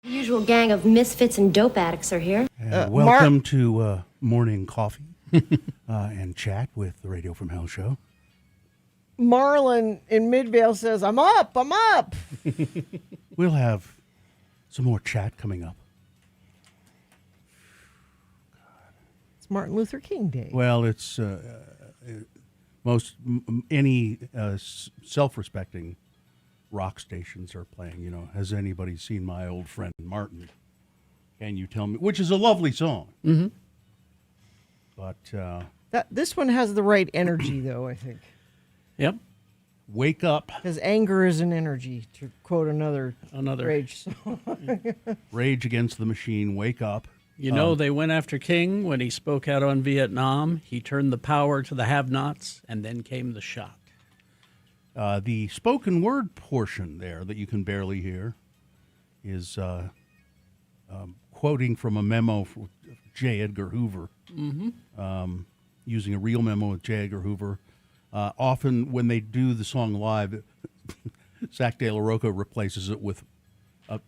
The usual gang of misfits and dope addicts are here. Welcome to Morning Coffee and Chat with the Radio from Hell show. Marlon in Midvale says, I'm up. We'll have some more chat coming up. It's Martin Luther King Day. Well, it's any self-respecting rock stations are playing. You know, has anybody seen My Old Friend Martin? Can you tell me? Which is a lovely song. Mm-hmm. But this one has the right energy, though, I think. Yep. Wake up. Because anger is an energy, to quote another Rage song. Rage Against the Machine, wake up. You know, they went after King when he spoke out on Vietnam. He turned the power to the have-nots, and then came the shot. The spoken word portion there that you can barely hear is quoting from a memo from J. Edgar Hoover, using a real memo with J. Edgar Hoover. Often when they do the song live, Zach De La Rocca replaces it with a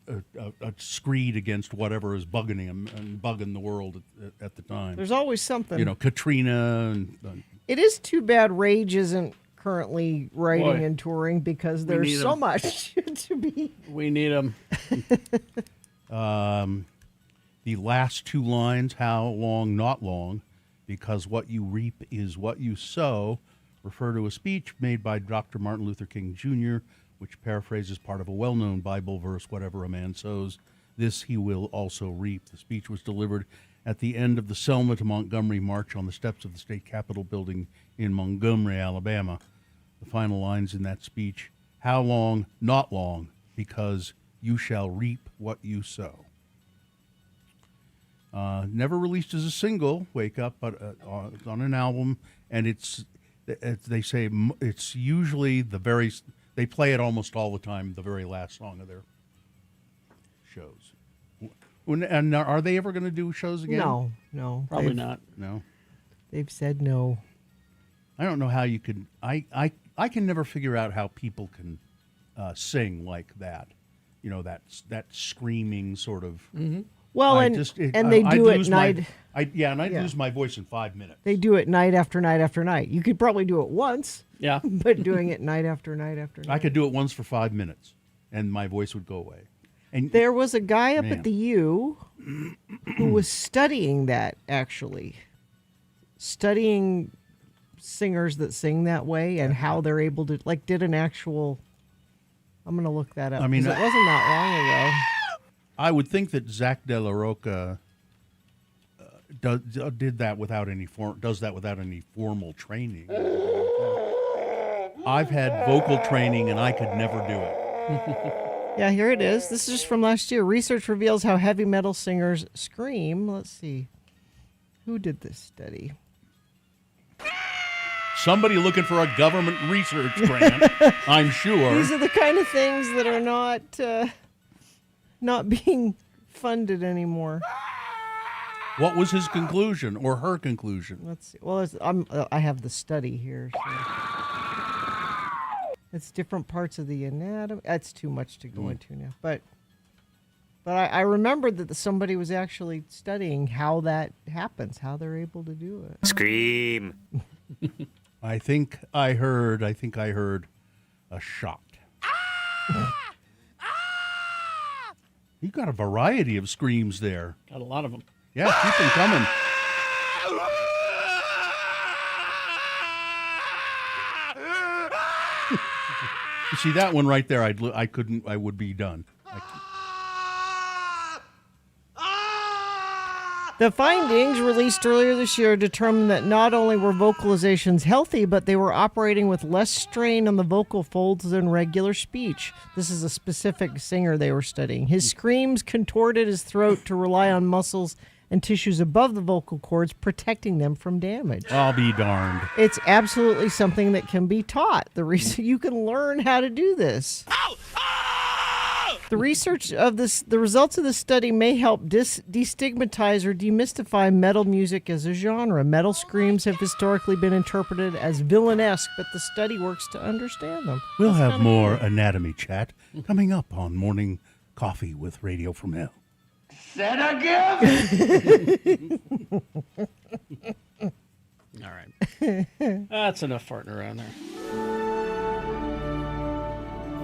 screed against whatever is bugging him and bugging the world at the time. There's always something. You know, Katrina. And it is too bad Rage isn't currently writing and touring because there's so much to be. We need them. The last two lines, how long, not long, because what you reap is what you sow, refer to a speech made by Dr. Martin Luther King Jr., which paraphrases part of a well-known Bible verse, whatever a man sows, this he will also reap. The speech was delivered at the end of the Selma to Montgomery March on the steps of the state capitol building in Montgomery, Alabama. The final lines in that speech, how long, not long, because you shall reap what you sow. Never released as a single, Wake Up, but on an album, and they say it's usually they play it almost all the time, the very last song of their shows. And are they ever going to do shows again? No. Probably not. No. They've said no. I don't know how you could. I can never figure out how people can sing like that. You know, that screaming sort of. Mm-hmm. Well, they do it night. I'd lose my voice in 5 minutes. They do it night after night after night. You could probably do it once. Yeah. But doing it night after night after night. I could do it once for 5 minutes, and my voice would go away. And there was a guy up at the U who was studying that, actually. Studying singers that sing that way and how they're able to, did an actual... I'm going to look that up. I mean, it wasn't that long ago. I would think that Zach De La Rocca did that without any formal training. I've had vocal training, and I could never do it. Yeah, here it is. This is just from last year. Research reveals how heavy metal singers scream. Let's see. Who did this study? Somebody looking for a government research grant, I'm sure. These are the kind of things that are not being funded anymore. What was his conclusion or her conclusion? Let's see. Well, I have the study here. So. It's different parts of the anatomy. That's too much to go into now. But I remembered that somebody was actually studying how that happens, how they're able to do it. Scream. I think I heard a shot. You got a variety of screams there. Got a lot of them. Yeah, keep them coming. You see that one right there? I would be done. The findings released earlier this year determined that not only were vocalizations healthy, but they were operating with less strain on the vocal folds than regular speech. This is a specific singer they were studying. His screams contorted his throat to rely on muscles and tissues above the vocal cords, protecting them from damage. I'll be darned. It's absolutely something that can be taught. The reason you can learn how to do this. The results of this study may help destigmatize or demystify metal music as a genre. Metal screams have historically been interpreted as villainesque, but the study works to understand them. We'll have more anatomy chat coming up on Morning Coffee with Radio from Hell. Said again? All right. That's enough farting around there.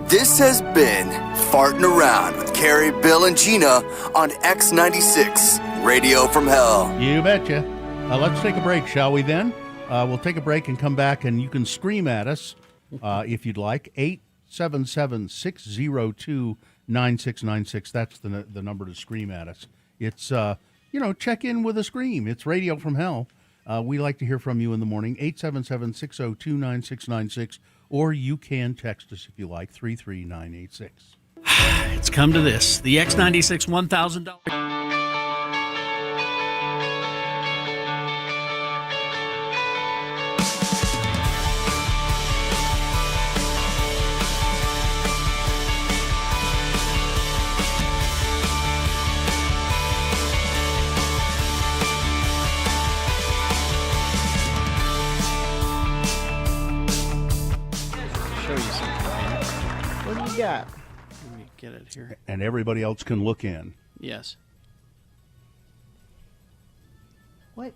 This has been Farting Around with Carrie, Bill, and Gina on X96, Radio from Hell. You betcha. Let's take a break, shall we then? We'll take a break and come back, and you can scream at us if you'd like. 877-602-9696. That's the number to scream at us. It's, check in with a scream. It's Radio from Hell. We like to hear from you in the morning, 877-602-9696, or you can text us if you like, 33986. It's come to this. The X96 $1,000. Show you something. What do you got? Let me get it here. And everybody else can look in. Yes. What?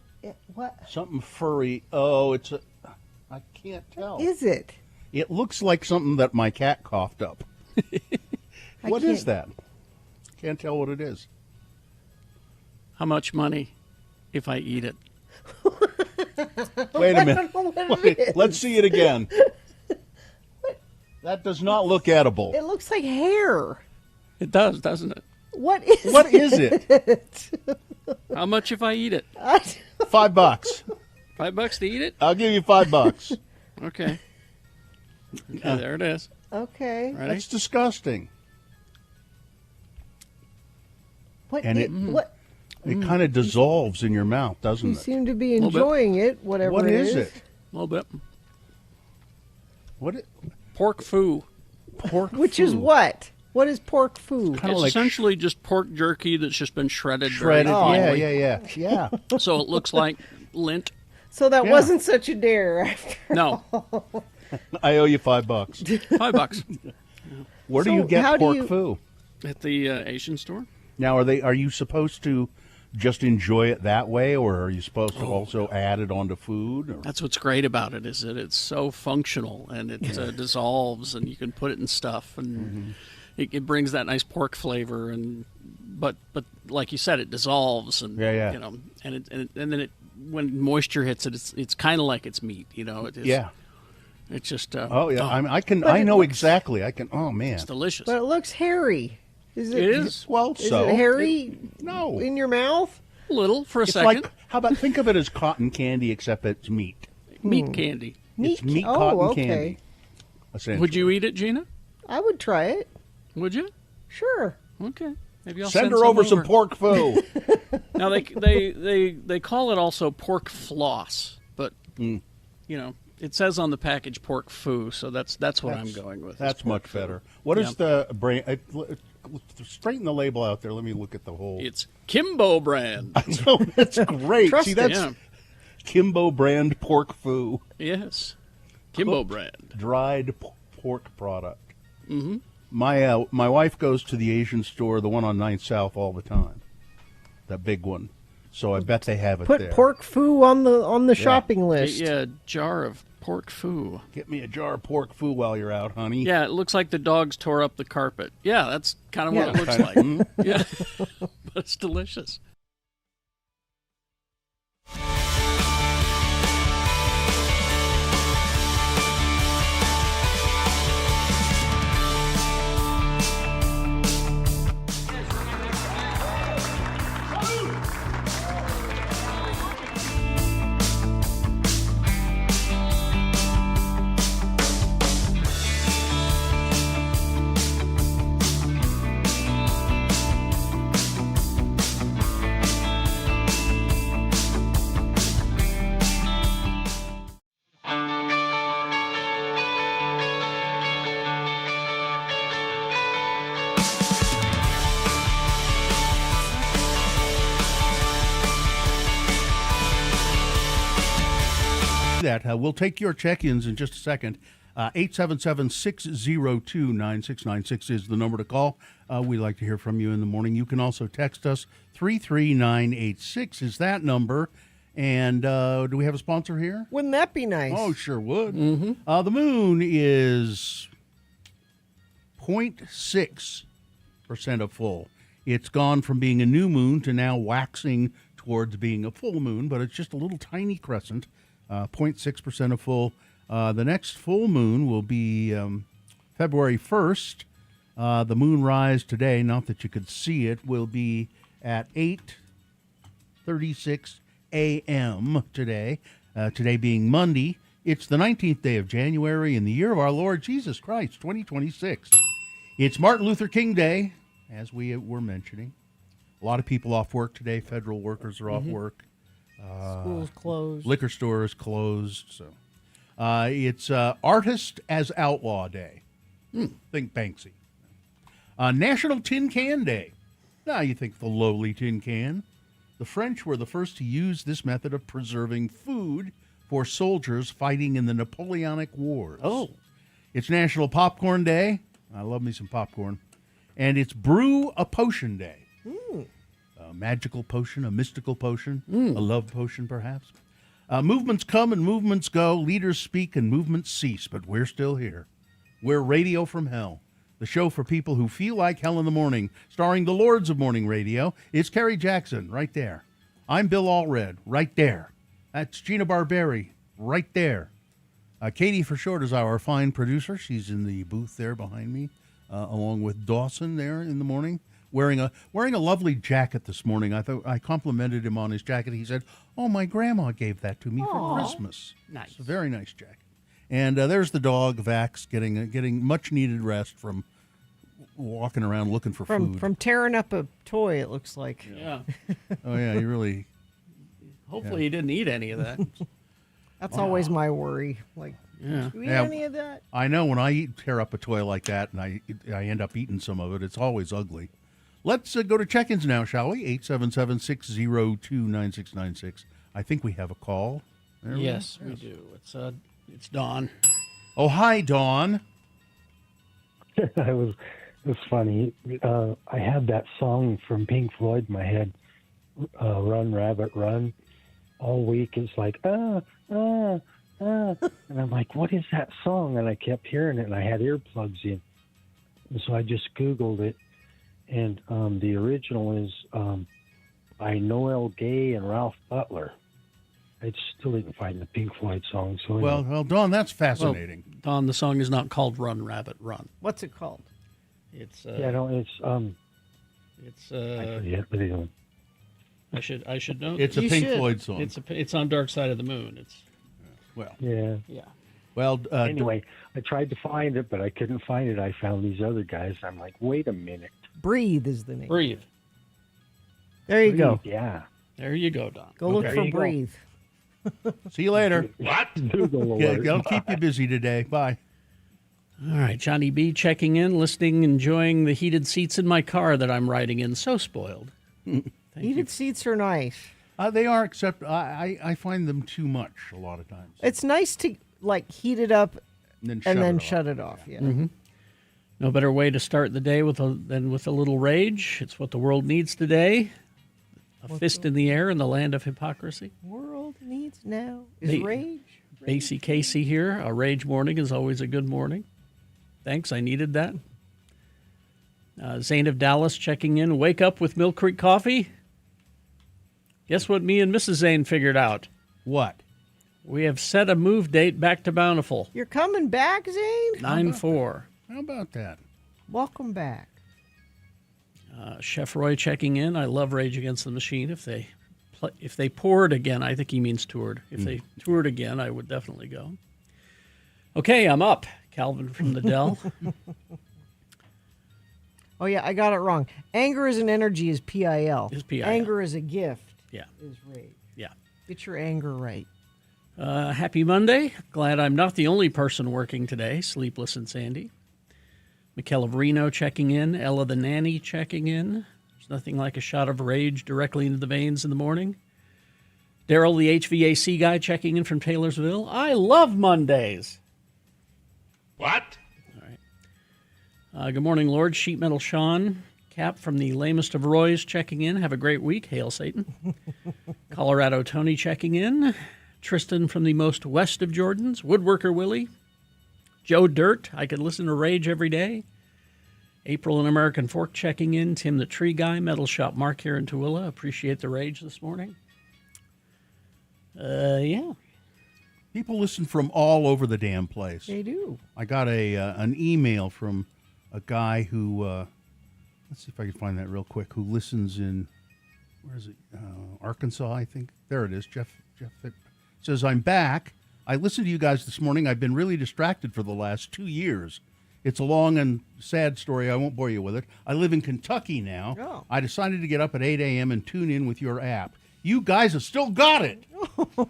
What Something furry. Oh, I can't tell. is it? It looks like something that my cat coughed up. What is that? Can't tell what it is. How much money if I eat it? Wait a minute. I don't know what it is. Let's see it again. That does not look edible. It looks like hair. It does, doesn't it? What is What is it? How much if I eat it? it? $5. $5 to eat it? I'll give you $5. Okay. Okay, there it is. Okay. Ready? That's disgusting. What? And what? It kind of dissolves in your mouth, doesn't You it? seem to be Little bit. enjoying it. Whatever. What is it? A little bit. What? Pork foo. Pork. Which is foo. what? What is pork food? Kinda It's like essentially just pork jerky that's just been shredded. very shredded. finely. Yeah. So it looks like lint. So that Yeah. wasn't such a dare. After. No, I owe you $5. $5 Where do So you get how do pork you- foo? at the Asian store. Now, are you supposed to just enjoy it that way, or are you supposed to also add it onto food? Or? That's what's great about it is that it's so functional and it dissolves and you can put it in stuff and it brings that nice pork flavor and but like you said, it dissolves and Yeah. you know and then it when moisture hits it, it's kind of like it's meat. You know, it is. Yeah. It's just Oh yeah. But I it know looks- exactly. I can. Oh man. it's delicious. But it looks hairy. Is it? It is Well, Is so it hairy no. in your mouth? a little for a It's second. like, how about think of it as cotton candy, except it's meat. Meat candy. It's meat Oh, cotton okay. candy. Essentially. Would you eat it, Gina? I would try it. Would you? Sure. Okay. Maybe I'll send her over some pork foo? Now they call it also pork floss, but you know it says on the package pork foo, so that's what I'm going with. That's is pork much foo. better. What is Yeah. the brand? Straighten the label out there. Let me look at the whole. It's Kimbo brand. No, that's great. Trust See, it. that's Yeah. Kimbo brand pork foo, Yes, Kimbo Cooked. brand. dried pork product. Mm-hmm. My wife goes to the Asian store, the one on 9th South, all the time. That big one. So I bet they have it Put there. pork foo on the shopping Get list. you a jar of pork foo. Get me a jar of pork foo while you're out, honey. Yeah, it looks like the dogs tore up the carpet. Yeah, that's kind of what Yeah. it looks like. Yeah, but it's delicious. That we'll take your check-ins in just a second. 877-602-9696 is the number to call. We'd like to hear from you in the morning. You can also text us. 33986 is that number. And do we have a sponsor here? Wouldn't that be nice? Oh, sure would. The moon is 0.6% of full. It's gone from being a new moon to now waxing towards being a full moon, but it's just a little tiny crescent, 0.6% of full. The next full moon will be February 1st. The moonrise today, not that you could see it, will be at 8:36 a.m. today. Today being Monday. It's the 19th day of January in the year of our Lord Jesus Christ, 2026. It's Martin Luther King Day, as we were mentioning. A lot of people off work today. Federal workers are off work. School's closed. Liquor stores closed. So it's Artist as Outlaw Day. Think Banksy. National Tin Can Day. Now you think the lowly tin can. The French were the first to use this method of preserving food for soldiers fighting in the Napoleonic Wars. Oh. It's National Popcorn Day. I love me some popcorn. And it's Brew a Potion Day. A magical potion, a mystical potion, a love potion perhaps. Movements come and movements go. Leaders speak and movements cease, but we're still here. We're Radio from Hell, the show for people who feel like hell in the morning, starring the Lords of Morning Radio. It's Kerry Jackson, right there. I'm Bill Allred, right there. That's Gina Barberi, right there. Katie for short is our fine producer. She's in the booth there behind me, along with Dawson there in the morning, wearing a lovely jacket this morning. I complimented him on his jacket. He said, "Oh, my grandma gave that to me for Christmas." Nice. It's a very nice jacket. And there's the dog, Vax, getting much needed rest from walking around looking for food. From tearing up a toy, it looks like. Yeah. Oh yeah, you really. Hopefully he didn't eat any of that. That's always my worry. Like, Yeah. do we eat Yeah. any of that? I know when I tear up a toy like that and I end up eating some of it, it's always ugly. Let's go to check-ins now, shall we? 877-602-9696. I think we have a call. There we go. Yes, we do. It's Dawn. Oh, hi, Dawn. It was funny. I had that song from Pink Floyd in my head, "Run Rabbit Run," all week. It's like and I'm like, what is that song? And I kept hearing it, and I had earplugs in, and so I just Googled it, and the original is by Noel Gay and Ralph Butler. I still didn't find the Pink Floyd song. So Well, Dawn, that's fascinating. Dawn, the song is not called "Run Rabbit Run." What's it called? It's yeah, no, it's I forget, but anyway. I should know. It's a You Pink should. Floyd song. It's on Dark Side of the Moon. It's Yeah. Well, Anyway, I tried to find it, but I couldn't find it. I found these other guys. I'm like, wait a minute. Breathe is the name. Breathe. There you go. Yeah. There you go, Dawn. Go look There for you go. Breathe. see you later. Google Yeah, alert. I'll keep you busy today. Bye. All right, Johnny B checking in, listening, enjoying the heated seats in my car that I'm riding in. So spoiled. Heated seats are nice. They are, except I find them too much a lot of times. It's nice to like heat it up And and then off. shut it off. Yeah. No better way to start the day than with a little rage. It's what the world needs today. A fist in the air in the land of hypocrisy. World needs now is They- rage. Basie Casey here. A rage morning is always a good morning. Thanks, I needed that. Zane of Dallas checking in. Wake up with Mill Creek Coffee. Guess what me and Mrs. Zane figured out? What? We have set a move date back to Bountiful. You're coming back, Zane? 9-4. How about that? Welcome back. Chef Roy checking in. I love Rage Against the Machine. If they poured again, I think he means toured. If they toured again, I would definitely go. Okay, I'm up. Calvin from the Dell. Oh yeah, I got it wrong. Anger as an energy is PIL. Is PIL. Anger as a gift Yeah, is rage. yeah. Get your anger right. Happy Monday. Glad I'm not the only person working today. Sleepless and Sandy. Michaela Reno checking in. Ella the Nanny checking in. There's nothing like a shot of rage directly into the veins in the morning. Daryl the HVAC guy checking in from Taylorsville. I love Mondays. What? Good morning, Lord. Sheet Metal Sean. Cap from the lamest of Roys checking in. Have a great week. Hail Satan. Colorado Tony checking in. Tristan from the most west of Jordans. Woodworker Willie. Joe Dirt. I could listen to Rage every day. April and American Fork checking in. Tim the Tree Guy. Metal Shop Mark here in Tooele. Appreciate the Rage this morning. Yeah. People listen from all over the damn place. They do. I got an email from a guy who, let's see if I can find that real quick, who listens in, where is it? Arkansas, I think. There it is. Jeff says, I'm back. I listened to you guys this morning. I've been really distracted for the last 2 years. It's a long and sad story. I won't bore you with it. I live in Kentucky now. Oh. I decided to get up at 8 a.m. and tune in with your app. You guys have still got it.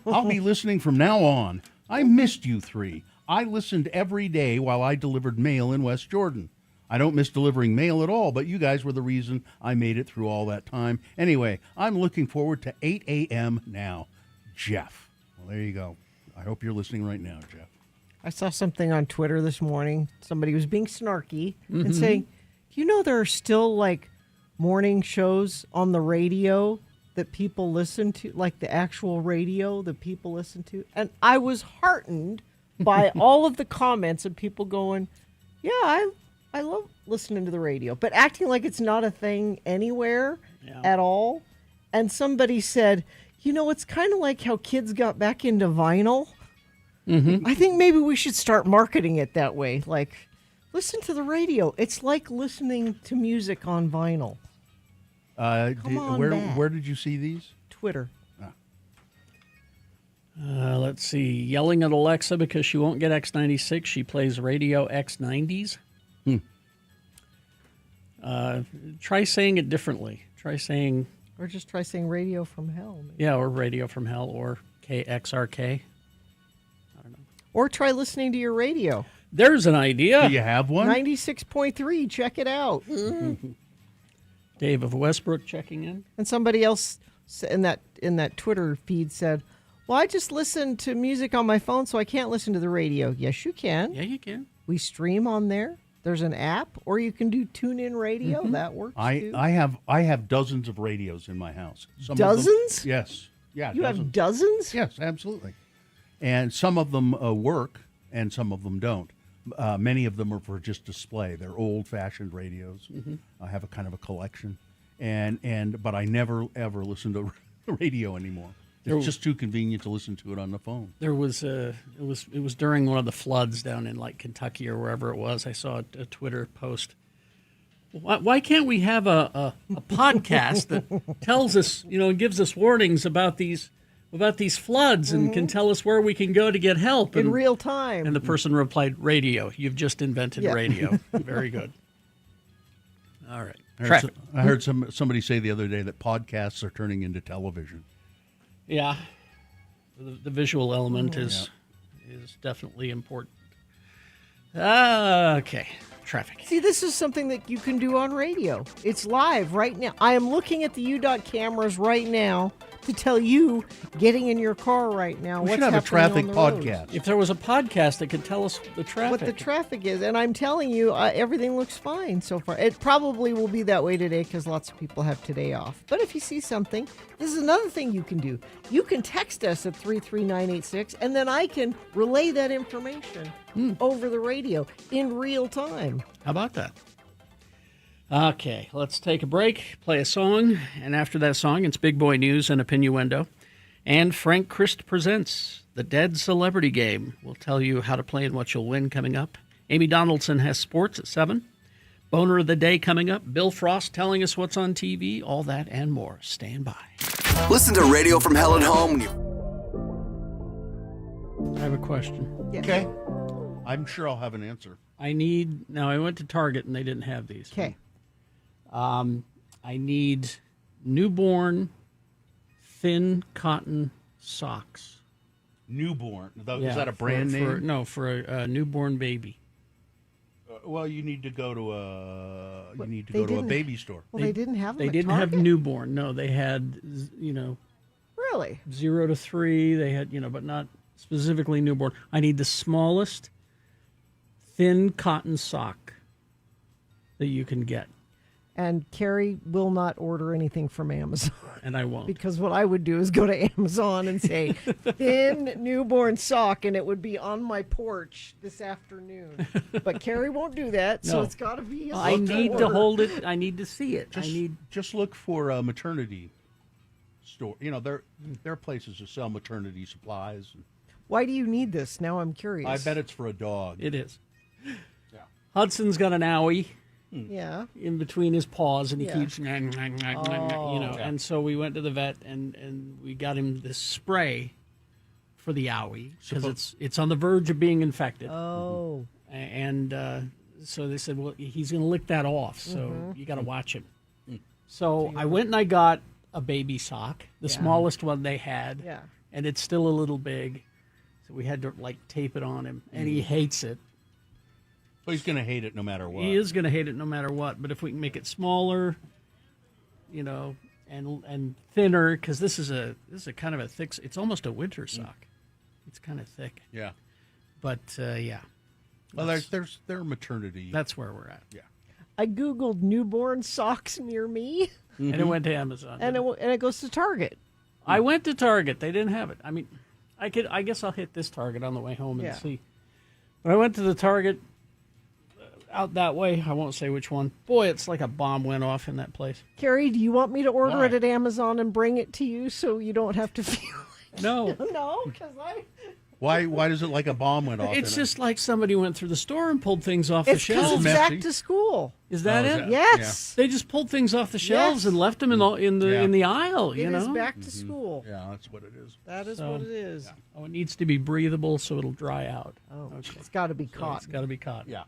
I'll be listening from now on. I missed you three. I listened every day while I delivered mail in West Jordan. I don't miss delivering mail at all, but you guys were the reason I made it through all that time. Anyway, I'm looking forward to 8 a.m. now. Jeff. Well, there you go. I hope you're listening right now, Jeff. I saw something on Twitter this morning. Somebody was being snarky and saying, you know, there are still like morning shows on the radio that people listen to, like the actual radio that people listen to. And I was heartened by all of the comments of people going, yeah, I love listening to the radio, but acting like it's not a thing anywhere at all. And somebody said, you know, it's kind of like how kids got back into vinyl. I think maybe we should start marketing it that way. Like, listen to the radio. It's like listening to music on vinyl. Come on back. Where did you see these? Twitter. Let's see. Yelling at Alexa because she won't get X96. She plays Radio X90s. Try saying it differently. Try saying... Or just try saying Radio from Hell. Maybe. Yeah, or Radio from Hell, or KXRK. Or try listening to your radio. There's an idea. Do you have one? 96.3. Check it out. Dave of Westbrook checking in. And somebody else in that Twitter feed said, well, I just listen to music on my phone, so I can't listen to the radio. Yes, you can. Yeah, you can. We stream on there. There's an app, or you can do TuneIn Radio. That works too. I have dozens of radios in my house. Some Dozens? Of them, yes. Yeah. You dozens. have dozens? Yes, absolutely. And some of them work, and some of them don't. Many of them are for just display. They're old-fashioned radios. I have a kind of a collection, but I never ever listen to the radio anymore. It's just too convenient to listen to it on the phone. There was it was during one of the floods down in like Kentucky or wherever it was. I saw a Twitter post. Why can't we have a podcast that tells us, gives us warnings about these floods and can tell us where we can go to get help in real time? And the person replied, "Radio. You've just invented radio. Very good." All right. I heard somebody say the other day that podcasts are turning into television. Yeah, the visual element is definitely important. Okay, traffic. See, this is something that you can do on radio. It's live right now. I am looking at the UDOT cameras right now to tell you, getting in your car right now, we what's should have a happening traffic on the podcast. roads. If there was a podcast that could tell us the traffic. What the traffic is. And I'm telling you, everything looks fine so far. It probably will be that way today because lots of people have today off. But if you see something, this is another thing you can do. You can text us at 33986, and then I can relay that information over the radio in real time. How about that? Okay, let's take a break, play a song, and after that song, it's Big Boy News and a Pinuendo. And Frank Christ presents The Dead Celebrity Game. We'll tell you how to play and what you'll win coming up. Amy Donaldson has sports at 7. Boner of the Day coming up. Bill Frost telling us what's on TV. All that and more. Stand by. Listen to Radio from Hell at Home. I have a question. Yeah. Okay. I'm sure I'll have an answer. I went to Target and they didn't have these. Okay. I need newborn thin cotton socks. Newborn. Yeah, Is that a brand name? For a newborn baby. Well, you need to go to a They didn't- baby store. Well, they didn't have them They at didn't have Target? newborn. No, they had, Really? 0 to 3. They had, but not specifically newborn. I need the smallest, thin cotton sock that you can get, And Carrie will not order anything from Amazon. and I won't. Because what I would do is go to Amazon and say, thin newborn sock, and it would be on my porch this afternoon. But Carrie won't do that, so No. it's got to be a I need to order. hold it. I need to see it. Just look for a maternity store. You know, there are places that sell maternity supplies. Why do you need this? Now I'm curious. I bet it's for a dog. It is. Yeah. Hudson's got an owie Yeah. in between his paws, and he Yeah. keeps, you know. And so we went to the vet, and we got him this spray for the owie because it's on the verge of being infected. Oh. And so they said, well, he's going to lick that off, so you got to watch him. So I went and I got a baby sock, the smallest one they had, Yeah. and it's still a little big, so we had to tape it on him, and he hates it. Well, he's going to hate it no matter what. He is going to hate it no matter what. But if we can make it smaller, you know, and thinner, because this is a kind of a thick. It's almost a winter sock. It's kind of thick. Yeah. But yeah. Well, there's maternity. That's where we're at. Yeah. I Googled newborn socks near me, And it went to Amazon. and it goes to Target. I went to Target. They didn't have it. I mean, I guess I'll hit this Target on the way home and Yeah. see. But I went to the Target out that way. I won't say which one. Boy, it's like a bomb went off in that place. Carrie, do you want me to order Why? it at Amazon and bring it to you so you don't have to feel No. No, because Why does it like a bomb went off? It's in it? just like somebody went through the store and pulled things off the it's because shelves. it's Messy. back to school. Is that Oh, is it? that- Yes. They just pulled things off the shelves Yes. and left them in the Yeah. in the aisle. It You is know. back to school. Yeah, that's what it is. That is So, what it is. Oh, it needs to be breathable so it'll dry out. Oh, Okay. it's got to be So cotton. it's got to be cotton. Yeah.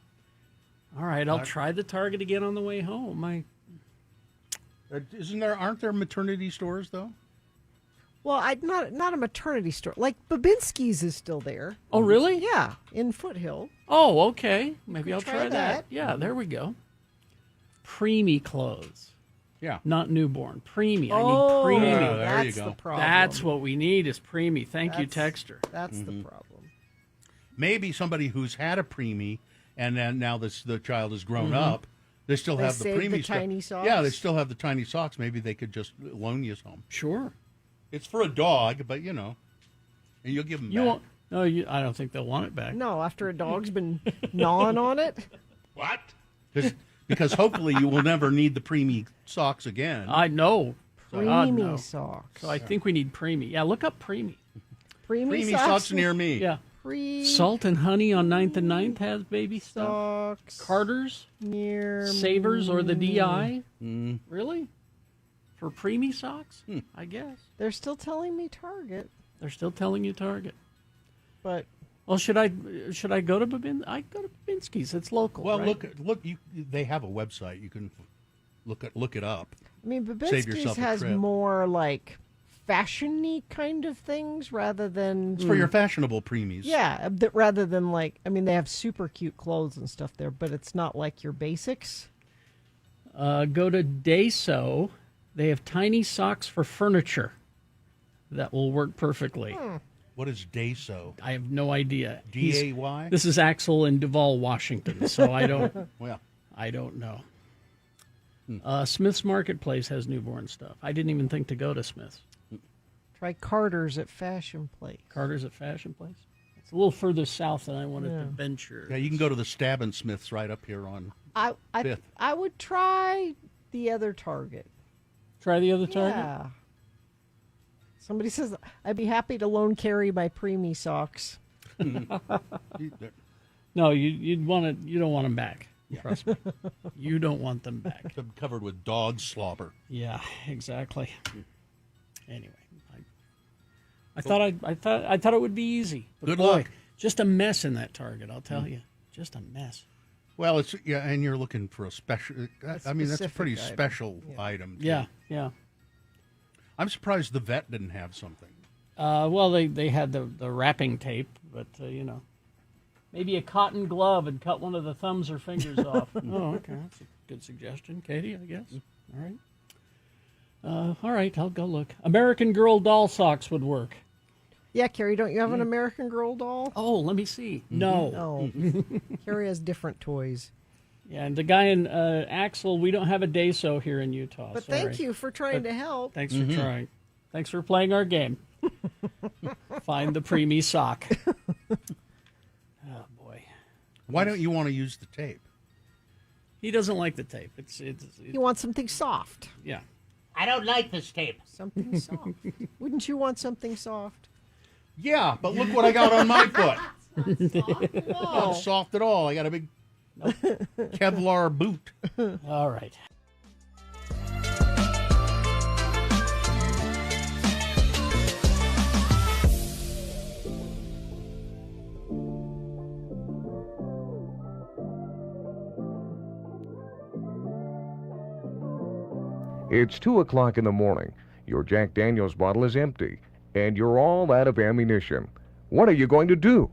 All right, I'll try the Target again on the way home. Aren't there maternity stores though? Well, not a maternity store. Like Babinski's is still there. Oh, really? Yeah, in Foothill. Oh, okay. Maybe could I'll try try that. that. Yeah, there we go. Preemie clothes, Yeah. not newborn. Preemie. I Oh, need preemie. Yeah, there you that's go. the problem. That's what we need is preemie. Thank you, That's- Texter. That's the problem. Maybe somebody who's had a preemie and then now the child has grown up, they still They have the save the preemie stuff. tiny socks? Yeah, they still have the tiny socks. Maybe they could just loan you some. Sure. It's for a dog, but you know, and you'll give them You back. won't. No, I don't think they'll want it back. No, after a dog's been gnawing on it. What? Because hopefully you will never need the preemie socks again. I know. God, Preemie no. socks. So I think we need preemie. Yeah, look up preemie. Preemie Preemie socks near me. Yeah. Pre Salt and Honey on 9th and 9th has baby stuff. socks Carter's, near Savers, or the DI. Mm. Really? For preemie socks? I guess. They're still telling me Target, They're still telling you Target. but Well, should I go to Babin? I go to Babinski's. It's local. Well, right? look. They have a website. You can look it up. I mean, Save Babinski's yourself a has trip. more like fashion-y kind of things rather than It's for your fashionable preemies. yeah, rather than like I mean, they have super cute clothes and stuff there, but it's not like your basics. Go to Dayso. They have tiny socks for furniture that will work perfectly. What is Dayso? I have no idea. DAY? This is Axel in Duvall, Washington, so I don't. Well, I don't know. Smith's Marketplace has newborn stuff. I didn't even think to go to Smith's. Try Carter's at Fashion Place. Carter's at Fashion Place. It's a little further south than I wanted to venture. yeah, you can go to the Stabbin' Smiths right up here on. I Fifth. I would try the other Target. Try the other Target. Yeah. Somebody says I'd be happy to loan Carrie my preemie socks. No, you don't want them back. Trust me. You don't want them back. Covered with dog slobber. Yeah, exactly. Anyway, I thought it would be easy. But Good boy, luck. just a mess in that Target. I'll tell you, just a mess. Well, it's and you're looking for a special. I mean, that's a specific pretty item. special item. too. Yeah. I'm surprised the vet didn't have something. Well, they had the wrapping tape, but you know, maybe a cotton glove and cut one of the thumbs or fingers off. Oh, okay, that's a good suggestion, Katie. I guess. All right. All right, I'll go look. American Girl doll socks would work. Yeah, Carrie, don't you have an American Girl doll? Oh, let me see. No. No. Carrie has different toys. Yeah, and the guy in Axel, we don't have a Day-So here in Utah. But sorry. thank you for trying to help. Thanks for trying. Thanks for playing our game. Find the preemie sock. Oh, boy. Why don't you want to use the tape? He doesn't like the tape. You want something soft. Yeah. I don't like this tape. Something soft. Wouldn't you want something soft? Yeah, but look what I got on my foot. Oh. Not soft at all. I got a big Kevlar boot. All right. It's 2 o'clock in the morning. Your Jack Daniels bottle is empty, and you're all out of ammunition. What are you going to do?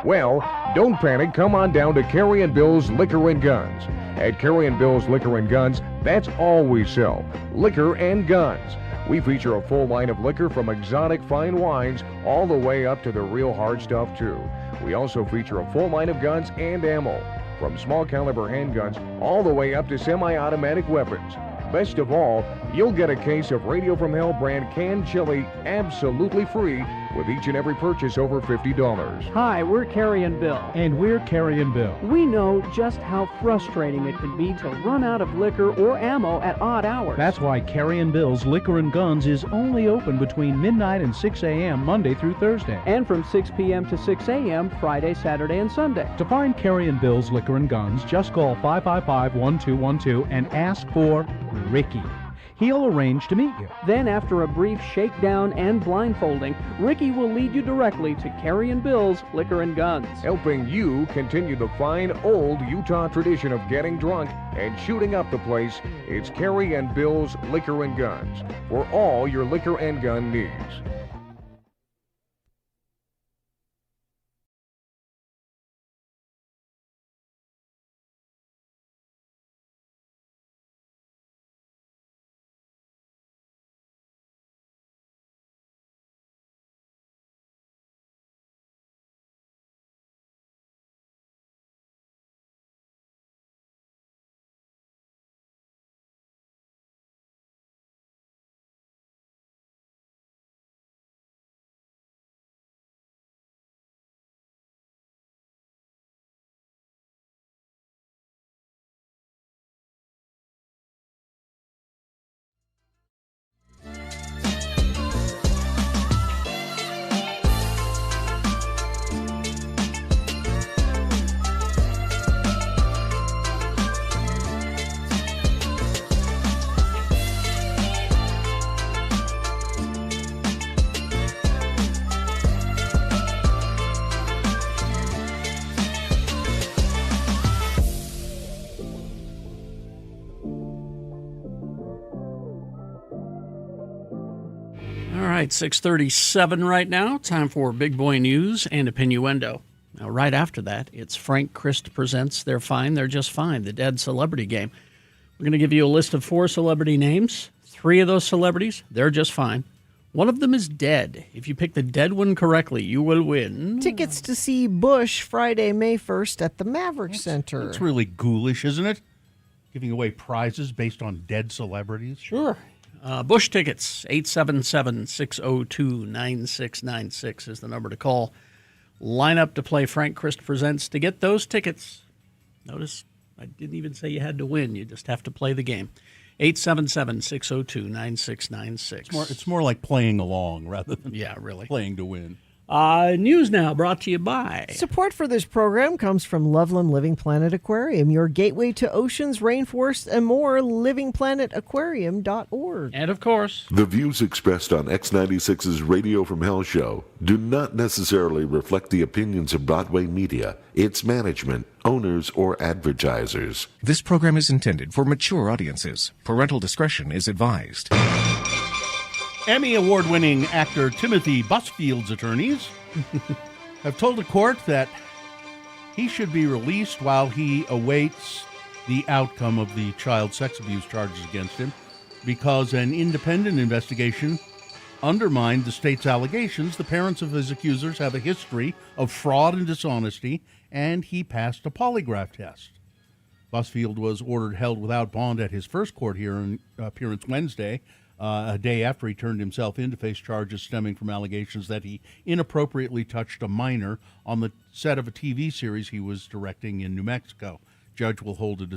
Well, don't panic. Come on down to Carrie and Bill's Liquor and Guns. At Carrie and Bill's Liquor and Guns, that's all we sell, liquor and guns. We feature a full line of liquor from exotic fine wines all the way up to the real hard stuff, too. We also feature a full line of guns and ammo, from small caliber handguns all the way up to semi-automatic weapons. Best of all, you'll get a case of Radio from Hell brand canned chili absolutely free with each and every purchase over $50. Hi, we're Carrie and Bill. And we're Carrie and Bill. We know just how frustrating it can be to run out of liquor or ammo at odd hours. That's why Carrie and Bill's Liquor and Guns is only open between midnight and 6 a.m. Monday through Thursday. And from 6 p.m. to 6 a.m. Friday, Saturday, and Sunday. To find Carrie and Bill's Liquor and Guns, just call 555-1212 and ask for Ricky. He'll arrange to meet you. Then, after a brief shakedown and blindfolding, Ricky will lead you directly to Carrie and Bill's Liquor and Guns. Helping you continue the fine old Utah tradition of getting drunk and shooting up the place, it's Carrie and Bill's Liquor and Guns for all your liquor and gun needs. All right, 6:37 right now. Time for Big Boy News and Opinioendo. Now, right after that, it's Frank Christ presents They're Fine, They're Just Fine, the Dead Celebrity Game. We're going to give you a list of 4 celebrity names. 3 of those celebrities, they're just fine. One of them is dead. If you pick the dead one correctly, you will win tickets to see Bush Friday, May 1st at the Maverick Center. It's really ghoulish, isn't it? Giving away prizes based on dead celebrities. Sure. Bush tickets, 877-602-9696 is the number to call. Line up to play Frank Christ Presents to get those tickets. Notice I didn't even say you had to win. You just have to play the game. 877-602-9696. It's more like playing along rather than really playing to win. News now brought to you by... Support for this program comes from Loveland Living Planet Aquarium, your gateway to oceans, rainforests, and more. livingplanetaquarium.org. And, of course... The views expressed on X96's Radio from Hell show do not necessarily reflect the opinions of Broadway Media, its management, owners, or advertisers. This program is intended for mature audiences. Parental discretion is advised. Emmy Award-winning actor Timothy Busfield's attorneys have told the court that he should be released while he awaits the outcome of the child sex abuse charges against him because an independent investigation undermined the state's allegations. The parents of his accusers have a history of fraud and dishonesty, and he passed a polygraph test. Busfield was ordered held without bond at his first court hearing appearance Wednesday, a day after he turned himself in to face charges stemming from allegations that he inappropriately touched a minor on the set of a TV series he was directing in New Mexico. Judge will hold a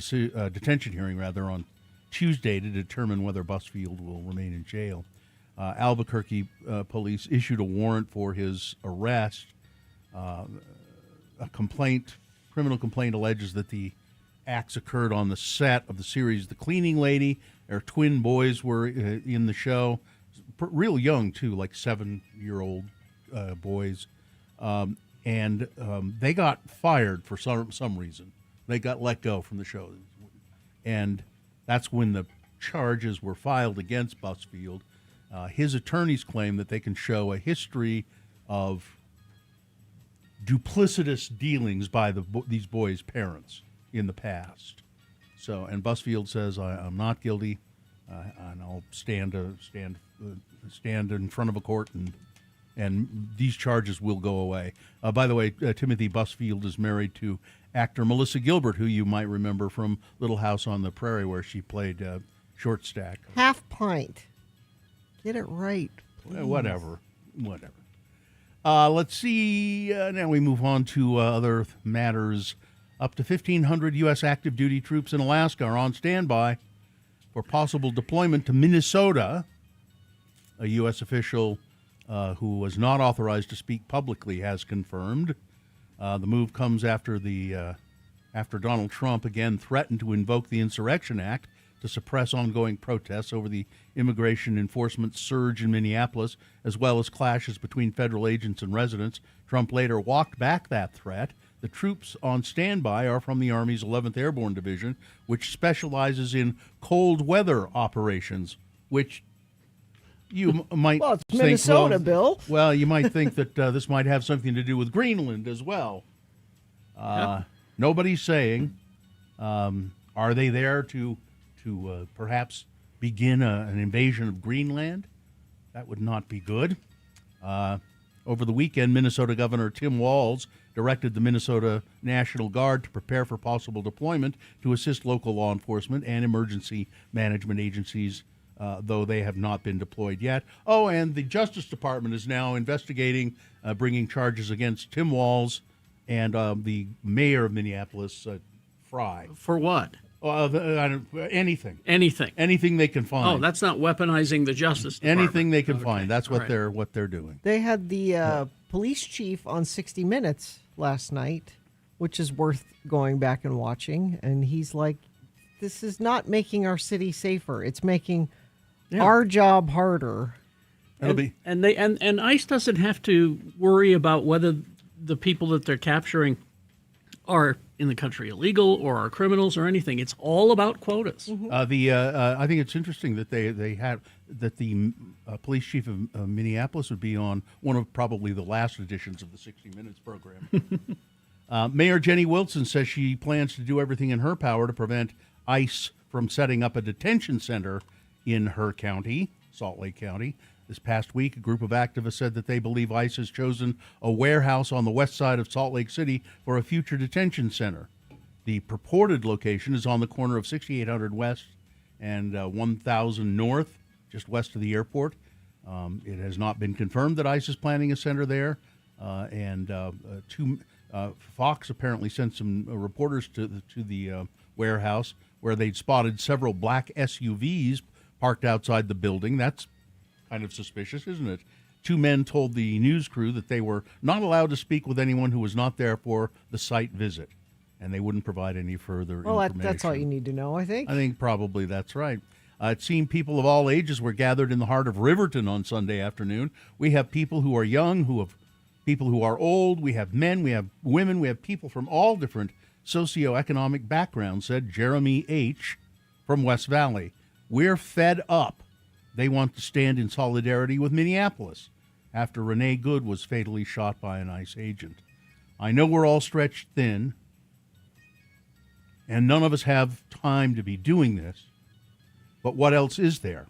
detention hearing on Tuesday to determine whether Busfield will remain in jail. Albuquerque police issued a warrant for his arrest. A criminal complaint alleges that the acts occurred on the set of the series The Cleaning Lady. Their twin boys were in the show, real young too, like 7-year-old boys, and they got fired for some reason. They got let go from the show, and that's when the charges were filed against Busfield. His attorneys claim that they can show a history of duplicitous dealings by these boys' parents in the past. So, and Busfield says, I'm not guilty, and I'll stand in front of a court, and these charges will go away. By the way, Timothy Busfield is married to actor Melissa Gilbert, who you might remember from Little House on the Prairie, where she played Short Stack. Half pint. Get it right, please. Whatever. Let's see. Now we move on to other matters. Up to 1,500 U.S. active duty troops in Alaska are on standby for possible deployment to Minnesota. A U.S. official who was not authorized to speak publicly has confirmed. The move comes after Donald Trump again threatened to invoke the Insurrection Act to suppress ongoing protests over the immigration enforcement surge in Minneapolis, as well as clashes between federal agents and residents. Trump later walked back that threat. The troops on standby are from the Army's 11th Airborne Division, which specializes in cold weather operations, which you might well, it's think, Minnesota, Bill. Well, you might think that this might have something to do with Greenland as well. Nobody's saying. Are they there to perhaps begin an invasion of Greenland? That would not be good. Over the weekend, Minnesota Governor Tim Walz directed the Minnesota National Guard to prepare for possible deployment to assist local law enforcement and emergency management agencies, though they have not been deployed yet. Oh, and the Justice Department is now investigating, bringing charges against Tim Walz and the mayor of Minneapolis, Fry. For what? Anything. Anything they can find. Oh, that's not weaponizing the Justice Department. Anything they can find. That's what they're doing. They had the police chief on 60 Minutes last night, which is worth going back and watching, and he's like, this is not making our city safer. It's making our job harder. And ICE doesn't have to worry about whether the people that they're capturing are in the country illegal or are criminals or anything. It's all about quotas. I think it's interesting that they had that the police chief of Minneapolis would be on one of probably the last editions of the 60 Minutes program. Mayor Jenny Wilson says she plans to do everything in her power to prevent ICE from setting up a detention center in her county, Salt Lake County. This past week, a group of activists said that they believe ICE has chosen a warehouse on the west side of Salt Lake City for a future detention center. The purported location is on the corner of 6800 West and 1000 North, just west of the airport. It has not been confirmed that ICE is planning a center there. Fox apparently sent some reporters to the warehouse where they'd spotted several black SUVs parked outside the building. That's kind of suspicious, isn't it? Two men told the news crew that they were not allowed to speak with anyone who was not there for the site visit, and they wouldn't provide any further information. That's all you need to know, I think. I think probably that's right. It seemed people of all ages were gathered in the heart of Riverton on Sunday afternoon. We have people who are young, people who are old, we have men, we have women, we have people from all different socioeconomic backgrounds, said Jeremy H. from West Valley. We're fed up. They want to stand in solidarity with Minneapolis after Renee Good was fatally shot by an ICE agent. I know we're all stretched thin, and none of us have time to be doing this, but what else is there?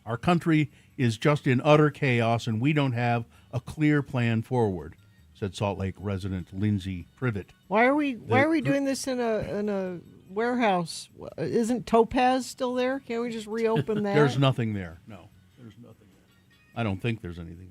Our country is just in utter chaos, and we don't have a clear plan forward, said Salt Lake resident Lindsay Privet. Why are we doing this in a warehouse? Isn't Topaz still there? Can't we just reopen that? There's nothing there. No, there's nothing there. I don't think there's anything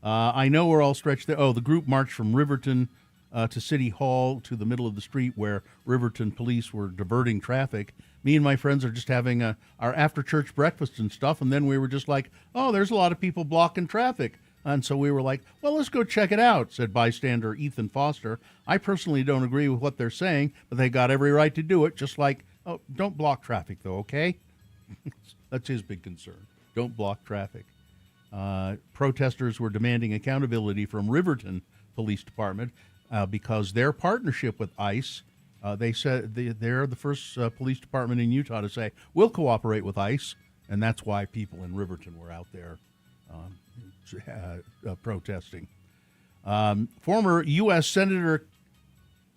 there. I know we're all stretched there. Oh, the group marched from Riverton to City Hall to the middle of the street where Riverton police were diverting traffic. Me and my friends are just having our after-church breakfast and stuff, and then we were just like, oh, there's a lot of people blocking traffic. And so we were like, well, let's go check it out, said bystander Ethan Foster. I personally don't agree with what they're saying, but they got every right to do it, just like, oh, don't block traffic, though, okay? That's his big concern. Don't block traffic. Protesters were demanding accountability from Riverton Police Department because their partnership with ICE, they said they're the first police department in Utah to say, we'll cooperate with ICE, and that's why people in Riverton were out there protesting. Former U.S. Senator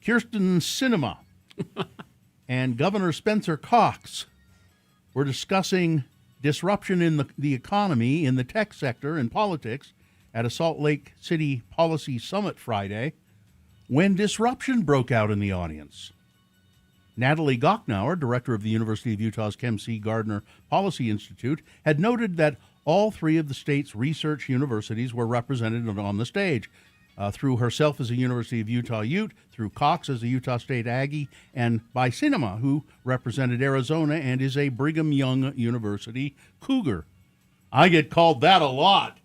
Kyrsten Sinema and Governor Spencer Cox were discussing disruption in the economy, in the tech sector, and politics at a Salt Lake City Policy Summit Friday when disruption broke out in the audience. Natalie Gocknauer, director of the University of Utah's Kem C. Gardner Policy Institute, had noted that all three of the state's research universities were represented on the stage, through herself as a University of Utah Ute, through Cox as a Utah State Aggie, and by Sinema, who represented Arizona and is a Brigham Young University Cougar. I get called that a lot,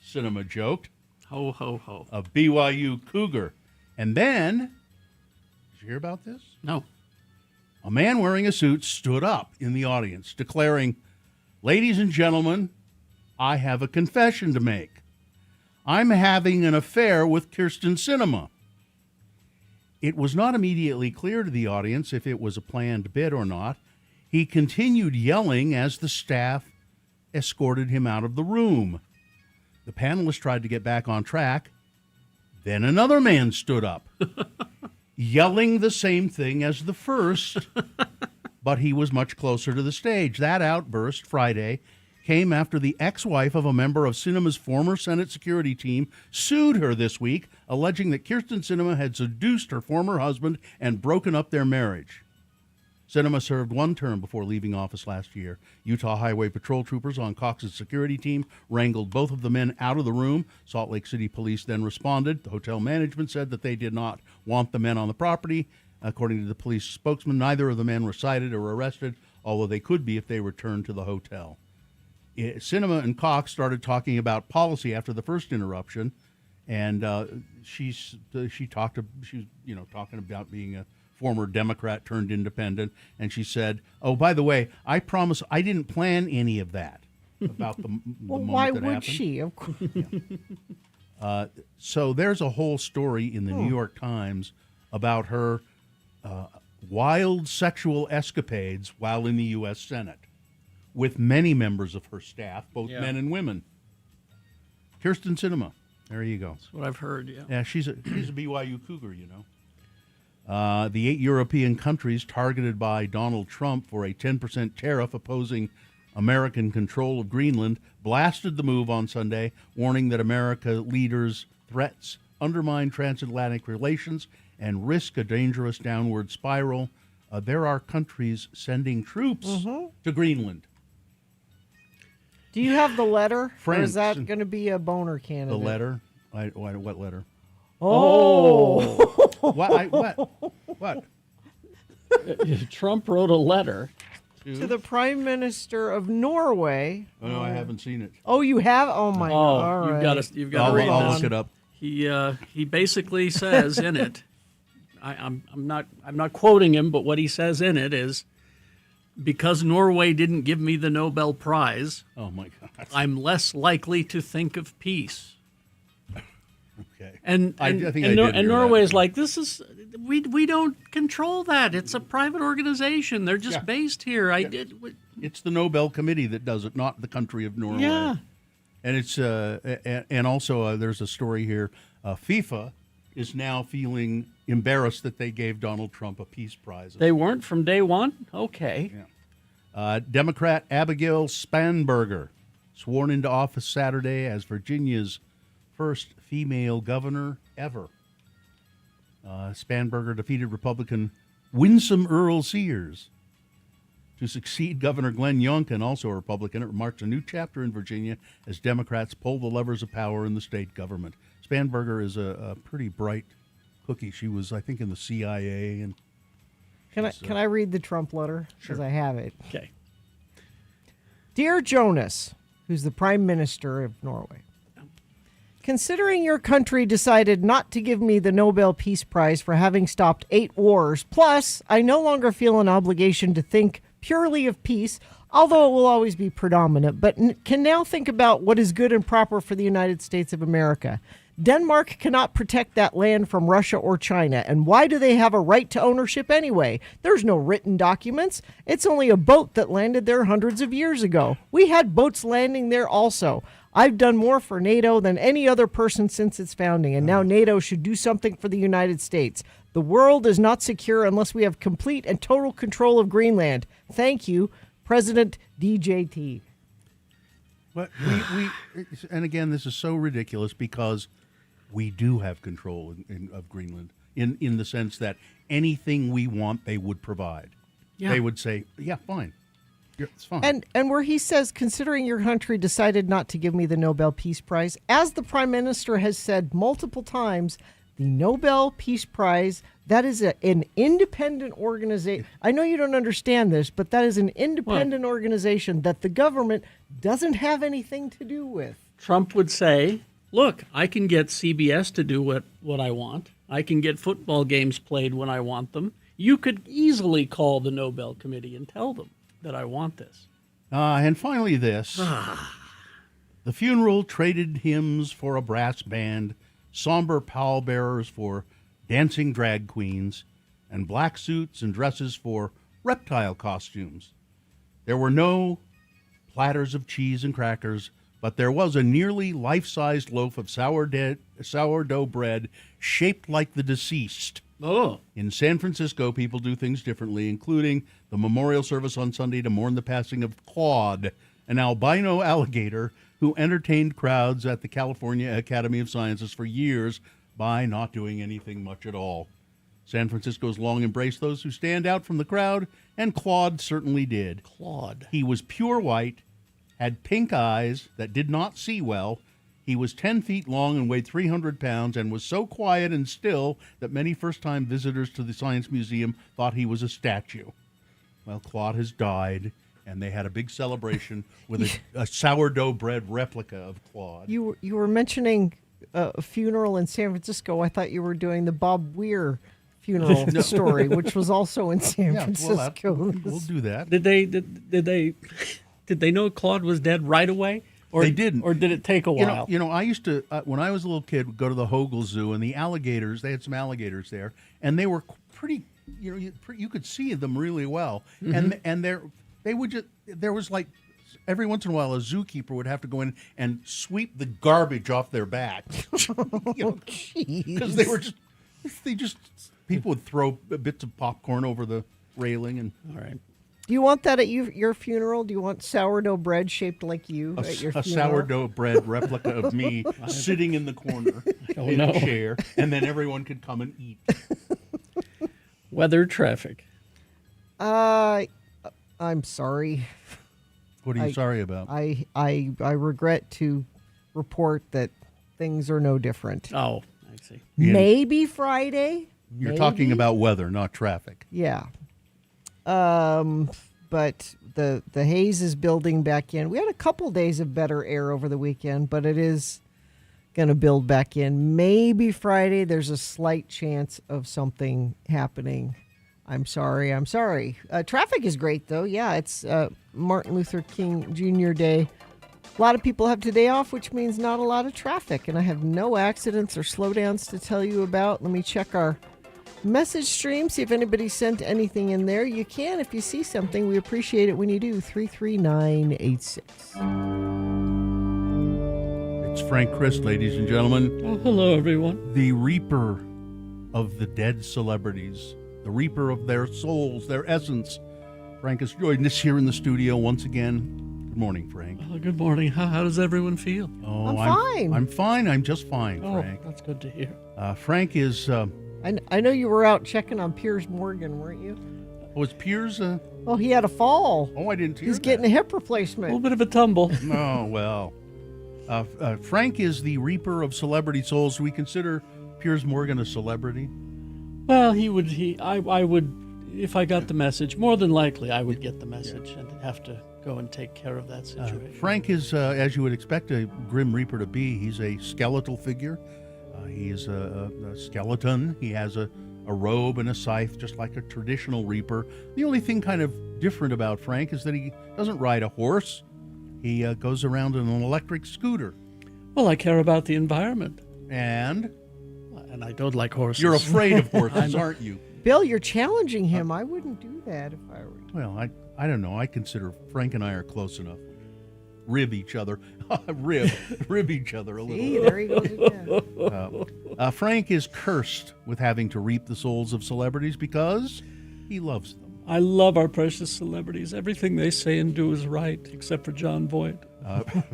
Sinema joked. Ho, ho, ho. A BYU Cougar. And then, did you hear about this? No. A man wearing a suit stood up in the audience, declaring, "Ladies and gentlemen, I have a confession to make. I'm having an affair with Kyrsten Sinema." It was not immediately clear to the audience if it was a planned bit or not. He continued yelling as the staff escorted him out of the room. The panelists tried to get back on track. Then another man stood up, yelling the same thing as the first, but he was much closer to the stage. That outburst Friday came after the ex-wife of a member of Sinema's former Senate security team sued her this week, alleging that Kyrsten Sinema had seduced her former husband and broken up their marriage. Sinema served one term before leaving office last year. Utah Highway Patrol troopers on Cox's security team wrangled both of the men out of the room. Salt Lake City police then responded. The hotel management said that they did not want the men on the property. According to the police spokesman, neither of the men were cited or arrested, although they could be if they returned to the hotel. Sinema and Cox started talking about policy after the first interruption, and she's talking about being a former Democrat turned independent, and she said, "Oh, by the way, I promise I didn't plan any of that about the well, moment why that would happened." she? Of course. Yeah. So there's a whole story in the New York Times about her wild sexual escapades while in the U.S. Senate with many members of her staff, both men and women. Kyrsten Sinema. There you go. That's what I've heard, yeah. Yeah, she's a BYU Cougar, you know. The 8 European countries targeted by Donald Trump for a 10% tariff opposing American control of Greenland blasted the move on Sunday, warning that America leaders' threats undermine transatlantic relations and risk a dangerous downward spiral. There are countries sending troops to Greenland. Do you have the letter? France. Or is that going to be a boner candidate? The letter? What letter? Oh. What? Trump wrote a letter To the Prime Minister of Norway. Oh, no, I haven't seen it. Oh, you have? Oh, my God. All right. You've got to read I'll this. look it up. He basically says in it, I'm not quoting him, but what he says in it is, because Norway didn't give me the Nobel Prize, oh my God, I'm less likely to think of peace. Okay. And Norway's like, this is we don't control that. It's a private organization. They're just based here. It's the Nobel Committee that does it, not the country of Norway. Yeah. And it's and also there's a story here. FIFA is now feeling embarrassed that they gave Donald Trump a peace prize. They weren't from day one? Okay. Yeah. Democrat Abigail Spanberger sworn into office Saturday as Virginia's first female governor ever. Spanberger defeated Republican Winsome Earl Sears to succeed Governor Glenn Youngkin, also a Republican. It marks a new chapter in Virginia as Democrats pull the levers of power in the state government. Spanberger is a pretty bright cookie. She was, I think, in the CIA. And Can I read the Trump letter? Because I have it. Okay. Dear Jonas, who's the Prime Minister of Norway, considering your country decided not to give me the Nobel Peace Prize for having stopped 8 wars, plus I no longer feel an obligation to think purely of peace, although it will always be predominant, but can now think about what is good and proper for the United States of America. Denmark cannot protect that land from Russia or China, and why do they have a right to ownership anyway? There's no written documents. It's only a boat that landed there hundreds of years ago. We had boats landing there also. I've done more for NATO than any other person since its founding, and now NATO should do something for the United States. The world is not secure unless we have complete and total control of Greenland. Thank you, President DJT. But and again, this is so ridiculous because we do have control of Greenland in the sense that anything we want, they would provide. Yeah. They would say, yeah, fine. It's fine. And where he says, considering your country decided not to give me the Nobel Peace Prize, as the Prime Minister has said multiple times, the Nobel Peace Prize, that is an independent organization. I know you don't understand this, but that is an independent organization that the government doesn't have anything to do with. Trump would say, look, I can get CBS to do what I want. I can get football games played when I want them. You could easily call the Nobel Committee and tell them that I want this. And finally this. The funeral traded hymns for a brass band, somber pallbearers for dancing drag queens, and black suits and dresses for reptile costumes. There were no platters of cheese and crackers, but there was a nearly life-sized loaf of sourdough bread shaped like the deceased. Oh. In San Francisco, people do things differently, including the memorial service on Sunday to mourn the passing of Claude, an albino alligator who entertained crowds at the California Academy of Sciences for years by not doing anything much at all. San Francisco's long embraced those who stand out from the crowd, and Claude certainly did. Claude. He was pure white, had pink eyes that did not see well. He was 10 feet long and weighed 300 pounds and was so quiet and still that many first-time visitors to the Science Museum thought he was a statue. Well, Claude has died, and they had a big celebration with a sourdough bread replica of Claude. You were mentioning a funeral in San Francisco. I thought you were doing the Bob Weir funeral story, which was also in San Francisco. We'll do that. Did they know Claude was dead right away? Or, they didn't. Or did it take a while? You know, I used to, when I was a little kid, go to the Hogle Zoo, and the alligators, they had some alligators there, and they were pretty, you could see them really well. Mm-hmm. And they would just, there was like, every once in a while, a zookeeper would have to go in and sweep the garbage off their back. Because people would throw bits of popcorn over the railing. And all right. Do you want that at your funeral? Do you want sourdough bread shaped like you at your funeral? A sourdough bread replica of me sitting in the corner in a chair, and then everyone could come and eat. Weather, traffic. I'm sorry. What are you sorry about? I regret to report that things are no different. Oh, I see. Maybe Friday. You're talking about weather, not traffic. Yeah. But the haze is building back in. We had a couple days of better air over the weekend, but it is going to build back in. Maybe Friday there's a slight chance of something happening. I'm sorry. Traffic is great, though. Yeah, it's Martin Luther King Jr. Day. A lot of people have today off, which means not a lot of traffic, and I have no accidents or slowdowns to tell you about. Let me check our message stream, see if anybody sent anything in there. You can if you see something. We appreciate it when you do. 33986. It's Frank Christ, ladies and gentlemen. Oh, hello, everyone. The reaper of the dead celebrities, the reaper of their souls, their essence. Frank has joined us here in the studio once again to Good morning, Frank. Good morning. How does everyone feel? Oh, I'm fine. I'm fine. I'm just fine, Oh, Frank. that's good to hear. Frank is. I know you were out checking on Piers Morgan, weren't you? Was Piers? Oh, he had a fall. Oh, I didn't hear He's that. getting a hip A replacement. little bit of a tumble. Oh, well. Frank is the reaper of celebrity souls. Do we consider Piers Morgan a celebrity? Well, I would, if I got the message, more than likely I would get the message and have to go and take care of that situation. Frank is, as you would expect a Grim Reaper to be, he's a skeletal figure. He is a skeleton. He has a robe and a scythe, just like a traditional Reaper. The only thing kind of different about Frank is that he doesn't ride a horse. He goes around in an electric scooter. Well, I care about the environment. And I don't like horses. you're afraid of horses, aren't you? Bill, you're challenging him. I wouldn't do that if I were you. Well, I don't know. I consider Frank and I are close enough. Rib each other. rib each other a little. See, there he goes again. Frank is cursed with having to reap the souls of celebrities because he loves them. I love our precious celebrities. Everything they say and do is right, except for John Boyd.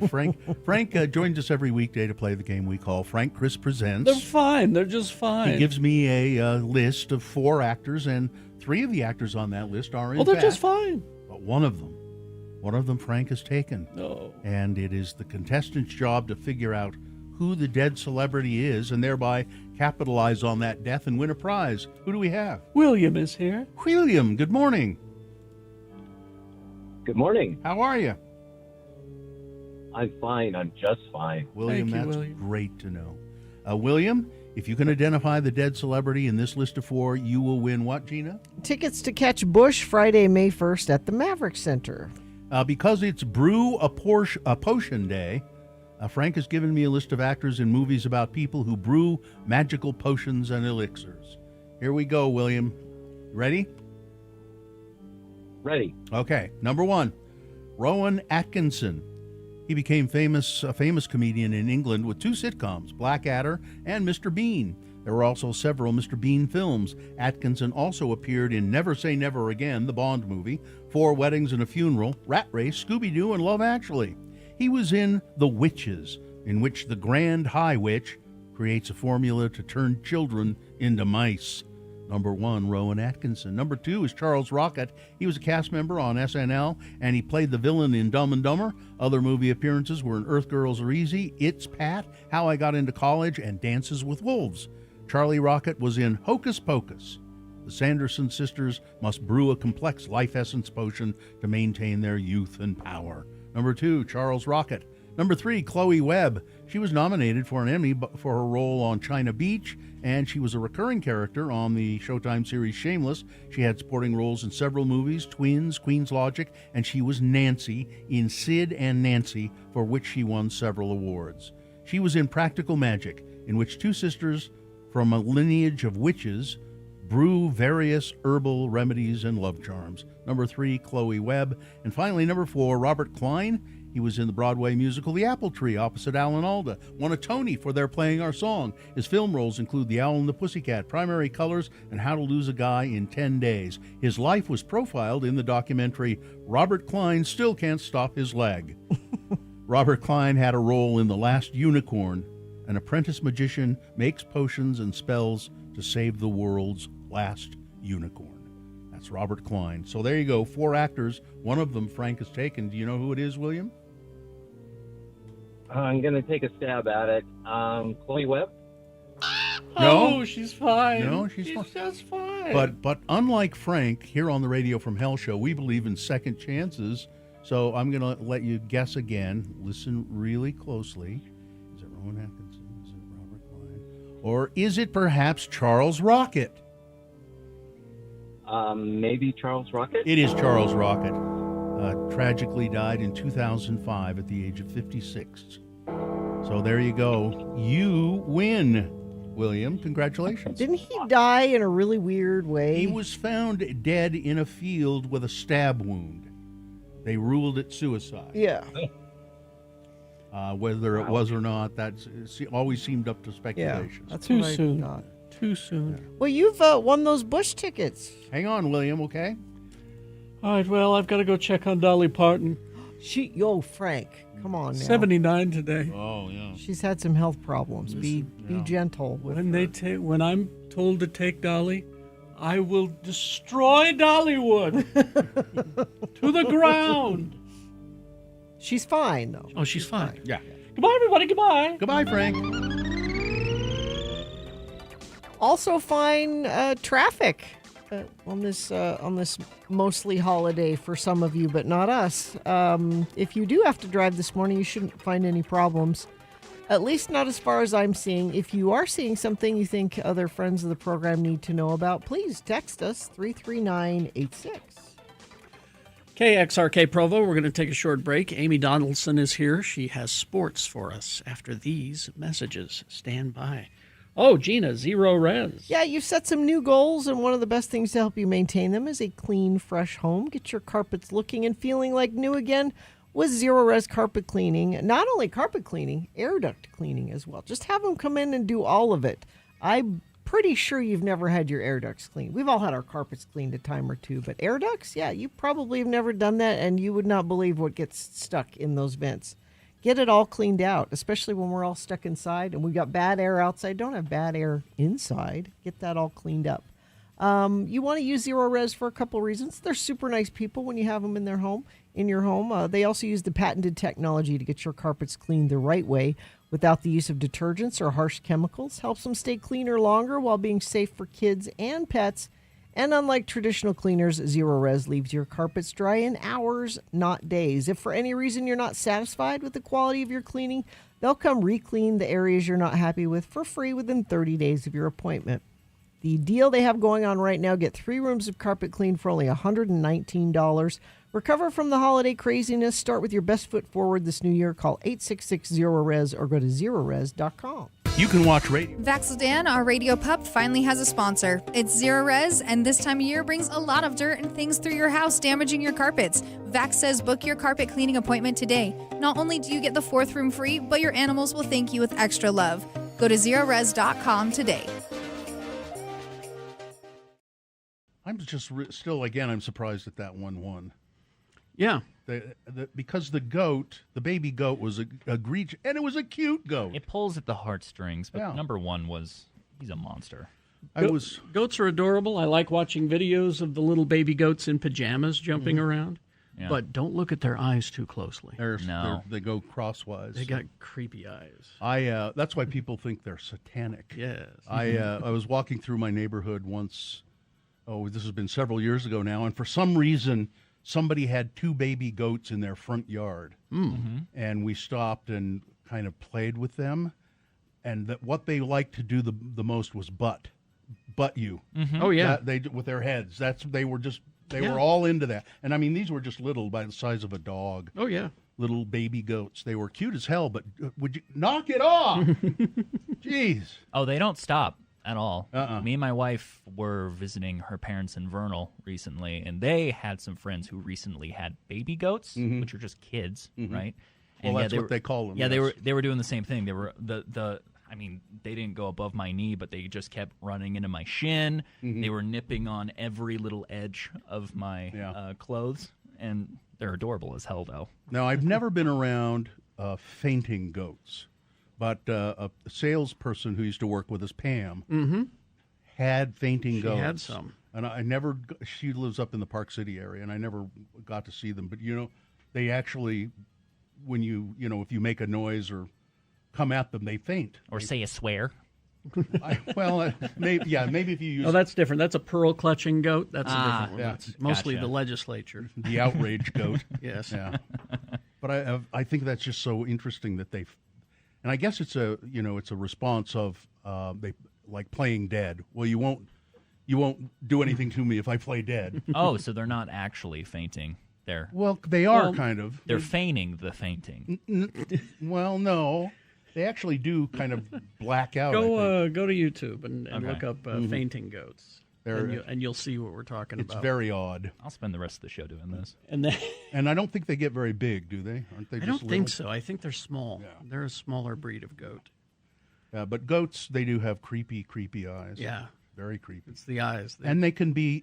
Frank joins us every weekday to play the game we call Frank Chris Presents. They're fine. They're just fine. He gives me a list of 4 actors, and 3 of the actors on that list are in Oh, they're fact, just fine. But one of them Frank has taken. No. And it is the contestant's job to figure out who the dead celebrity is and thereby capitalize on that death and win a prize. Who do we have? William is here. William, good morning. Good morning. How are you? I'm fine. I'm just fine. William, Thank you, that's William. great to know. William, if you can identify the dead celebrity in this list of 4, you will win what, Gina? Tickets to catch Bush Friday, May 1st at the Maverick Center. Because it's Brew a Potion Day, Frank has given me a list of actors in movies about people who brew magical potions and elixirs. Here we go, William. Ready? Ready. Okay. Number 1, Rowan Atkinson. He became a famous comedian in England with 2 sitcoms, Blackadder and Mr. Bean. There were also several Mr. Bean films. Atkinson also appeared in Never Say Never Again, the Bond movie, 4 Weddings and a Funeral, Rat Race, Scooby-Doo, and Love Actually. He was in The Witches, in which the Grand High Witch creates a formula to turn children into mice. Number 1, Rowan Atkinson. Number 2 is Charles Rocket. He was a cast member on SNL, and he played the villain in Dumb and Dumber. Other movie appearances were in Earth Girls Are Easy, It's Pat, How I Got Into College, and Dances with Wolves. Charlie Rocket was in Hocus Pocus. The Sanderson sisters must brew a complex life essence potion to maintain their youth and power. Number 2, Charles Rocket. Number 3, Chloe Webb. She was nominated for an Emmy for her role on China Beach, and she was a recurring character on the Showtime series Shameless. She had supporting roles in several movies, Twins, Queen's Logic, and she was Nancy in Sid and Nancy, for which she won several awards. She was in Practical Magic, in which 2 sisters from a lineage of witches brew various herbal remedies and love charms. Number 3, Chloe Webb. And finally, number 4, Robert Klein. He was in the Broadway musical The Apple Tree opposite Alan Alda. Won a Tony for their Playing Our Song. His film roles include The Owl and the Pussycat, Primary Colors, and How to Lose a Guy in 10 Days. His life was profiled in the documentary Robert Klein Still Can't Stop His Leg. Robert Klein had a role in The Last Unicorn. An apprentice magician makes potions and spells to save the world's last unicorn. That's Robert Klein. So there you go, 4 actors. One of them Frank has taken. Do you know who it is, William? I'm going to take a stab at it. Chloe Webb? No. Oh, she's fine. No, she's fine. just fine. But unlike Frank, here on the Radio from Hell show, we believe in second chances. So I'm going to let you guess again. Listen really closely. Is it Rowan Atkinson? Is it Robert Klein? Or is it perhaps Charles Rocket? Maybe Charles Rocket? It is Charles Rocket. Tragically died in 2005 at the age of 56. So there you go. You win, William. Congratulations. Didn't he die in a really weird way? He was found dead in a field with a stab wound. They ruled it suicide. Yeah. Whether it was or not, that's always seemed up to speculation. That's Too what I soon. thought. Too soon. Well, you've won those Bush tickets. Hang on, William, okay? All right, well, I've got to go check on Dolly Parton. Frank, come on now. 79 today. Oh, yeah. She's had some health problems. Be gentle with her. When I'm told to take Dolly, I will destroy Dollywood to the ground. She's fine, though. Oh, she's fine. Yeah. Goodbye, everybody. Goodbye. Goodbye, Frank. Also, fine traffic on this mostly holiday for some of you, but not us. If you do have to drive this morning, you shouldn't find any problems. At least not as far as I'm seeing. If you are seeing something you think other friends of the program need to know about, please text us 33986. KXRK Provo, we're going to take a short break. Amy Donaldson is here. She has sports for us after these messages. Stand by. Oh, Gina, Zero Res. Yeah, you've set some new goals, and one of the best things to help you maintain them is a clean, fresh home. Get your carpets looking and feeling like new again with Zero Res carpet cleaning. Not only carpet cleaning, air duct cleaning as well. Just have them come in and do all of it. I'm pretty sure you've never had your air ducts cleaned. We've all had our carpets cleaned a time or two, but air ducts, yeah, you probably have never done that, and you would not believe what gets stuck in those vents. Get it all cleaned out, especially when we're all stuck inside and we've got bad air outside. Don't have bad air inside. Get that all cleaned up. You want to use Zero Res for a couple reasons. They're super nice people when you have them in your home. They also use the patented technology to get your carpets cleaned the right way without the use of detergents or harsh chemicals. Helps them stay cleaner longer while being safe for kids and pets. And unlike traditional cleaners, Zero Res leaves your carpets dry in hours, not days. If for any reason you're not satisfied with the quality of your cleaning, they'll come re-clean the areas you're not happy with for free within 30 days of your appointment. The deal they have going on right now, get 3 rooms of carpet cleaned for only $119. Recover from the holiday craziness. Start with your best foot forward this new year. Call 866-0RES or go to zerores.com. You can watch radio. Vaxeldan, our radio pup, finally has a sponsor. It's Zero Res, and this time of year brings a lot of dirt and things through your house, damaging your carpets. Vax says book your carpet cleaning appointment today. Not only do you get the 4th room free, but your animals will thank you with extra love. Go to zerores.com today. I'm just still, again, I'm surprised at that 1-1. Yeah. Because the baby goat was egregious, and it was a cute goat. It pulls at the heartstrings, but number 1 he's a monster. Goats are adorable. I like watching videos of the little baby goats in pajamas jumping around. Yeah. But don't look at their eyes too closely. They go crosswise. They got creepy eyes. That's why people think they're satanic. Yes. I was walking through my neighborhood once. Oh, this has been several years ago now, and for some reason, somebody had 2 baby goats in their front yard, and we stopped and kind of played with them, and what they liked to do the most was butt you. Oh yeah, they with their heads. They were all into that, and I mean these were just little, by the size of a dog. Oh yeah, little baby goats. They were cute as hell, but would you knock it off? Jeez. Oh, they don't stop at all. Me and my wife were visiting her parents in Vernal recently, and they had some friends who recently had baby goats, which are just kids, right? And well, that's what they call them. Yeah, yes. They were doing the same thing. They were they didn't go above my knee, but they just kept running into my shin. They were nipping on every little edge of my clothes, and they're adorable as hell, though. Now, I've never been around fainting goats. But a salesperson who used to work with us, Pam, had fainting goats. She had some. And she lives up in the Park City area, and I never got to see them. But, they actually, when if you make a noise or come at them, they faint. Or say a swear. Maybe if you use... Oh, that's different. That's a pearl-clutching goat. That's a different one. Yeah. That's mostly the legislature. The outrage goat. Yes. Yeah. But I think that's just so interesting that they... And I guess it's a response of they like playing dead. Well, you won't do anything to me if I play dead. Oh, so they're not actually fainting. They are kind of. They're feigning the fainting. Well, no, they actually do kind of black out. Go to YouTube and look up fainting goats. And you'll see what we're talking about. It's very odd. I'll spend the rest of the show doing this. And I don't think they get very big, do they? Aren't they? I don't think so. I think they're small. Yeah. They're a smaller breed of goat. Yeah, but goats, they do have creepy eyes. Yeah. Very creepy. It's the eyes. And they can be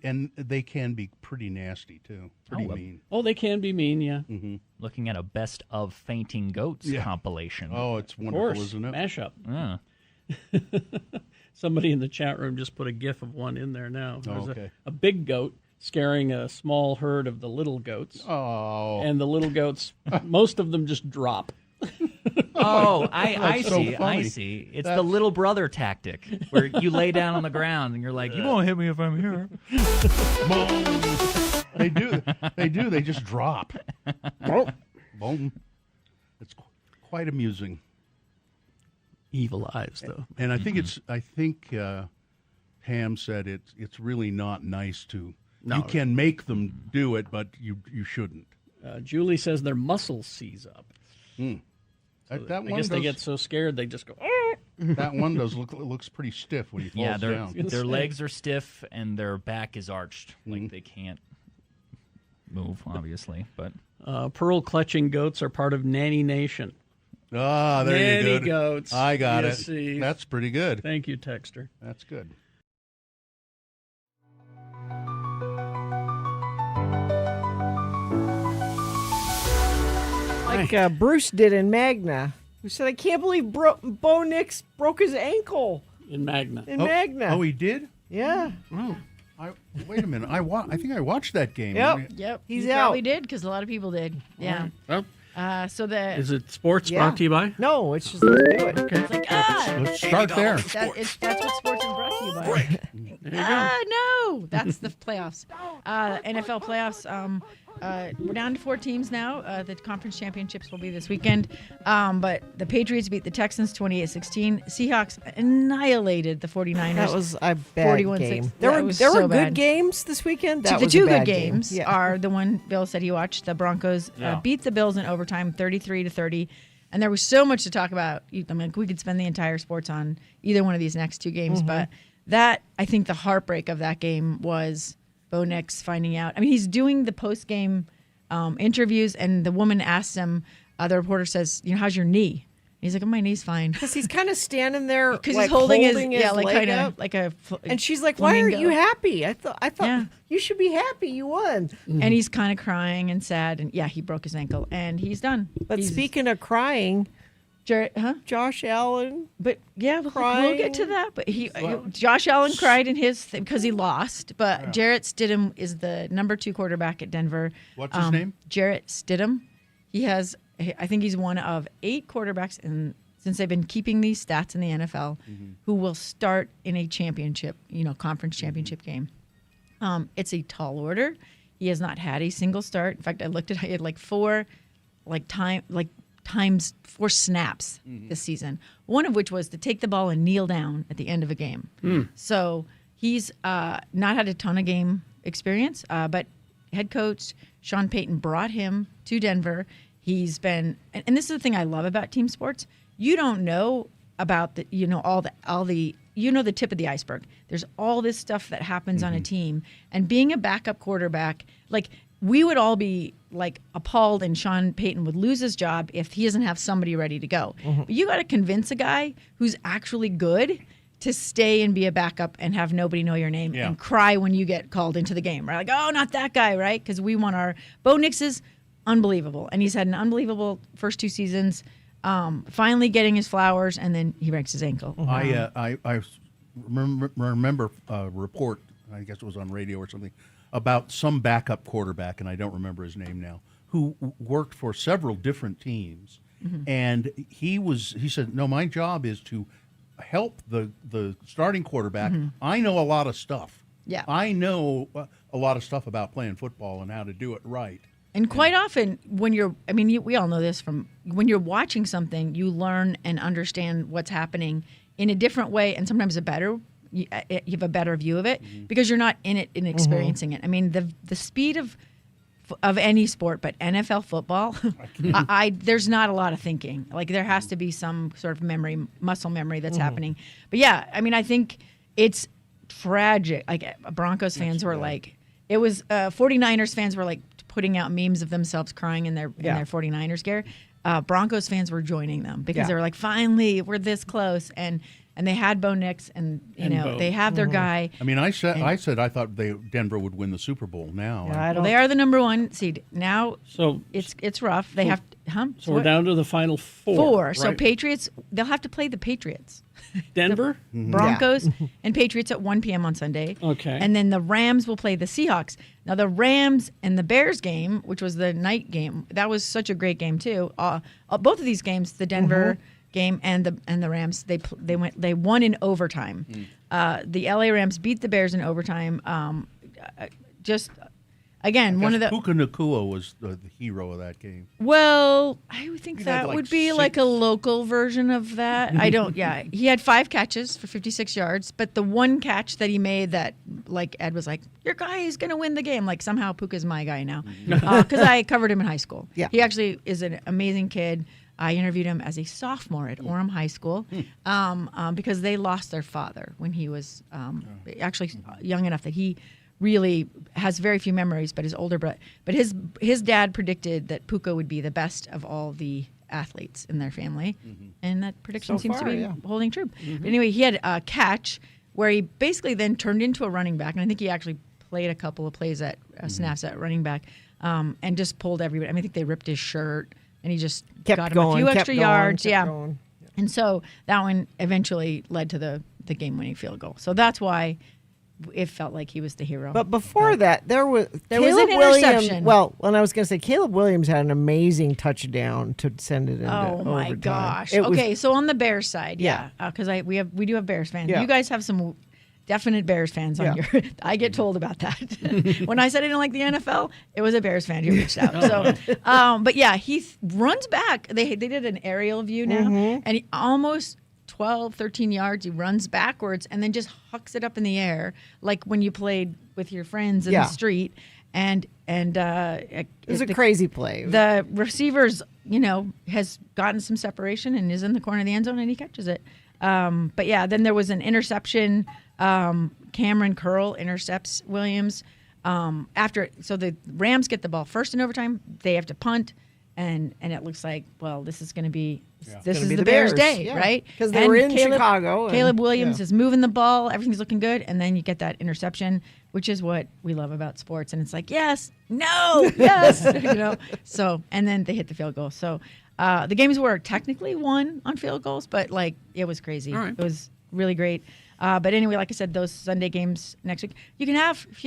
pretty nasty too. Pretty mean. Oh, they can be mean, yeah. Mm-hmm. Looking at a best of fainting goats compilation. Oh, it's Of wonderful, course, isn't it? mashup. Yeah. Somebody in the chat room just put a GIF of one in there now. Oh, There's okay. a big goat scaring a small herd of the little goats. Oh. And the little goats, most of them just drop. Oh, I so see. I funny. see. It's the little brother tactic where you lay down on the ground and you're like, you won't hit me if I'm here. They do. They do. They just drop. Boom. Boom. It's quite amusing. Evil eyes, though. And I think Pam said it's really not nice to. No. You can make them do it, but you shouldn't. Julie says their muscles seize up. That I guess they get so scared they just go. That one looks pretty stiff when he falls Yeah, down. their legs are stiff and their back is arched. Like they can't move, obviously. But Pearl clutching goats are part of Nanny Nation. Ah, there Nanny you go. goats. I got You it. see. That's pretty good. Thank you, Texter. That's good. Like Bruce did in Magna, who said, I can't believe Bo Nix broke his ankle in Magna. In Magna. Oh, he did? Yeah. Oh. Wait a minute. I think I watched that game. Yep. He's you out. probably did because a lot of people did. Yeah. Well, so the is it sports brought to you by? No, it's just let's do it. It's like Let's start there. that's what sports is brought to you by. No, that's the playoffs. NFL playoffs. We're down to 4 teams now. The conference championships will be this weekend. But the Patriots beat the Texans 28-16. Seahawks annihilated the 49ers. That was a bad 41-6. game. There were good games this weekend. That the was a two bad good game. games are the one Bill said he watched. The Broncos beat the Bills in overtime 33-30. And there was so much to talk about. I mean, we could spend the entire sports on either one of these next 2 games. But I think the heartbreak of that game was Bo Nix finding out. I mean, he's doing the post-game interviews, and the woman asks him, the reporter says, how's your knee? And he's like, oh, my knee's fine. Because he's kind of standing there Because like, he's holding his leg kind up. of like a And she's like, why aren't you flamingo. happy? I thought you should be happy. You won. And he's kind of crying and sad. And, he broke his ankle, and he's done. But speaking of crying, Josh Allen. But we'll get to that. But Josh Allen cried in his because he lost. But Jarrett Stidham is the number 2 quarterback at Denver. What's his name? Jarrett Stidham. I think he's one of 8 quarterbacks since they've been keeping these stats in the NFL who will start in a championship, conference championship game. It's a tall order. He has not had a single start. In fact, I looked at it, he had like 4 times 4 snaps this season, one of which was to take the ball and kneel down at the end of a game. So he's not had a ton of game experience, but head coach Sean Payton brought him to Denver. He's been, and this is the thing I love about team sports. You don't know about the the tip of the iceberg. There's all this stuff that happens on a team, and being a backup quarterback, like we would all be like appalled, and Sean Payton would lose his job if he doesn't have somebody ready to go. But you got to convince a guy who's actually good to stay and be a backup and have nobody know your name and cry when you get called into the game, right? Like, oh, not that guy, right? Because we want our Bo Nix is unbelievable, and he's had an unbelievable first 2 seasons. Finally getting his flowers, and then he breaks his ankle. I remember a report, I guess it was on radio or something, about some backup quarterback, and I don't remember his name now, who worked for several different teams. And he said, no, my job is to help the starting quarterback. I know a lot of stuff. Yeah. I know a lot of stuff about playing football and how to do it right. And quite often, we all know this from when you're watching something, you learn and understand what's happening in a different way, and sometimes you have a better view of it because you're not in it and experiencing it. I mean, the speed of any sport, but NFL football, there's not a lot of thinking. Like there has to be some sort of muscle memory that's happening. But yeah, I mean, I think it's tragic. Like Broncos fans were like, it was 49ers fans were like putting out memes of themselves crying in their 49ers gear. Broncos fans were joining them because they were like, finally, we're this close. And and they had Bo Nix, and And Bo. they have their guy. I mean, I said I thought Denver would win the Super Bowl. Now Well, they are the number 1 seed now. So it's rough. They have So we're down to the final four. Four. So right? Patriots, they'll have to play the Patriots. Denver, Broncos, and Patriots at 1 p.m. on Sunday. Okay. And then the Rams will play the Seahawks. Now the Rams and the Bears game, which was the night game, that was such a great game too. Both of these games, the Denver game and the Rams, they won in overtime. The LA Rams beat the Bears in overtime. Again, one of the Puka Nacua was the hero of that game. Well, I would think He that had, like, would be like a local version of that. I don't. Yeah, he had 5 catches for 56 yards, but the one catch that he made that, like Ed was like, "Your guy is going to win the game." Like somehow Puka's my guy now because I covered him in high school. Yeah, he actually is an amazing kid. I interviewed him as a sophomore at Orem High School because they lost their father when he was actually young enough that he really has very few memories, but his older brother. But his dad predicted that Puka would be the best of all the athletes in their family, and that prediction So seems far, to be yeah. holding true. But anyway, he had a catch where he basically then turned into a running back, and I think he actually played a couple of plays at snaps at running back, and just pulled everybody. I mean, I think they ripped his shirt, and he just Kept got him going, a few kept extra going, yards. kept Yeah. going. And so that one eventually led to the game-winning field goal. So that's why it felt like he was the hero. But before that, there was an Caleb interception. Williams. Well, I was going to say Caleb Williams had an amazing touchdown to send it into Oh my overtime. gosh! It was- Okay, so on the Bears side, because we do have Bears fans. Yeah. You guys have some definite Bears fans on your. I get told about that. When I said I didn't like the NFL, it was a Bears fan who reached out. So, but yeah, he runs back. They did an aerial view now, and he almost 12, 13 yards. He runs backwards and then just hucks it up in the air like when you played with your friends in the street. And it was a crazy play. The receivers, has gotten some separation and is in the corner of the end zone and he catches it. But yeah, then there was an interception. Cameron Curl intercepts Williams. So the Rams get the ball first in overtime. They have to punt. And it looks like, well, this is going to be this is be the the Bears' Bears, day, yeah. right? 'Cause they were in Chicago and- Caleb Williams yeah. is moving the ball. Everything's looking good. And then you get that interception, which is what we love about sports. And it's like, yes, no, yes, So, and then they hit the field goal. So the games were technically won on field goals, but like it was crazy. All right. It was really great. But anyway, like I said, those Sunday games next week, you can have, if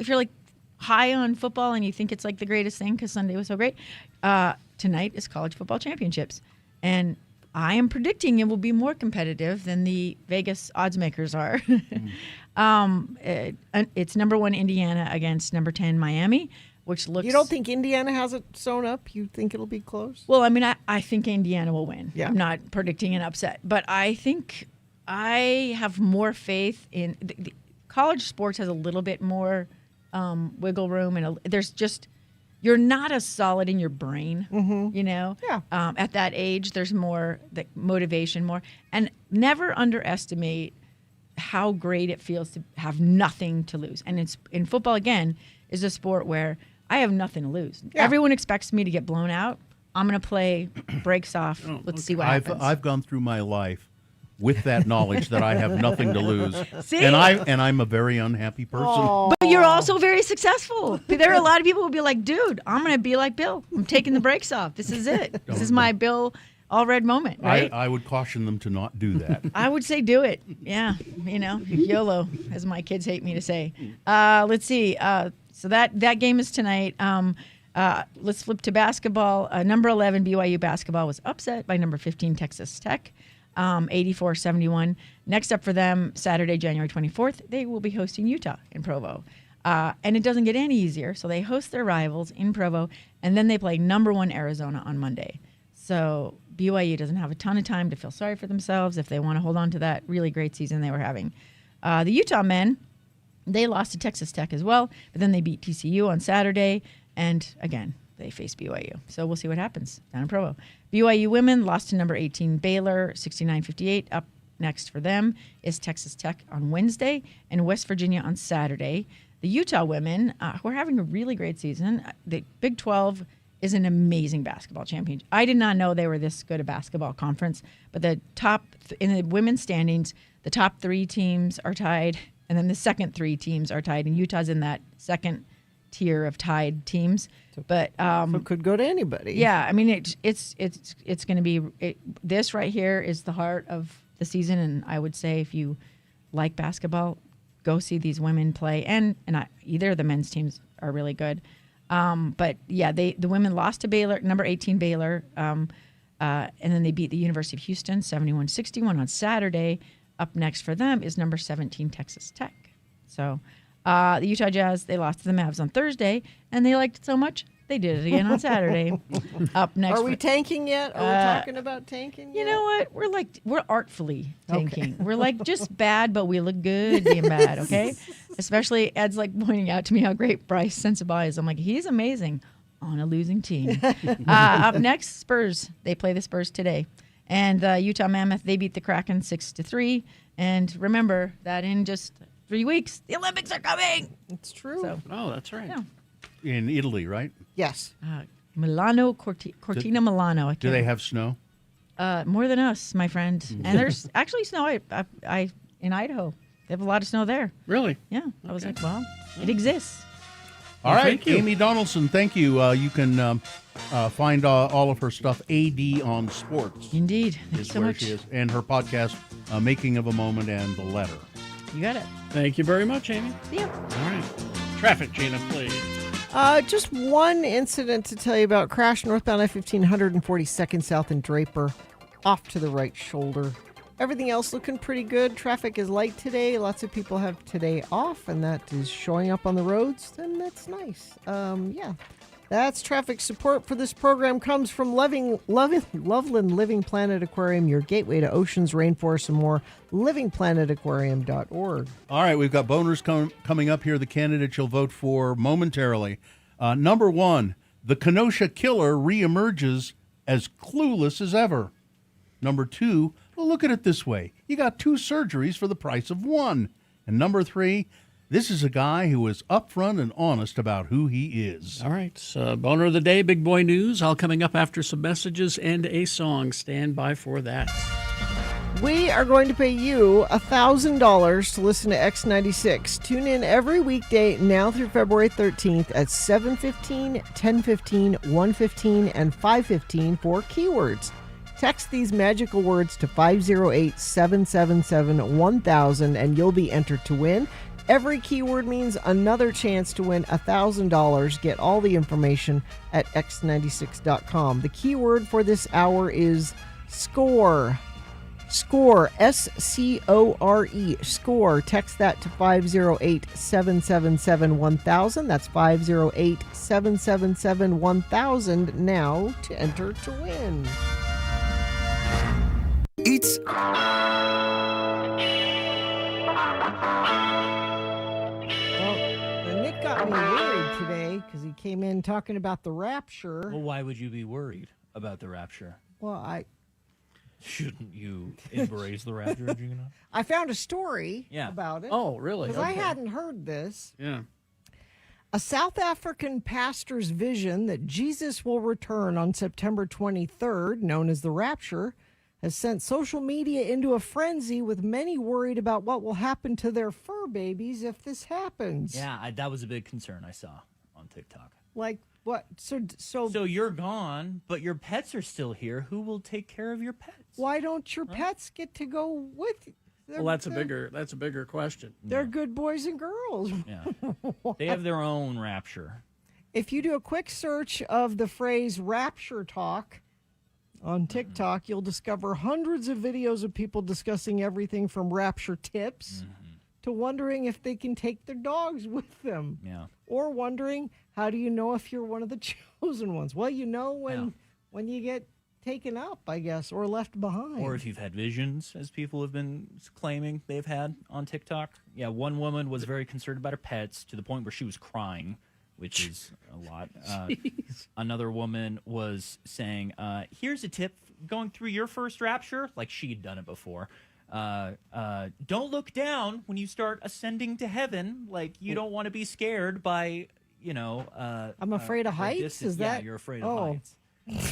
you're like high on football and you think it's like the greatest thing because Sunday was so great, tonight is college football championships. And I am predicting it will be more competitive than the Vegas odds makers are. It's number 1 Indiana against number 10 Miami, which looks. You don't think Indiana has it sewn up? You think it'll be close? Well, I mean, I think Indiana will win. Yeah. I'm not predicting an upset, but I think I have more faith in the college sports has a little bit more wiggle room, and there's just you're not as solid in your brain, Yeah. At that age, there's more the motivation, more, and never underestimate how great it feels to have nothing to lose. And it's in football again is a sport where I have nothing to lose. Yeah. Everyone expects me to get blown out. I'm going to play breaks off. Let's see what happens. I've gone through my life with that knowledge that I have nothing to lose. See? And I'm a very unhappy person. But you're also very successful. There are a lot of people who will be like, dude, I'm going to be like Bill. I'm taking the brakes off. This is it. This is my Bill Allred moment, right? I would caution them to not do that. I would say do it. Yeah. YOLO, as my kids hate me to say. Let's see. So that game is tonight. Let's flip to basketball. Number 11 BYU basketball was upset by number 15 Texas Tech. 84-71. Next up for them, Saturday, January 24th, they will be hosting Utah in Provo. And it doesn't get any easier. So they host their rivals in Provo, and then they play number 1 Arizona on Monday. So BYU doesn't have a ton of time to feel sorry for themselves if they want to hold on to that really great season they were having. The Utah men, they lost to Texas Tech as well, but then they beat TCU on Saturday, and again, they face BYU. So we'll see what happens down in Provo. BYU women lost to number 18 Baylor, 69-58. Up next for them is Texas Tech on Wednesday and West Virginia on Saturday. The Utah women, who are having a really great season, the Big 12 is an amazing basketball champion. I did not know they were this good a basketball conference, but the top in the women's standings, the top 3 teams are tied, and then the second 3 teams are tied, and Utah's in that second tier of tied teams. But So it could go to anybody. yeah, I mean it's going to be this right here is the heart of the season, and I would say if you like basketball, go see these women play, and either of the men's teams are really good. But yeah, the women lost to Baylor, number 18 Baylor, and then they beat the University of Houston 71-61 on Saturday. Up next for them is number 17 Texas Tech. So the Utah Jazz, they lost to the Mavs on Thursday, and they liked it so much they did it again on Saturday. Up next, Are we tanking yet? Are we talking about tanking yet? You know what? We're artfully tanking. We're like just bad, but we look good being bad. Okay, especially Ed's like pointing out to me how great Bryce Sensabaugh is. I'm like, he's amazing on a losing team. Up next, Spurs. They play the Spurs today, and Utah Mammoth. They beat the Kraken 6-3. And remember that in just 3 weeks, the Olympics are coming. It's true. So, Oh, that's right. yeah. In Italy, right? Yes. Milano, Cortina Milano. Do they have snow? More than us, my friend. And there's actually snow I in Idaho. They have a lot of snow there. Really? Yeah. I was like, well, it exists. All right, thank you. Amy Donaldson, thank you. You can find all of her stuff, AD on Sports. Indeed. Thank you is so where much. she is. And her podcast, Making of a Moment and The Letter. You got it. Thank you very much, Amy. See ya. All right. Traffic, Gina, please. Just one incident to tell you about. Crash northbound I-15, 142nd South in Draper, off to the right shoulder. Everything else looking pretty good. Traffic is light today. Lots of people have today off, and that is showing up on the roads, and that's nice. Yeah. That's traffic support for this program comes from Loveland Living Planet Aquarium, your gateway to oceans, rainforests, and more. livingplanetaquarium.org. All right, we've got boners coming up here, the candidates you'll vote for momentarily. Number 1, the Kenosha killer reemerges as clueless as ever. Number 2, well, look at it this way. You got 2 surgeries for the price of 1. And number 3, this is a guy who is upfront and honest about who he is. All right. Boner of the day, big boy news, all coming up after some messages and a song. Stand by for that. We are going to pay you $1,000 to listen to X96. Tune in every weekday now through February 13th at 7:15, 10:15, 1:15, and 5:15 for keywords. Text these magical words to 508-777-1000 and you'll be entered to win. Every keyword means another chance to win $1,000. Get all the information at x96.com. The keyword for this hour is SCORE. SCORE, S-C-O-R-E, SCORE. Text that to 508-777-1000. That's 508-777-1000 now to enter to win. It's Well, Nick got me worried today because he came in talking about the rapture. Well, why would you be worried about the rapture? Well, Shouldn't you embrace the rapture, Gina? I found a story Yeah. about it. Oh, really? Because I Okay. hadn't heard this. Yeah. A South African pastor's vision that Jesus will return on September 23rd, known as the rapture, has sent social media into a frenzy with many worried about what will happen to their fur babies if this happens. Yeah, that was a big concern I saw on TikTok. Like what? So you're gone, but your pets are still here. Who will take care of your pets? why don't your pets get to go with you? Well, that's a bigger question. They're good boys and girls. Yeah. They have their own rapture. If you do a quick search of the phrase rapture talk on TikTok, you'll discover hundreds of videos of people discussing everything from rapture tips to wondering if they can take their dogs with them. Yeah. Or wondering, how do you know if you're one of the chosen ones? Well, you know when you get taken up, I guess, or left behind. Or if you've had visions, as people have been claiming they've had on TikTok. Yeah, one woman was very concerned about her pets to the point where she was crying, which is a lot. Another woman was saying, here's a tip going through your first rapture, like she'd done it before. Don't look down when you start ascending to heaven. Like, you don't want to be scared by, I'm afraid of heights? distance- Is yeah, that- you're afraid of Oh. heights.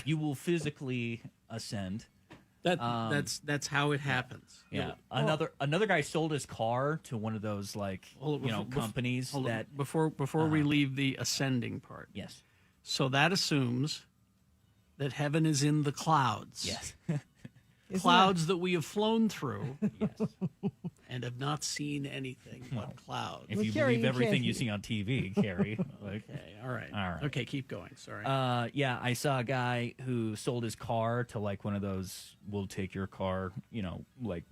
You will physically ascend. That's how it happens. Yeah. Another guy sold his car to one of those companies Hold on. that before we leave the ascending part. Yes. So that assumes that heaven is in the clouds. Yes. Clouds that we have flown through. Yes. And have not seen anything but clouds. If you believe everything you see on TV, Carrie. Okay, all right. All right. Okay, keep going. Sorry. Yeah, I saw a guy who sold his car to one of those "we'll take your car,"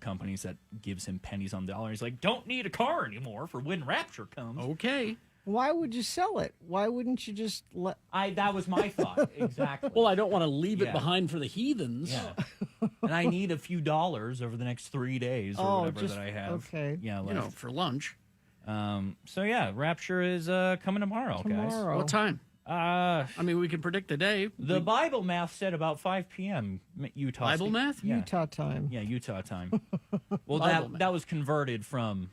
companies that gives him pennies on the dollar. He's like, "Don't need a car anymore for when rapture comes." Okay. Why would you sell it? Why wouldn't you just let? That was my thought exactly. Well, I don't want to leave it Yeah. behind for the heathens. Yeah. And I need a few dollars over the next 3 days or whatever just- that I have. okay. Yeah, You know, for lunch. So yeah, rapture is coming tomorrow, guys. What time? I mean, we can predict the day. The Bible math said about 5 p.m. Utah. Bible math? Utah time. Yeah, Utah time. Well, Bible math. that was converted from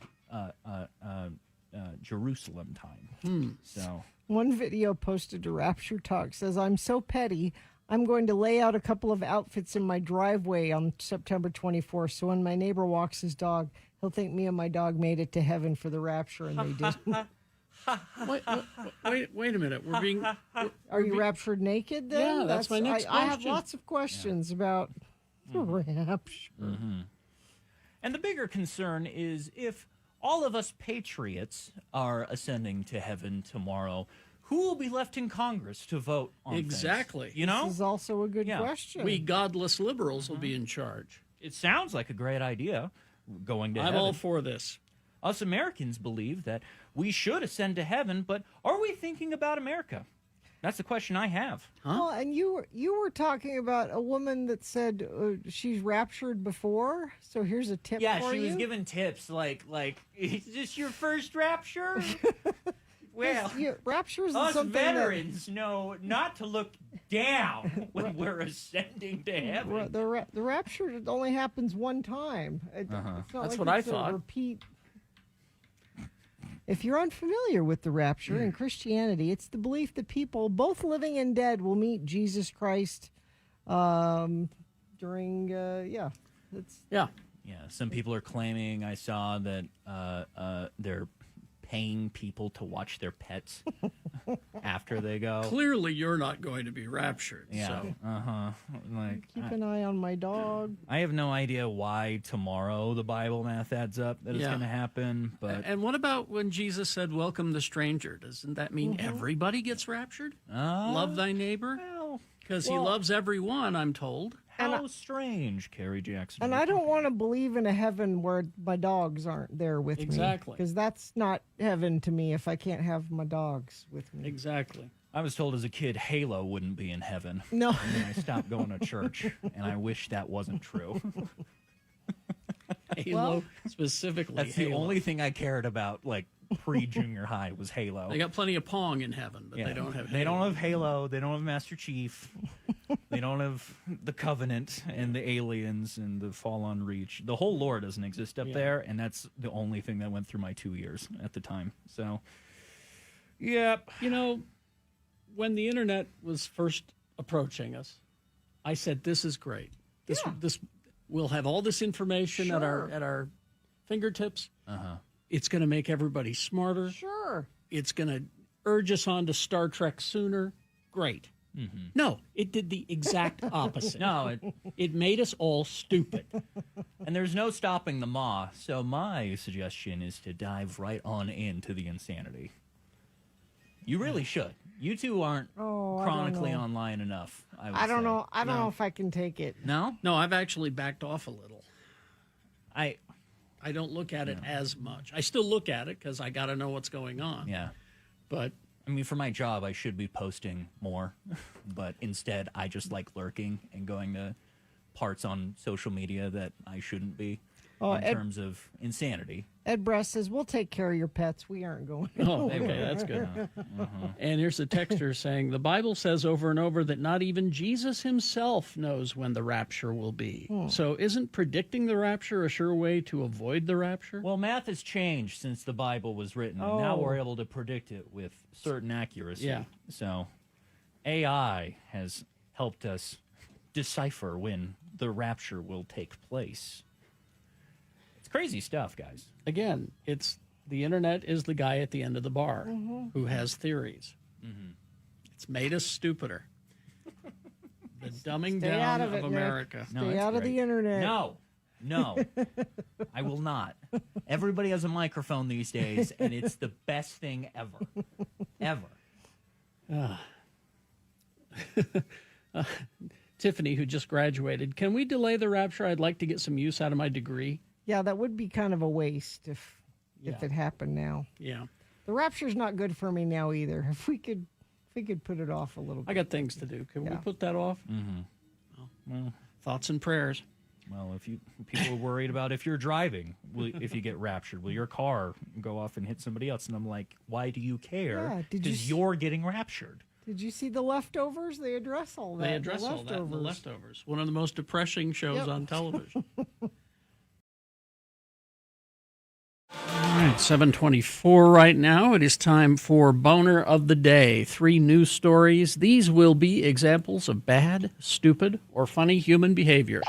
Jerusalem time. So One video posted to Rapture Talk says, "I'm so petty. I'm going to lay out a couple of outfits in my driveway on September 24th. So when my neighbor walks his dog, he'll think me and my dog made it to heaven for the rapture, and they didn't." Wait a minute. We're being. Are you raptured naked then? Yeah, that's my next I have question. lots of questions about the rapture. And the bigger concern is if all of us patriots are ascending to heaven tomorrow, who will be left in Congress to vote on things? Exactly. You know? This is also a good Yeah. question. We godless liberals will be in charge. It sounds like a great idea, going to I'm heaven. all for this. Us Americans believe that we should ascend to heaven, but are we thinking about America? That's the question I have. Well, and you were talking about a woman that said she's raptured before. So here's a tip Yeah, for she was you. giving tips like, is this your first rapture? Well, rapture is us something veterans know not to look down when we're ascending to heaven. The rapture only happens one time. It's not That's like what I it's a thought. Repeat. If you're unfamiliar with the rapture in Christianity, it's the belief that people, both living and dead, will meet Jesus Christ during. It's Yeah. Yeah, some people are claiming, I saw that they're paying people to watch their pets after they go. Clearly, you're not going to be raptured. Yeah. So. keep an eye on my dog. I have no idea why tomorrow the Bible math adds up that it's Yeah. going to happen, but And what about when Jesus said, "Welcome the stranger"? Doesn't that mean everybody gets raptured? Love thy neighbor, because he loves everyone. I'm told. how strange, Carrie Jackson. And I don't want to believe in a heaven where my dogs aren't there with me. Exactly. Because that's not heaven to me if I can't have my dogs with me. Exactly. I was told as a kid Halo wouldn't be in heaven. No. And then I stopped going to church, and I wish that wasn't true. Halo specifically. That's the Halo. only thing I cared about, pre-junior high, was Halo. They got plenty of Pong in heaven, but Yeah. they don't have. They don't have Halo. They don't have Master Chief. They don't have the Covenant and the aliens and the Fallen Reach. The whole lore doesn't exist up there, and that's the only thing that went through my 2 years at the time. So, yep. You know, when the internet was first approaching us, I said, "This is great. This we'll have all this information at our fingertips. It's going to make everybody smarter. Sure. It's going to urge us on to Star Trek sooner. Great." No, it did the exact opposite. No, it made us all stupid. And there's no stopping the maw. So my suggestion is to dive right on into the insanity. You really should. You two aren't chronically know. online enough. I don't say. know. I don't know if I can take it. No? No, I've actually backed off a little. I don't look at it as much. I still look at it because I got to know what's going on. Yeah. But I mean, for my job, I should be posting more, but instead, I just like lurking and going to parts on social media that I shouldn't be in terms of insanity. Ed Bress says, we'll take care of your pets. We aren't going. Oh, okay, that's good. And here's a texter saying, the Bible says over and over that not even Jesus himself knows when the rapture will be. So isn't predicting the rapture a sure way to avoid the rapture? Well, math has changed since the Bible was written, and now we're able to predict it with certain accuracy. Yeah. So AI has helped us decipher when the rapture will take place. It's crazy stuff, guys. Again, it's the internet is the guy at the end of the bar who has theories. It's made us stupider. The dumbing Stay down out of of it, Nick. America. Stay out of the internet. No, I will not. Everybody has a microphone these days, and it's the best thing ever. Ever. Tiffany, who just graduated, can we delay the rapture? I'd like to get some use out of my degree. Yeah, that would be kind of a waste if it happened now. Yeah. The rapture's not good for me now either. If we could put it off a little bit. I got things to do. Can we put that off? Well, thoughts and prayers. Well, if people are worried about if you're driving, if you get raptured, will your car go off and hit somebody else? And I'm like, why do you care? Yeah, Because you're getting raptured. Did you see The Leftovers? They address all that. They address all that in The Leftovers. One of the most depressing shows on television. All right, 7:24 right now. It is time for Boner of the Day. 3 news stories. These will be examples of bad, stupid, or funny human behavior.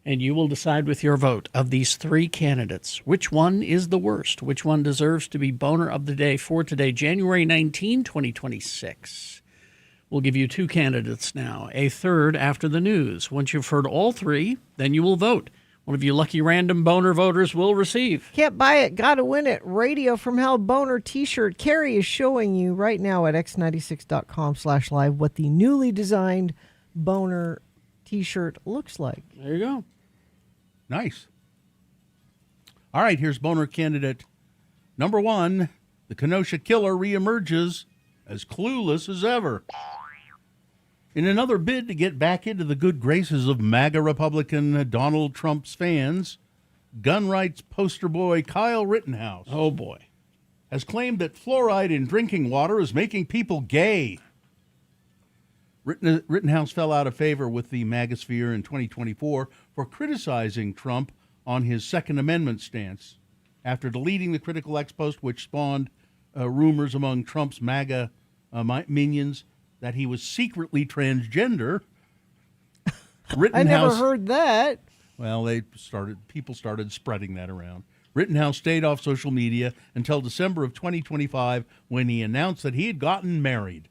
And you will decide with your vote of these 3 candidates which one is the worst, which one deserves to be Boner of the Day for today, January 19, 2026. We'll give you 2 candidates now, a third after the news. Once you've heard all 3, then you will vote. One of you lucky random boner voters will receive. Can't buy it, gotta win it. Radio from Hell Boner t-shirt. Carrie is showing you right now at x96.com/live what the newly designed Boner t-shirt looks like. There you go. Nice. All right, here's Boner candidate number 1. The Kenosha Killer reemerges as clueless as ever. In another bid to get back into the good graces of MAGA Republican Donald Trump's fans, gun rights poster boy Kyle Rittenhouse has claimed that fluoride in drinking water is making people gay. Rittenhouse fell out of favor with the MAGA sphere in 2024 for criticizing Trump on his Second Amendment stance after deleting the critical ex post, which spawned rumors among Trump's MAGA minions that he was secretly transgender. I never heard that. Well, people started spreading that around. Rittenhouse stayed off social media until December of 2025 when he announced that he had gotten married.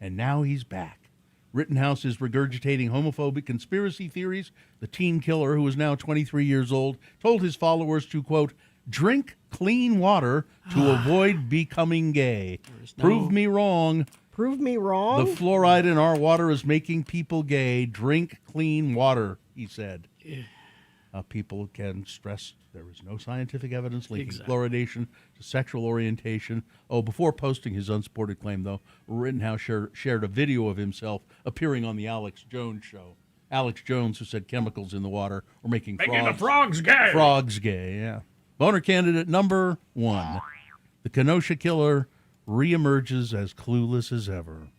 And now he's back. Rittenhouse is regurgitating homophobic conspiracy theories. The teen killer, who is now 23 years old, told his followers to, quote, drink clean water to avoid becoming gay. Prove me wrong. Prove me wrong? The fluoride in our water is making people gay. Drink clean water, he said. People can stress there is no scientific evidence linking fluoridation to sexual orientation. Before posting his unsupported claim, though, Rittenhouse shared a video of himself appearing on the Alex Jones show. Alex Jones, who said chemicals in the water were making the frogs gay. Frogs gay, yeah. Boner candidate number 1. The Kenosha Killer reemerges as clueless as ever.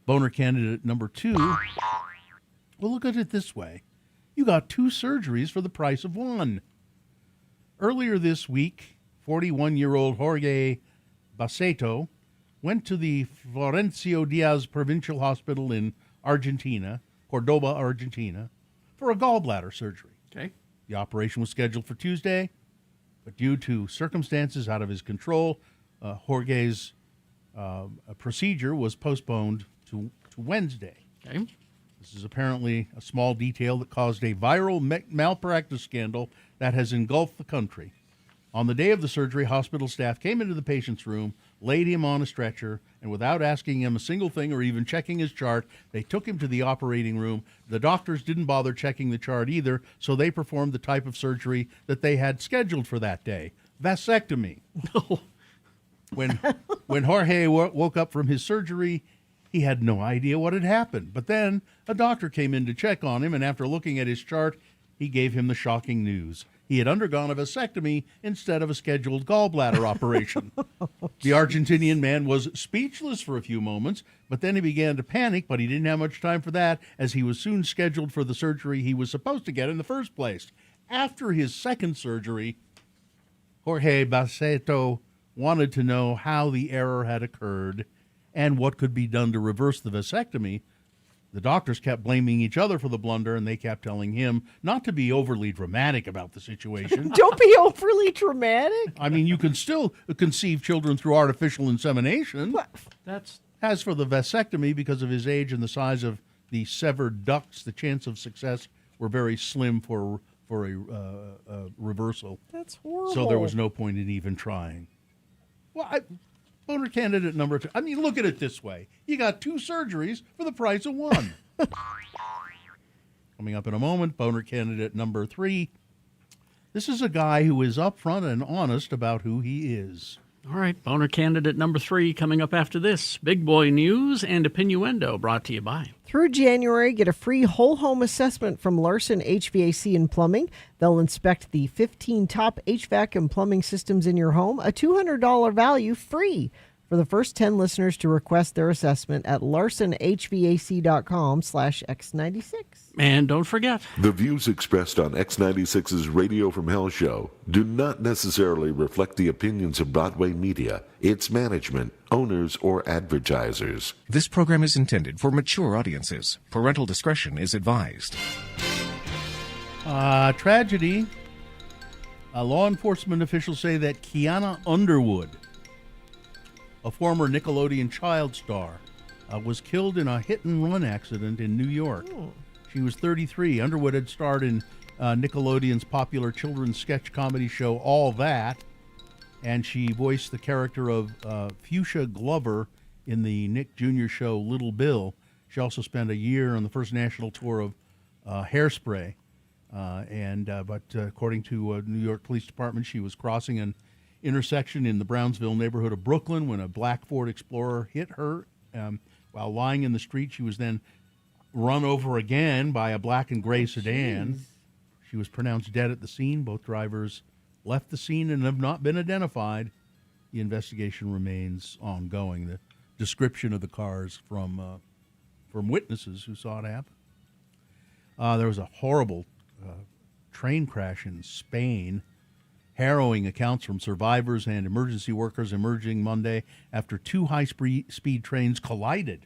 Boner candidate number 2. Well, look at it this way. You got 2 surgeries for the price of 1. Earlier this week, 41-year-old Jorge Baceto went to the Florencio Diaz Provincial Hospital in Argentina, Cordoba, Argentina, for a gallbladder surgery. Okay. The operation was scheduled for Tuesday, but due to circumstances out of his control, Jorge's procedure was postponed to Wednesday. Okay. This is apparently a small detail that caused a viral malpractice scandal that has engulfed the country. On the day of the surgery, hospital staff came into the patient's room, laid him on a stretcher, and without asking him a single thing or even checking his chart, they took him to the operating room. The doctors didn't bother checking the chart either, so they performed the type of surgery that they had scheduled for that day, vasectomy. When Jorge woke up from his surgery, he had no idea what had happened. But then a doctor came in to check on him, and after looking at his chart, he gave him the shocking news. he had undergone a vasectomy instead of a scheduled gallbladder operation. The Argentinian man was speechless for a few moments, but then he began to panic, but he didn't have much time for that, as he was soon scheduled for the surgery he was supposed to get in the first place. After his second surgery, Jorge Baceto wanted to know how the error had occurred and what could be done to reverse the vasectomy. The doctors kept blaming each other for the blunder, and they kept telling him not to be overly dramatic about the situation. Don't be overly dramatic. I mean, you can still conceive children through artificial insemination. As for the vasectomy, because of his age and the size of the severed ducts, the chance of success were very slim for a reversal. That's horrible. So there was no point in even trying. Well, boner candidate number 2. I mean, look at it this way. You got 2 surgeries for the price of 1. Coming up in a moment, boner candidate number 3. This is a guy who is upfront and honest about who he is. All right, boner candidate number 3 coming up after this. Big boy news and Opinioendo brought to you by. Through January, get a free whole home assessment from Larson HVAC and Plumbing. They'll inspect the 15 top HVAC and plumbing systems in your home, a $200 value free for the first 10 listeners to request their assessment at larsonhvac.com/X96. And don't forget, the views expressed on X96's Radio from Hell show do not necessarily reflect the opinions of Broadway Media, its management, owners, or advertisers. This program is intended for mature audiences. Parental discretion is advised. Tragedy. Law enforcement officials say that Kiana Underwood, a former Nickelodeon child star, was killed in a hit-and-run accident in New York. She was 33. Underwood had starred in Nickelodeon's popular children's sketch comedy show All That, and she voiced the character of Fuchsia Glover in the Nick Jr. show Little Bill. She also spent a year on the first national tour of Hairspray. But according to New York Police Department, she was crossing an intersection in the Brownsville neighborhood of Brooklyn when a black Ford Explorer hit her. While lying in the street, she was then run over again by a black and gray sedan. She was pronounced dead at the scene. Both drivers left the scene and have not been identified. The investigation remains ongoing. The description of the cars from witnesses who saw it happen. There was a horrible train crash in Spain. Harrowing accounts from survivors and emergency workers emerging Monday after 2 high-speed trains collided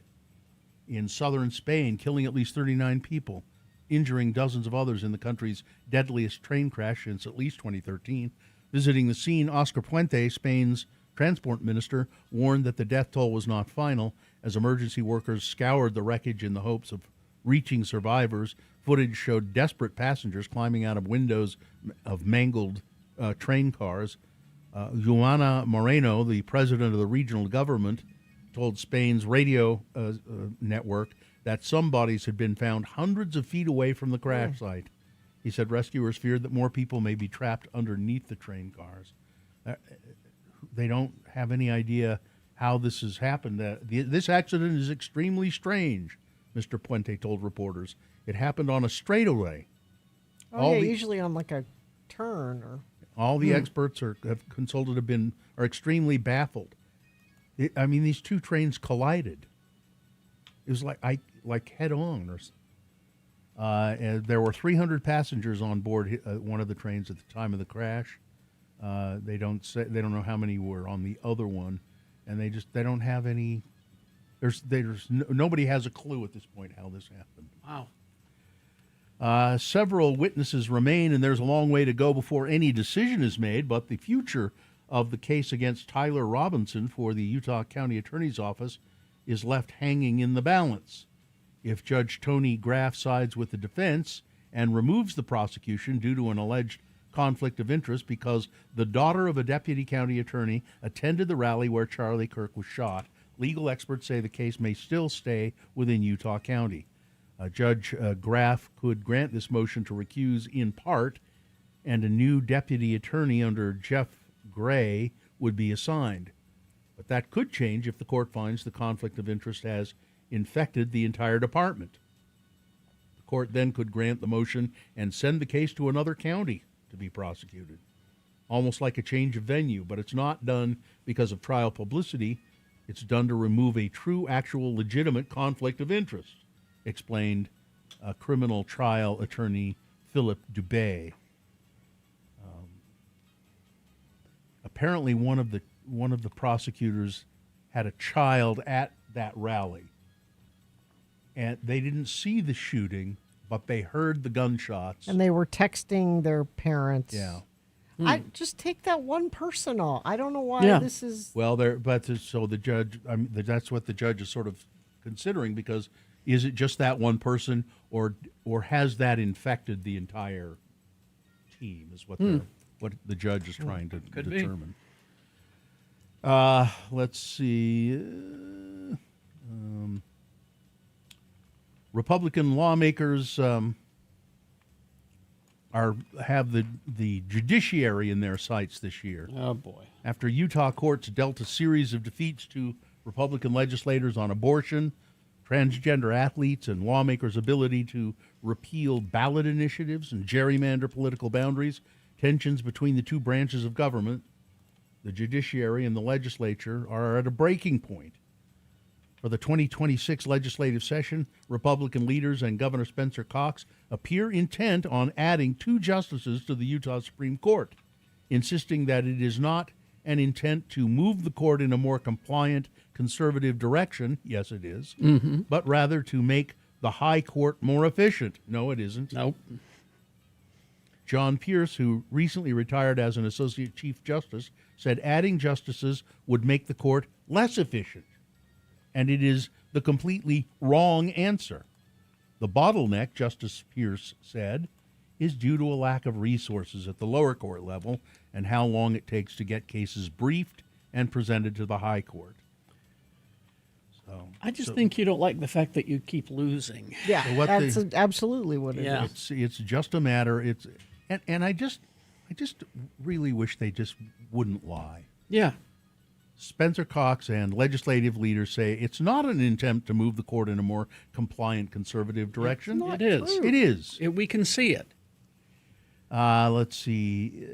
in southern Spain, killing at least 39 people, injuring dozens of others in the country's deadliest train crash since at least 2013. Visiting the scene, Oscar Puente, Spain's transport minister, warned that the death toll was not final as emergency workers scoured the wreckage in the hopes of reaching survivors. Footage showed desperate passengers climbing out of windows of mangled train cars. Joana Moreno, the president of the regional government, told Spain's radio network that some bodies had been found hundreds of feet away from the crash site. He said rescuers feared that more people may be trapped underneath the train cars. They don't have any idea how this has happened. This accident is extremely strange, Mr. Puente told reporters. It happened on a straightaway. Usually on like a turn or... All the experts have consulted are extremely baffled. These 2 trains collided. It was like head on. And there were 300 passengers on board one of the trains at the time of the crash. They don't know how many were on the other one, and they don't have any. Nobody has a clue at this point how this happened. Wow. Several witnesses remain, and there's a long way to go before any decision is made, but the future of the case against Tyler Robinson for the Utah County Attorney's Office is left hanging in the balance. If Judge Tony Graff sides with the defense and removes the prosecution due to an alleged conflict of interest because the daughter of a deputy county attorney attended the rally where Charlie Kirk was shot, legal experts say the case may still stay within Utah County. Judge Graff could grant this motion to recuse in part, and a new deputy attorney under Jeff Gray would be assigned. But that could change if the court finds the conflict of interest has infected the entire department. The court then could grant the motion and send the case to another county. to be prosecuted. Almost like a change of venue, but it's not done because of trial publicity. It's done to remove a true, actual, legitimate conflict of interest, explained criminal trial attorney Philip Dubé. Apparently, one of the prosecutors had a child at that rally, and they didn't see the shooting, but they heard the gunshots. And they were texting their parents. Yeah. I just take that one person off. I don't know why this is. Well, so the judge. That's what the judge is sort of considering, because is it just that one person, or has that infected the entire team? Is what the judge is trying to determine. Let's see. Republican lawmakers have the judiciary in their sights this year. Oh, boy. After Utah courts dealt a series of defeats to Republican legislators on abortion, transgender athletes, and lawmakers' ability to repeal ballot initiatives and gerrymander political boundaries, tensions between the two branches of government, the judiciary and the legislature, are at a breaking point. For the 2026 legislative session, Republican leaders and Governor Spencer Cox appear intent on adding 2 justices to the Utah Supreme Court, insisting that it is not an intent to move the court in a more compliant, conservative direction. Yes, it is. But rather to make the high court more efficient. No, it isn't. Nope. John Pierce, who recently retired as an Associate Chief Justice, said adding justices would make the court less efficient. And it is the completely wrong answer. The bottleneck, Justice Pierce said, is due to a lack of resources at the lower court level and how long it takes to get cases briefed and presented to the high court. I just think you don't like the fact that you keep losing. Yeah, So what that's absolutely what it is. It's just a matter. And I just really wish they just wouldn't lie. Yeah. Spencer Cox and legislative leaders say it's not an attempt to move the court in a more compliant, conservative direction. It is. It is. We can see it. Let's see.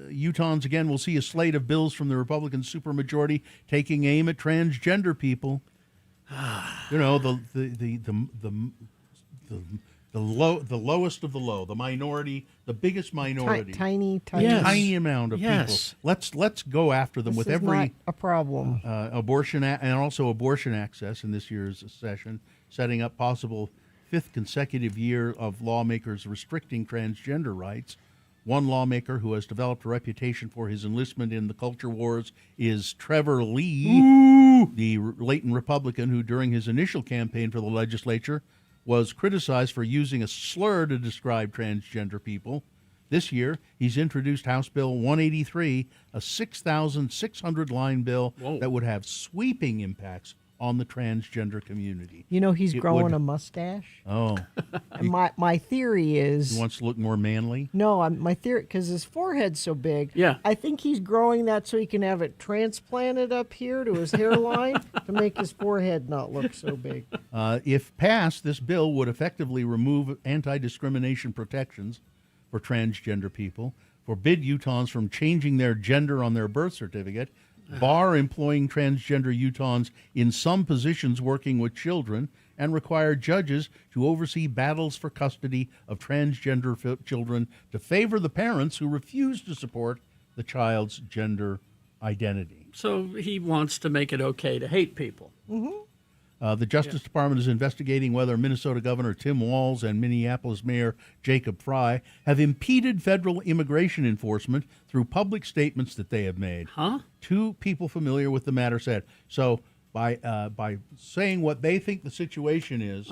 Utahns again will see a slate of bills from the Republican supermajority taking aim at transgender people. You know, the lowest of the low, the minority, the biggest minority, Tiny amount of people. Let's go after them This with is every not a problem. abortion and also abortion access in this year's session, setting up possible 5th consecutive year of lawmakers restricting transgender rights. One lawmaker who has developed a reputation for his enlistment in the culture wars is Trevor Lee, the latent Republican who, during his initial campaign for the legislature, was criticized for using a slur to describe transgender people. This year, he's introduced House Bill 183, a 6,600-line bill that would have sweeping impacts on the transgender community. You know, he's It growing would- a mustache. Oh. And my theory is He wants to look more manly? no. My theory, because his forehead's so big. Yeah. I think he's growing that so he can have it transplanted up here to his hairline to make his forehead not look so big. If passed, this bill would effectively remove anti-discrimination protections for transgender people, forbid Utahns from changing their gender on their birth certificate, bar employing transgender Utahns in some positions working with children, and require judges to oversee battles for custody of transgender children to favor the parents who refuse to support the child's gender identity. So he wants to make it okay to hate people. The Justice Department is investigating whether Minnesota Governor Tim Walz and Minneapolis Mayor Jacob Frey have impeded federal immigration enforcement through public statements that they have made. Huh? 2 people familiar with the matter said. So by saying what they think the situation is,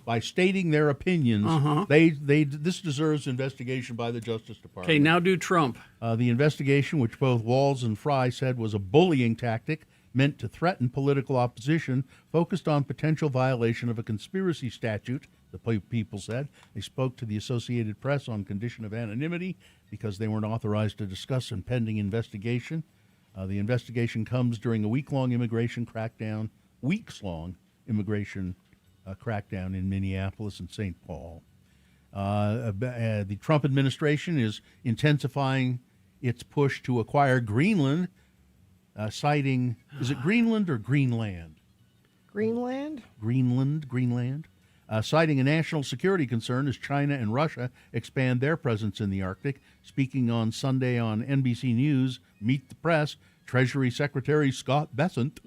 by stating their opinions, this deserves investigation by the Justice Department. Okay, now do Trump. The investigation, which both Walz and Frey said was a bullying tactic meant to threaten political opposition, focused on potential violation of a conspiracy statute, the people said. They spoke to the Associated Press on condition of anonymity because they weren't authorized to discuss a pending investigation. The investigation comes during a weeks-long immigration crackdown in Minneapolis and St. Paul. The Trump administration is intensifying its push to acquire Greenland, citing, is it Greenland or Greenland? Greenland? Greenland. Citing a national security concern as China and Russia expand their presence in the Arctic. Speaking on Sunday on NBC News, Meet the Press, Treasury Secretary Scott Bessent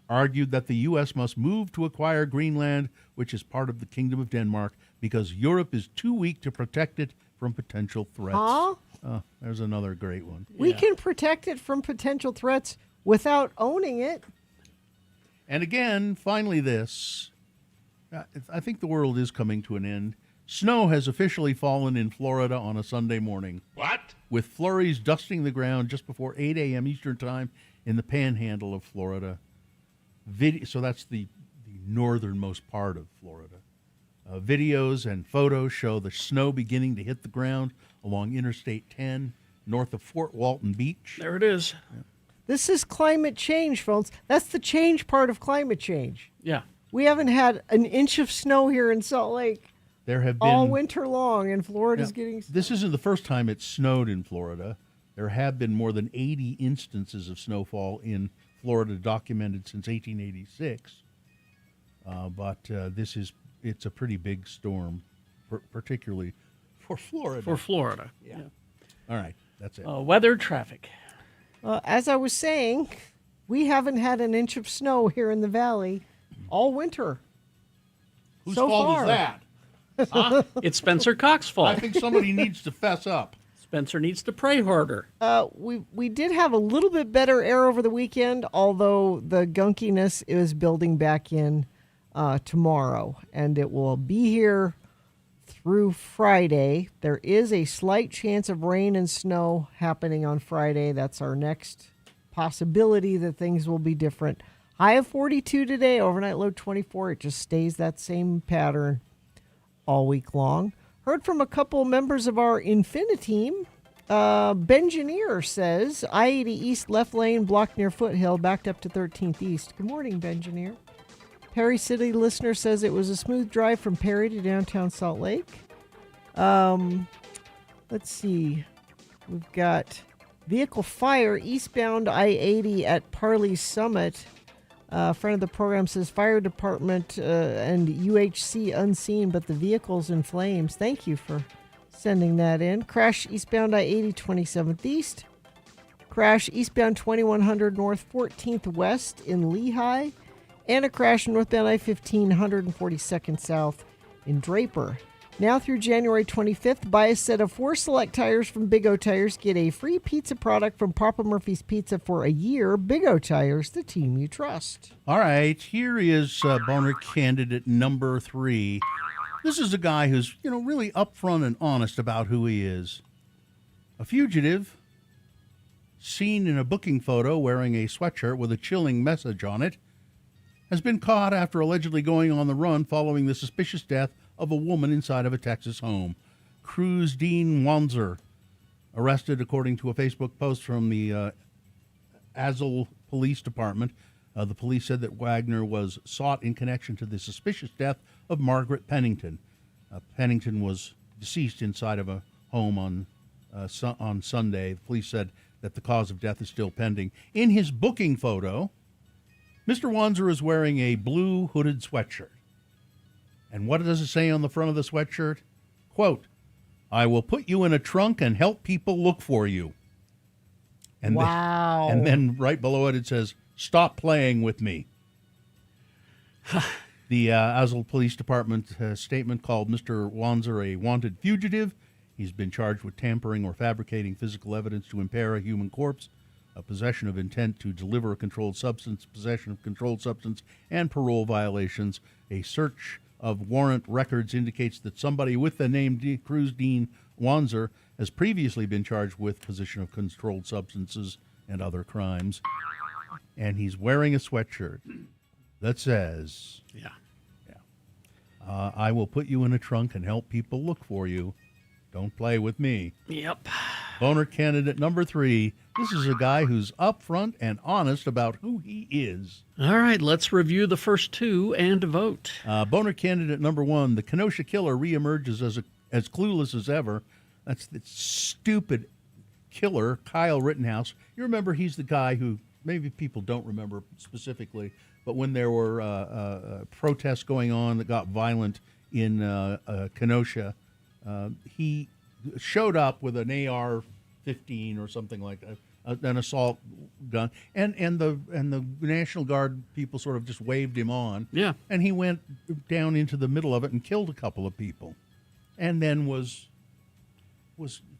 argued that the U.S. must move to acquire Greenland, which is part of the Kingdom of Denmark, because Europe is too weak to protect it from potential threats. Huh? There's another great one. We can protect it from potential threats without owning it. And again, finally this. I think the world is coming to an end. Snow has officially fallen in Florida on a Sunday morning. What? With flurries dusting the ground just before 8 a.m. Eastern Time in the panhandle of Florida. So that's the northernmost part of Florida. Videos and photos show the snow beginning to hit the ground along Interstate 10 north of Fort Walton Beach. There it is. Yeah. This is climate change, folks. That's the change part of climate change. Yeah. We haven't had an inch of snow here in Salt Lake There have been all winter long, and Florida's getting... This isn't the first time it's snowed in Florida. There have been more than 80 instances of snowfall in Florida documented since 1886. But it's a pretty big storm, particularly for Florida. For Florida. Yeah. All right, that's it. Weather, traffic. As I was saying, we haven't had an inch of snow here in the valley all winter. Whose so fault far. is that? Huh? It's Spencer Cox's fault. I think somebody needs to fess up. Spencer needs to pray harder. We did have a little bit better air over the weekend, although the gunkiness is building back in tomorrow, and it will be here through Friday. There is a slight chance of rain and snow happening on Friday. That's our next possibility that things will be different. High of 42 today, overnight low 24. It just stays that same pattern all week long. Heard from a couple members of our Infiniteam. Bengineer says, I-80 East left lane blocked near Foothill, backed up to 13th East. Good morning, Bengineer. Perry City listener says it was a smooth drive from Perry to downtown Salt Lake. Let's see. We've got vehicle fire eastbound I-80 at Parley Summit. Friend of the program says fire department and UHC unseen, but the vehicle's in flames. Thank you for sending that in. Crash eastbound I-80 27th East. Crash eastbound 2100 North 14th West in Lehigh. And a crash northbound I-15 142nd South in Draper. Now through January 25th, buy a set of 4 select tires from Big O Tires. Get a free pizza product from Papa Murphy's Pizza for a year. Big O Tires, the team you trust. All right, here is boner candidate number 3. This is a guy who's, really upfront and honest about who he is. A fugitive seen in a booking photo wearing a sweatshirt with a chilling message on it has been caught after allegedly going on the run following the suspicious death of a woman inside of a Texas home. Cruz Dean Wanzer, arrested according to a Facebook post from the Azle Police Department. The police said that Wagner was sought in connection to the suspicious death of Margaret Pennington. Pennington was deceased inside of a home on Sunday. The police said that the cause of death is still pending. In his booking photo, Mr. Wanzer is wearing a blue hooded sweatshirt. And what does it say on the front of the sweatshirt? Quote, I will put you in a trunk and help people look for you. And wow. Then right below it, it says, stop playing with me. The Azle Police Department statement called Mr. Wanzer a wanted fugitive. He's been charged with tampering or fabricating physical evidence to impair a human corpse, possession of intent to deliver a controlled substance, possession of controlled substance, and parole violations. A search of warrant records indicates that somebody with the name Cruz Dean Wanzer has previously been charged with possession of controlled substances and other crimes. And he's wearing a sweatshirt that says, I will put you in a trunk and help people look for you. Don't play with me. Yep. Boner candidate number 3. This is a guy who's upfront and honest about who he is. All right, let's review the first 2 and vote. Boner candidate number 1. The Kenosha killer reemerges as clueless as ever. That's the stupid killer, Kyle Rittenhouse. You remember he's the guy who, maybe people don't remember specifically, but when there were protests going on that got violent in Kenosha, he showed up with an AR-15 or something like that, an assault gun, and the National Guard people sort of just waved him on. Yeah. And he went down into the middle of it and killed a couple of people, and then was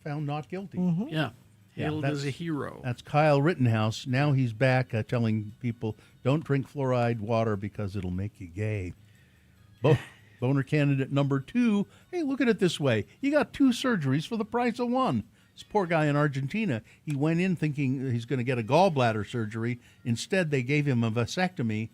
found not guilty. Yeah. Hailed as a hero. That's Kyle Rittenhouse. Now he's back telling people, don't drink fluoride water because it'll make you gay. Boner candidate number 2. Hey, look at it this way. You got 2 surgeries for the price of 1. This poor guy in Argentina, he went in thinking he's going to get a gallbladder surgery. Instead, they gave him a vasectomy,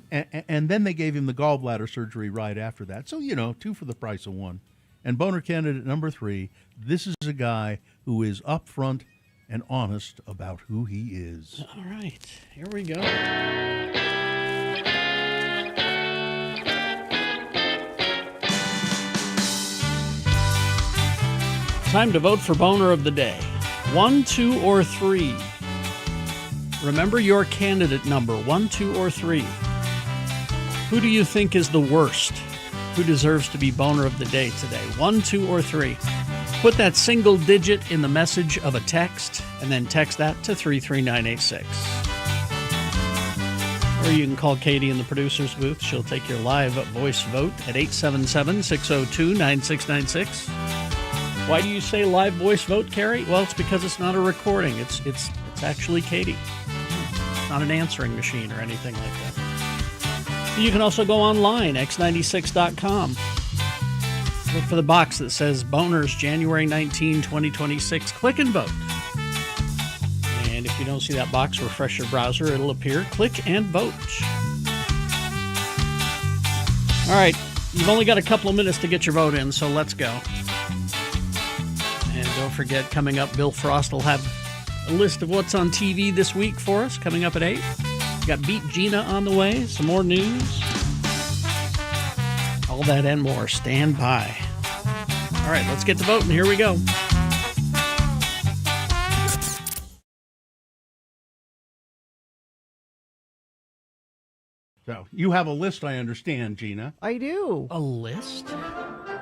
and then they gave him the gallbladder surgery right after that. So, 2 for the price of 1. And boner candidate number 3, this is a guy who is upfront and honest about who he is. All right, here we go. Time to vote for Boner of the Day. 1, 2, or 3. Remember your candidate number, 1, 2, or 3. Who do you think is the worst? Who deserves to be Boner of the Day today? 1, 2, or 3. Put that single digit in the message of a text, and then text that to 33986. Or you can call Katie in the producer's booth. She'll take your live voice vote at 877-602-9696. Why do you say live voice vote, Carrie? Well, it's because it's not a recording. It's actually Katie. It's not an answering machine or anything like that. You can also go online, x96.com. Look for the box that says Boners January 19, 2026. Click and vote. And if you don't see that box, refresh your browser. It'll appear. Click and vote. All right. You've only got a couple of minutes to get your vote in, so let's go. And don't forget, coming up, Bill Frost will have a list of what's on TV this week for us, coming up at 8. We got Beat Gina on the way, some more news. All that and more. Stand by. All right, let's get to voting. Here we go. So you have a list, I understand, Gina. I do. A list?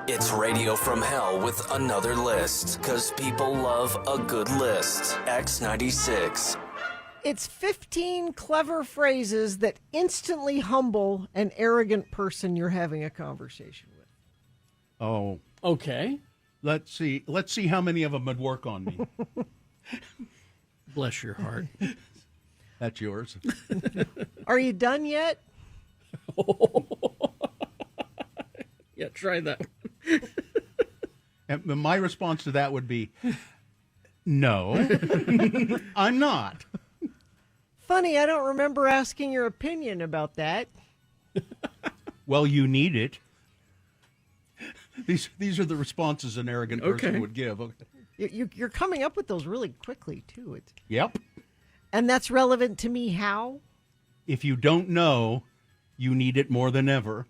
It's Radio from Hell with another list, because people love a good list. X96. It's 15 clever phrases that instantly humble an arrogant person you're having a conversation with. Oh. Okay. Let's see how many of them would work on me. Bless your heart. That's yours. Are you done yet? Yeah, try that. And my response to that would be, no, I'm not. Funny, I don't remember asking your opinion about that. Well, you need it. These are the responses an arrogant person would give. Okay. You're coming up with those really quickly, too. Yep. And that's relevant to me how? If you don't know, you need it more than ever.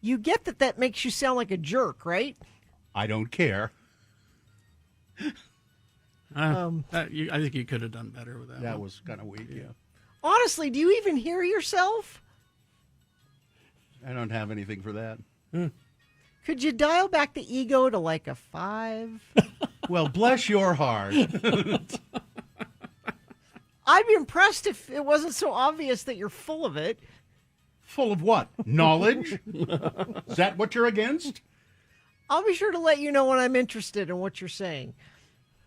You get that makes you sound like a jerk, right? I don't care. I think you could have done better with that. That was kind of weak, yeah. Honestly, do you even hear yourself? I don't have anything for that. Could you dial back the ego to like a 5? Well, bless your heart. I'd be impressed if it wasn't so obvious that you're full of it. Full of what? Knowledge? Is that what you're against? I'll be sure to let you know when I'm interested in what you're saying.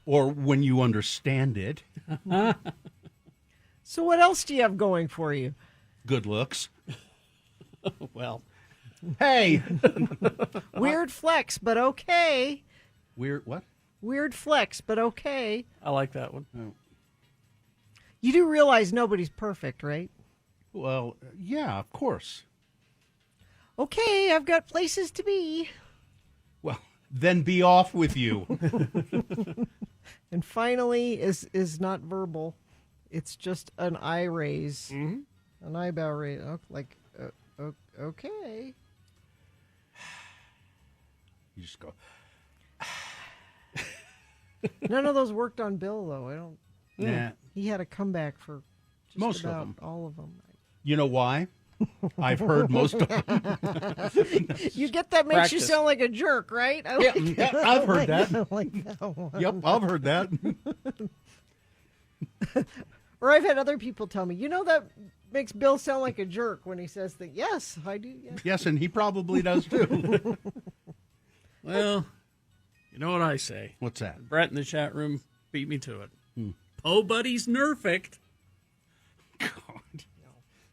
Or when you understand it. So what else do you have going for you? Good looks. Well. Hey! Weird flex, but okay. Weird what? Weird flex, but okay. I like that one. Oh. You do realize nobody's perfect, right? Well, yeah, of course. Okay, I've got places to be. Well, Then be off with you. And finally is not verbal. It's just an eye raise. An eyebrow raise. Okay. You just go. None of those worked on Bill, though. I don't. Nah. He had a comeback for just Most of about them. all of them. You know why? I've heard most of them. You get that makes you Practice. sound like a jerk, right? I Yeah, like that. I've heard that. I like that one. Yep, I've heard that. Or I've had other people tell me, that makes Bill sound like a jerk when he says that. Yes, I do. Yes. Yes, and he probably does too. Well, you know what I say. What's that? Brett in the chat room beat me to it. Po Buddy's nerfect.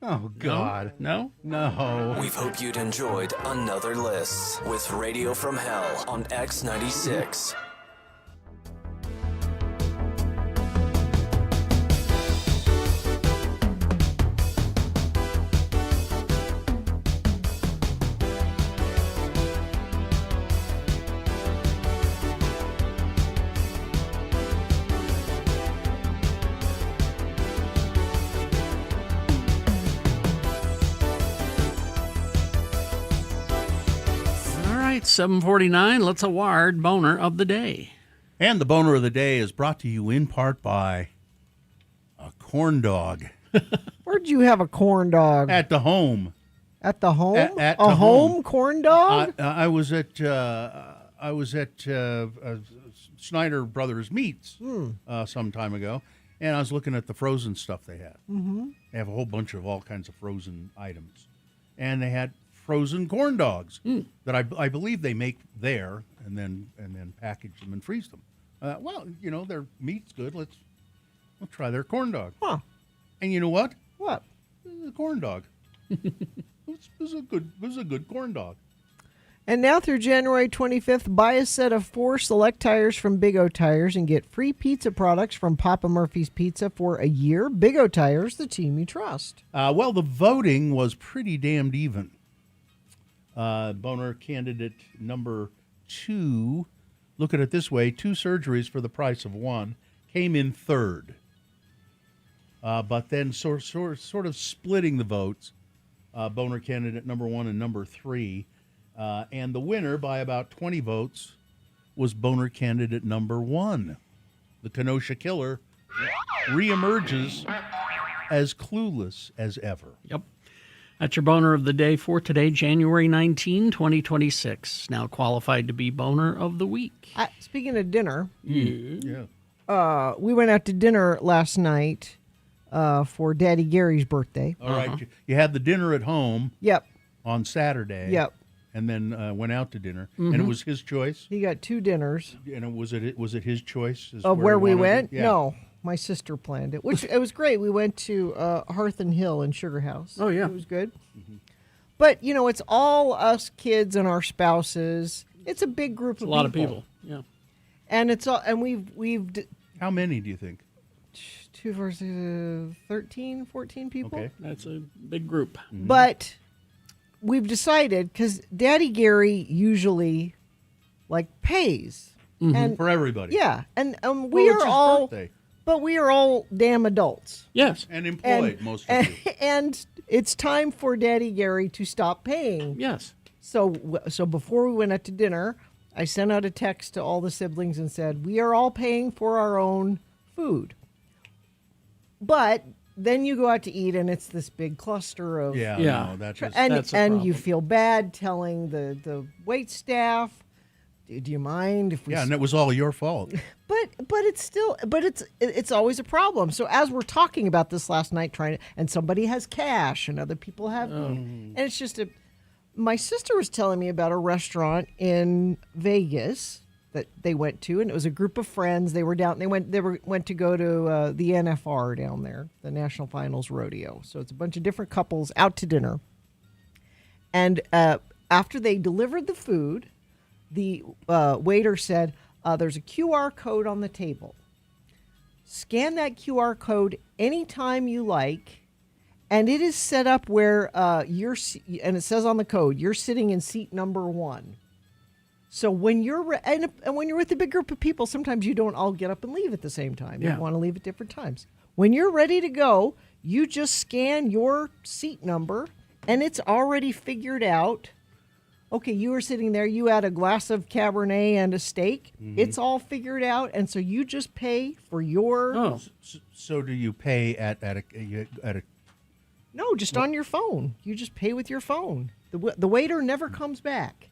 Oh, God. No? No. We hope you'd enjoyed another list with Radio from Hell on X96. All right, 7:49. Let's award boner of the day. And the boner of the day is brought to you in part by a corn dog. Where'd you have a corn dog? At the home. At the home? At a the home corn dog? I was at Snyder Brothers Meats some time ago, and I was looking at the frozen stuff they had. Mm-hmm. They have a whole bunch of all kinds of frozen items, and they had frozen corn dogs that I believe they make there, and then package them and freeze them. Well, their meat's good. We'll try their corn dog. Huh? And you know what? What? The corn dog. It was a good corn dog. And now through January 25th, buy a set of 4 select tires from Big O Tires and get free pizza products from Papa Murphy's Pizza for a year. Big O Tires, the team you trust. Well, the voting was pretty damned even. Boner candidate number 2, look at it this way, 2 surgeries for the price of 1, came in third. But then sort of splitting the votes, Boner candidate number 1 and number 3. And the winner by about 20 votes was Boner candidate number 1. The Kenosha Killer reemerges as clueless as ever. Yep. That's your boner of the day for today, January 19, 2026. Now qualified to be boner of the week. Speaking of dinner, Yeah. we went out to dinner last night for Daddy Gary's birthday. All right. You had the dinner at home. Yep. On Saturday. Yep. And then went out to dinner, Mhm. and it was his choice. He got 2 dinners. And was it his choice? Of where he we wanted went? it? Yeah. No, my sister planned it, which it was great. We went to Hearth and Hill in Sugar House. Oh, yeah. It was good. But, it's all us kids and our spouses. It's a big group It's of a lot of people. Yeah. And it's all, and we've How many do you think? 2 versus 13, 14 people. Okay. That's a big group. But we've decided, because Daddy Gary usually pays and For everybody. Yeah, and Well, we it's are his all, birthday. but we are all damn adults. Yes. And employed, most of and, you. and it's time for Daddy Gary to stop paying. Yes. So before we went out to dinner, I sent out a text to all the siblings and said, we are all paying for our own food. But then you go out to eat and it's this big cluster of Yeah. No, that's and you feel bad telling the wait staff, do you mind if we Yeah, and it was all your fault. but it's always a problem. So as we're talking about this last night, and somebody has cash and other people have, and it's just my sister was telling me about a restaurant in Vegas that they went to, and it was a group of friends. They were down. They went to go to the NFR down there, the National Finals Rodeo. So it's a bunch of different couples out to dinner. And after they delivered the food, the waiter said, there's a QR code on the table. Scan that QR code anytime you like, and it is set up where and it says on the code, you're sitting in seat number 1. So when you're and when you're with a big group of people, sometimes you don't all get up and leave at the same time. Yeah. You want to leave at different times. When you're ready to go, you just scan your seat number, and it's already figured out. Okay, you were sitting there, you had a glass of Cabernet and a steak. Mm-hmm. It's all figured out, and so you just pay for your... So do you pay at a No, just on your phone. You just pay with your phone. The waiter never comes back.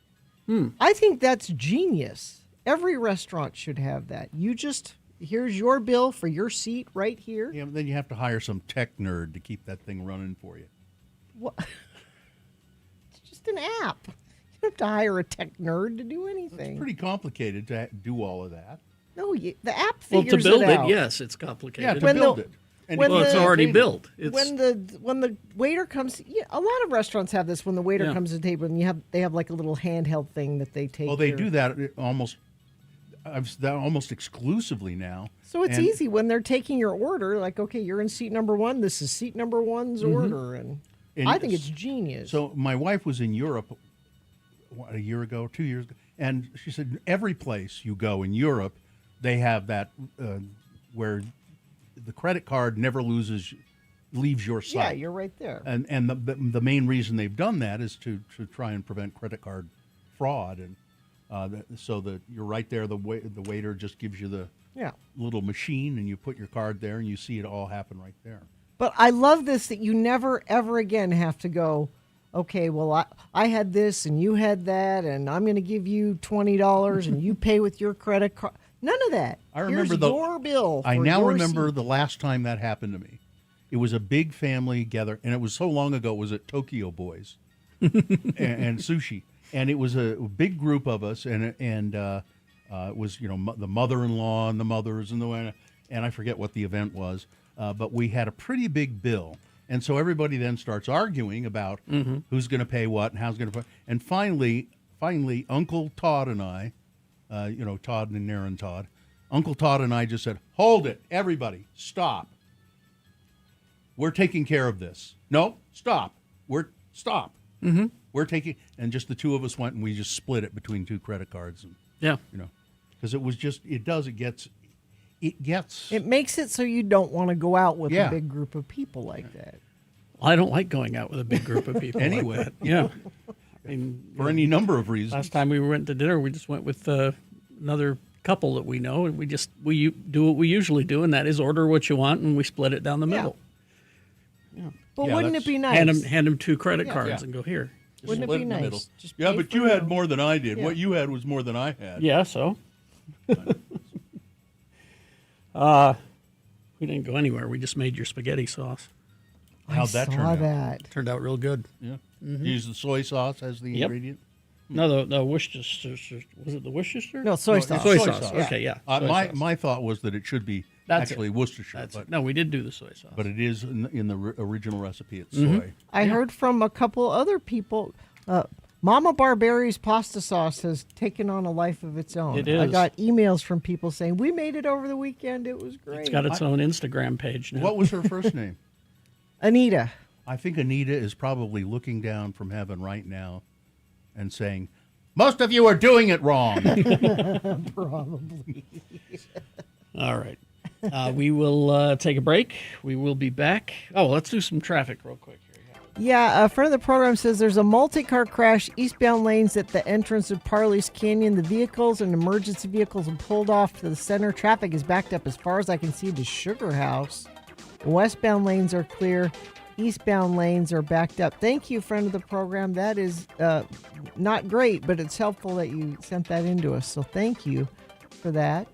I think that's genius. Every restaurant should have that. You just... Here's your bill for your seat right here. Yeah, but then you have to hire some tech nerd to keep that thing running for you. What? It's just an app. You don't have to hire a tech nerd to do anything. It's pretty complicated to do all of that. No, the app Well, figures to build it it, out. yes, it's complicated. Yeah, to build it. And Well, it's already built. It's, When the waiter comes, a lot of restaurants have this. When the waiter Yeah. comes to the table, and they have like a little handheld thing that they take. Well, they your- do that almost exclusively now. So it's And- easy when they're taking your order. Like, okay, you're in seat number 1. This is seat number 1's order, and I think it's genius. So my wife was in Europe a year ago, 2 years ago, and she said every place you go in Europe, they have that where the credit card never leaves your site. Yeah, you're right there. And the main reason they've done that is to try and prevent credit card fraud, and so that you're right there. The waiter just gives you the little machine, and you put your card there, and you see it all happen right there. But I love this that you never, ever again have to go, okay, well, I had this and you had that, and I'm going to give you $20 and you pay with your credit card. None of that. I remember Here's your bill. I for now your remember seat. the last time that happened to me. It was a big family gather, and it was so long ago. It was at Tokyo Boys and sushi, and it was a big group of us, and it was the mother-in-law and the mothers and I forget what the event was, but we had a pretty big bill, and so everybody then starts arguing about who's going to pay what and how's going to pay, and finally, Uncle Todd and I, Todd and Aaron Todd, Uncle Todd and I just said, "Hold it, everybody, stop. We're taking care of this. No, stop. Stop. Mm-hmm. We're taking," and just the two of us went and we just split it between two credit cards. And, because it was just, it gets. It makes it so you don't want to go out with Yeah. a big group of people like that. I don't like going out with a big group of people. Anyway. Like that. Yeah. I mean, For any number of reasons. Last time we went to dinner, we just went with another couple that we know, and we do what we usually do, and that is order what you want, and we split it down the middle. But wouldn't it be nice? Hand them two credit Yeah. cards Yeah. and go here. Wouldn't it Split be in the nice? middle. Just Yeah, pay but for you your had own. more than I did. Yeah. What you had was more than I had. Yeah, so. We didn't go anywhere. We just made your spaghetti sauce. How'd that turn out? Turned out real good. Yeah. Mhm. Use the soy sauce as the Yep. ingredient. No, the Worcestershire. Was it the Worcestershire? No, soy sauce. Soy sauce. Okay, yeah. Soy sauce. My thought was that it should be That's actually it. Worcestershire. That's but, it. No, we did do the soy sauce. But it is in the original recipe. It's Mhm. soy. I heard from a couple other people. Mama Barberi's pasta sauce has taken on a life of its own. It I is. got emails from people saying, "We made it over the weekend. It was great." It's got its own Instagram page now. What was her first name? Anita. I think Anita is probably looking down from heaven right now and saying, "Most of you are doing it wrong." Probably. All right. We will take a break. We will be back. Oh, let's do some traffic real quick here. Yeah, a friend of the program says there's a multi-car crash eastbound lanes at the entrance of Parley's Canyon. The vehicles and emergency vehicles have pulled off to the center. Traffic is backed up as far as I can see to Sugar House. Westbound lanes are clear. Eastbound lanes are backed up. Thank you, friend of the program. That is not great, but it's helpful that you sent that in to us. So thank you for that.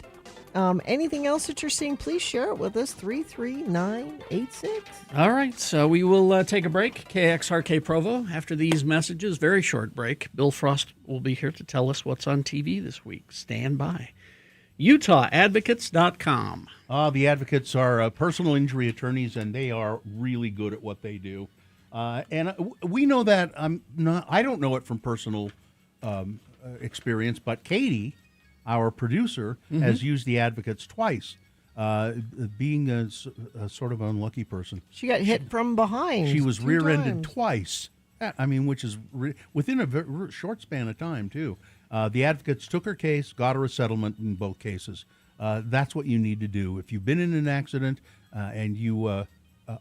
Anything else that you're seeing, please share it with us. 33986. All right, so we will take a break. KXRK Provo. After these messages, very short break. Bill Frost will be here to tell us what's on TV this week. Stand by. UtahAdvocates.com. The advocates are personal injury attorneys, and they are really good at what they do. And we know that. I don't know it from personal experience, but Katie, our producer, has used the advocates twice. Being a sort of unlucky person, She got hit from behind. she was 2 rear-ended times. twice. I mean, which is within a short span of time too. The advocates took her case, got her a settlement in both cases. That's what you need to do. If you've been in an accident and you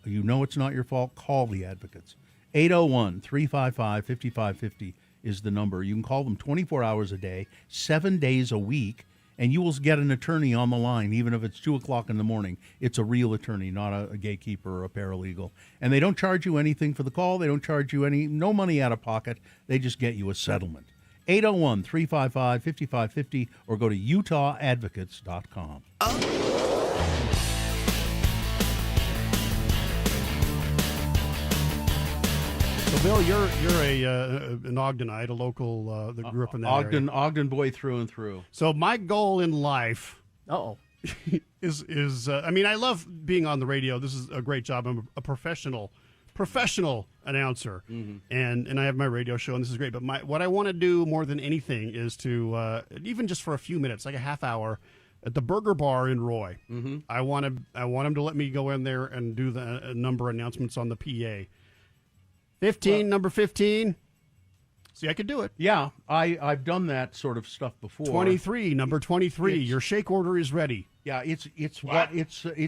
know it's not your fault, call the advocates. 801-355-5550 is the number. You can call them 24 hours a day, 7 days a week, and you will get an attorney on the line, even if it's 2 o'clock in the morning. It's a real attorney, not a gatekeeper or a paralegal. And they don't charge you anything for the call. They don't charge you no money out of pocket. They just get you a settlement. 801-355-5550 or go to utawadvocates.com. So, Bill, you're an Ogdenite, a local that grew up in that area. Ogden boy through and through. So my goal in life is I mean, I love being on the radio. This is a great job. I'm a professional announcer, and I have my radio show, and this is great. But what I want to do more than anything is to even just for a few minutes, like a half hour, at the Burger Bar in Roy. I want him to let me go in there and do the number announcements on the PA. 15, number 15. See, I could do it. Yeah, I've done that sort of stuff before. 23, number 23. Your shake order is ready. Yeah, it's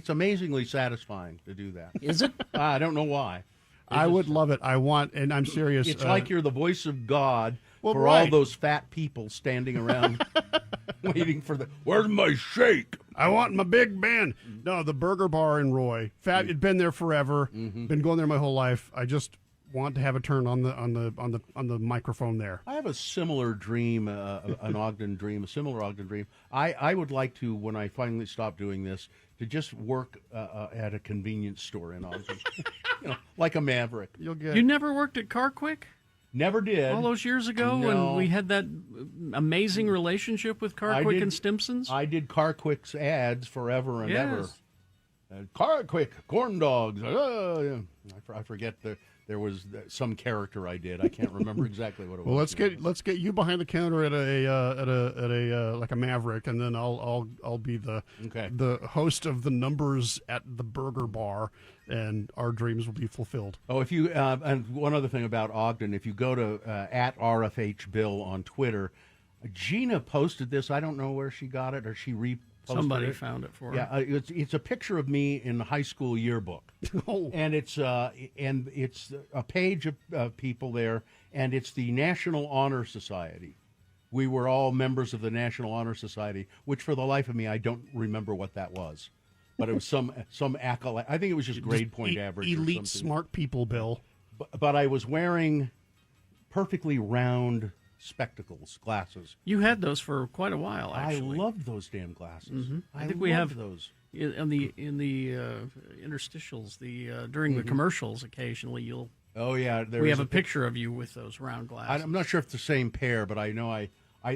amazingly satisfying to do that. Is it? I don't know why. I would love it. I want, and I'm serious. It's like you're the voice of God Well, for right. all those fat people standing around waiting for where's my shake? I want my Big Ben. No, the Burger Bar in Roy. It'd been there forever. Been going there my whole life. I just want to have a turn on the microphone there. I have a similar dream, an Ogden dream, a similar Ogden dream. I would like to, when I finally stop doing this, to just work at a convenience store in Ogden, like a maverick. You never worked at Car Quick? Never did. All those years ago when we had that amazing relationship with Car Quick and Stimson's? I did Car Quick's ads forever and ever. Car Quick, corn dogs. I forget there was some character I did. I can't remember exactly what it was. Well, let's get you behind the counter at a like a Maverick, and then I'll be the host of the numbers at the Burger Bar, and our dreams will be fulfilled. Oh, if you and one other thing about Ogden, if you go to at RFH Bill on Twitter, Gina posted this. I don't know where she got it, or she reposted Somebody it. found it for her. Yeah, it's a picture of me in the high school yearbook, and it's a page of people there, and it's the National Honor Society. We were all members of the National Honor Society, which for the life of me I don't remember what that was, but it was some accolade. I think it was just grade point average. Elite or something. smart people, Bill. But I was wearing perfectly round spectacles, glasses. You had those for quite a while, actually. I loved those damn glasses. I think we have those in the interstitials. During the commercials, occasionally you'll. Oh yeah, we have a picture of you with those round glasses. I'm not sure if it's the same pair, but I know I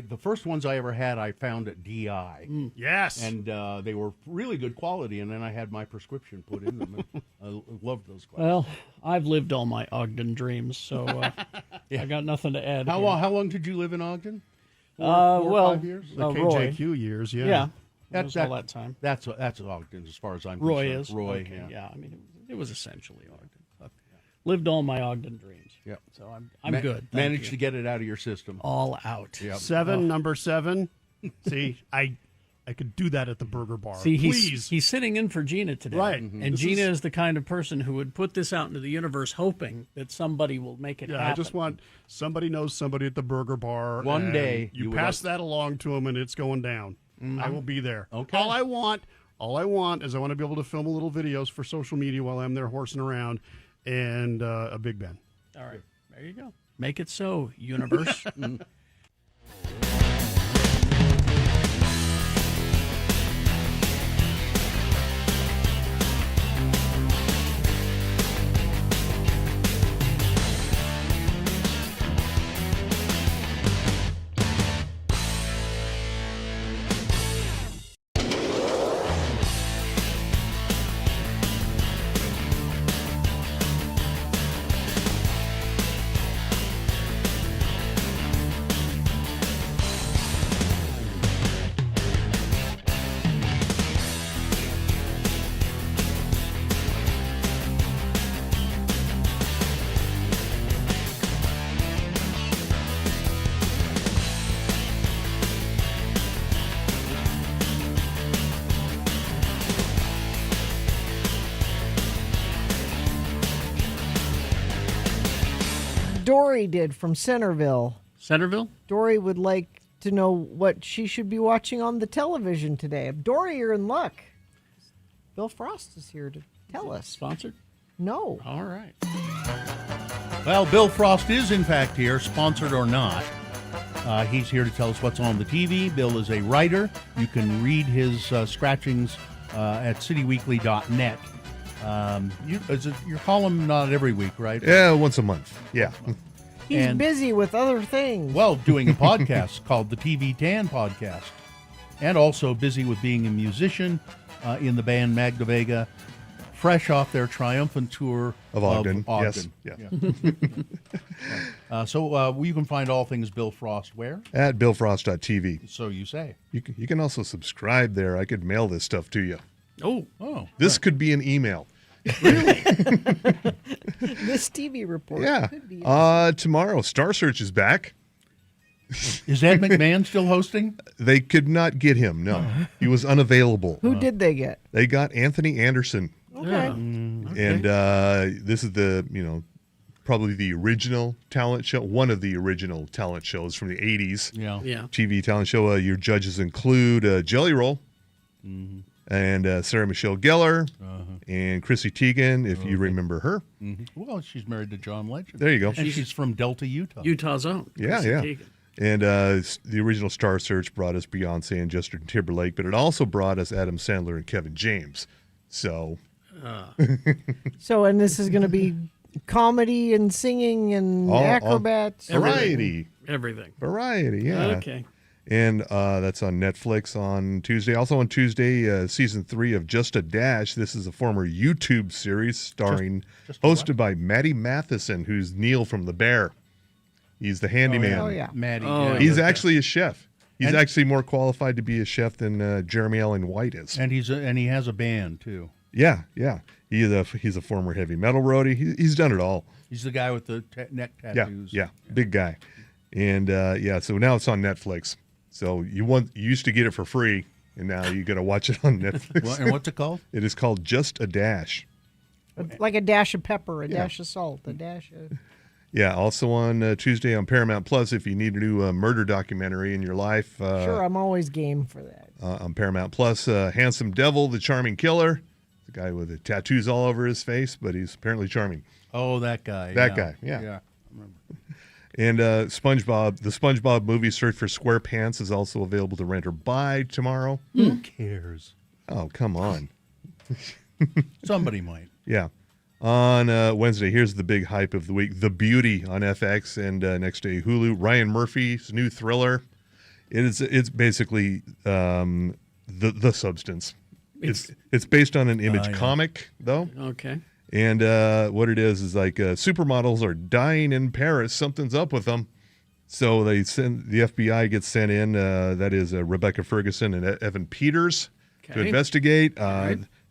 the first ones I ever had I found at DI. Yes, and they were really good quality. And then I had my prescription put in them. And I loved those glasses. Well, I've lived all my Ogden dreams, so I got nothing to add. How long did you live in Ogden? 4 well, 5 years? The KJQ years, yeah. Yeah, that's all that time. That's Ogden, as far as I'm Roy concerned. is Roy, okay, yeah. I mean, it was essentially Ogden. Lived all my Ogden dreams. Yeah, so I'm good. Thank Managed you. to get it out of your system. All out. Yep. Number 7. See, I could do that at the Burger Bar. See, please. he's sitting in for Gina today. Right. And Gina is the kind of person who would put this out into the universe hoping that somebody will make it happen. I just want somebody knows somebody at the Burger Bar. One and day you you pass that along to them, and it's going down. I will be there. Okay. All I want is I want to be able to film little videos for social media while I'm there horsing around, and a Big Ben. All right. There you go. Make it so, universe. Dory did from Centerville. Centerville? Dory would like to know what she should be watching on the television today. Dory, you're in luck. Bill Frost is here to tell us. Sponsored? No. All right. Well, Bill Frost is, in fact, here, sponsored or not. He's here to tell us what's on the TV. Bill is a writer. You can read his scratchings at cityweekly.net. Your column not every week, right? Yeah, once a month. Yeah. He's busy with other things. Well, doing a podcast called the TV Tan Podcast. And also busy with being a musician in the band Magda Vega, fresh off their triumphant tour of Ogden. Yes. Yeah. So you can find all things Bill Frost where? At billfrost.tv. So you say. You can also subscribe there. I could mail this stuff to you. Oh. This could be an email. This TV report. Yeah. Could be Tomorrow, Star Search is back. Is Ed McMahon still hosting? They could not get him. No, he was unavailable. Who did they get? They got Anthony Anderson. Okay. And this is probably the original talent show, one of the original talent shows from the 80s. Yeah. TV talent show. Your judges include Jelly Roll and Sarah Michelle Gellar and Chrissy Teigen, if you remember her. Well, she's married to John Legend. There you go. And she's from Delta, Utah. Utah's own. Yeah. Teigen. And the original Star Search brought us Beyonce and Justin Timberlake, but it also brought us Adam Sandler and Kevin James. So... and this is going to be comedy and singing and acrobats. Variety. Everything. Variety, yeah. Okay. And that's on Netflix on Tuesday. Also on Tuesday, season 3 of Just a Dash. This is a former YouTube series hosted by Matty Matheson, who's Neil from The Bear. He's the handyman. Oh, yeah. Maddie. He's actually a chef. He's actually more qualified to be a chef than Jeremy Allen White is. And he has a band, too. Yeah. He's a former heavy metal roadie. He's done it all. He's the guy with the neck tattoos. Yeah, big guy. And so now it's on Netflix. So you used to get it for free, and now you got to watch it on Netflix. And what's it called? It is called Just a Dash. Like a dash of pepper, a dash of salt, a dash of... Yeah, also on Tuesday on Paramount Plus, if you need a new murder documentary in your life. Sure, I'm always game for that. On Paramount Plus, Handsome Devil, the Charming Killer. The guy with the tattoos all over his face, but he's apparently charming. Oh, that guy. That guy, yeah. Yeah, I remember. And SpongeBob, the SpongeBob movie Search for SquarePants is also available to rent or buy tomorrow. Who cares? Oh, come on. Somebody might. Yeah. On Wednesday, here's the big hype of the week: The Beauty on FX, and next day Hulu. Ryan Murphy's new thriller. It's basically the Substance. It's based on an Image comic, though. Okay. And what it is like supermodels are dying in Paris. Something's up with them. So the FBI gets sent in. That is Rebecca Ferguson and Evan Peters to investigate.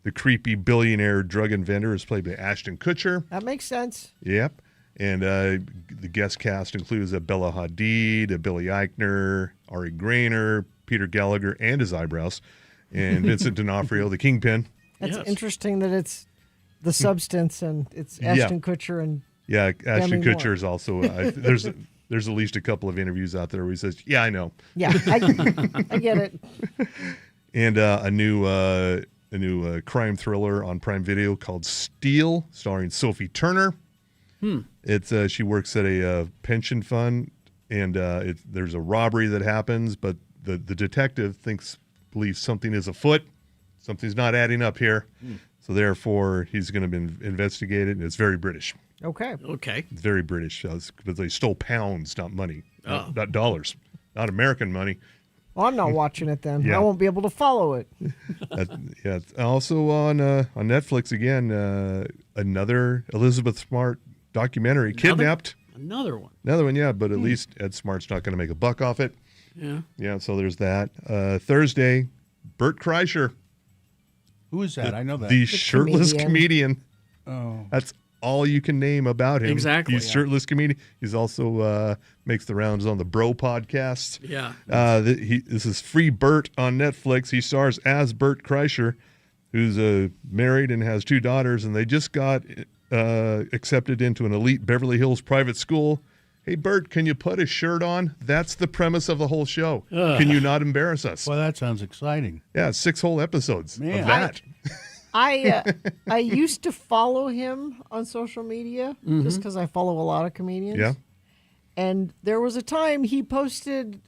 The creepy billionaire drug inventor is played by Ashton Kutcher. That makes sense. Yep. And the guest cast includes Bella Hadid, Billy Eichner, Ari Grainer, Peter Gallagher and his eyebrows, and Vincent D'Onofrio, the Kingpin. That's interesting that it's The Substance and it's Ashton Kutcher and Ashton Demi Kutcher Moore. is also there's at least a couple of interviews out there where he says, "Yeah, I know." Yeah, I get it. And a new crime thriller on Prime Video called Steel, starring Sophie Turner. It's she works at a pension fund, and there's a robbery that happens, but the detective believes something is afoot. Something's not adding up here. So therefore, he's going to be investigated, and it's very British. Okay. It's very British, because they stole pounds, not money, not dollars, not American money. Well, I'm not watching it then. Yeah. I won't be able to follow it. It's also on Netflix again. Another Elizabeth Smart documentary, Kidnapped. Another one. Yeah, but at least Ed Smart's not going to make a buck off it. Yeah. So there's that. Thursday, Bert Kreischer. Who is that? I know that. The shirtless comedian. Oh. That's all you can name about him. Exactly, He's shirtless comedian. He's also makes the rounds on the Bro podcast. Yeah. This is Free Bert on Netflix. He stars as Bert Kreischer, who's married and has 2 daughters, and they just got accepted into an elite Beverly Hills private school. Hey, Bert, can you put a shirt on? That's the premise of the whole show. Can you not embarrass us? Well, that sounds exciting. Yeah, 6 whole episodes Man. of that. I used to follow him on social media just because I follow a lot of comedians. Yeah. And there was a time he posted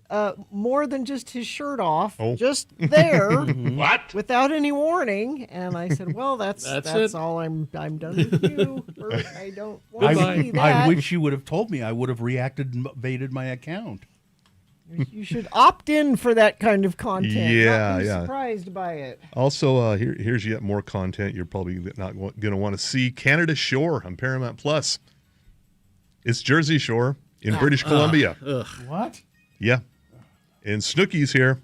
more than just his shirt off, Oh. just there, What? without any warning. And I said, "Well, that's it. all. I'm done with you. Bert. I don't want to see that. I wish you would have told me. I would have reacted and evaded my account. You should opt in for that kind of content. Yeah, not be yeah. surprised by it. Also, here's yet more content you're probably not going to want to see. Canada Shore on Paramount Plus. It's Jersey Shore in British Columbia. What? Yeah. And Snooki's here.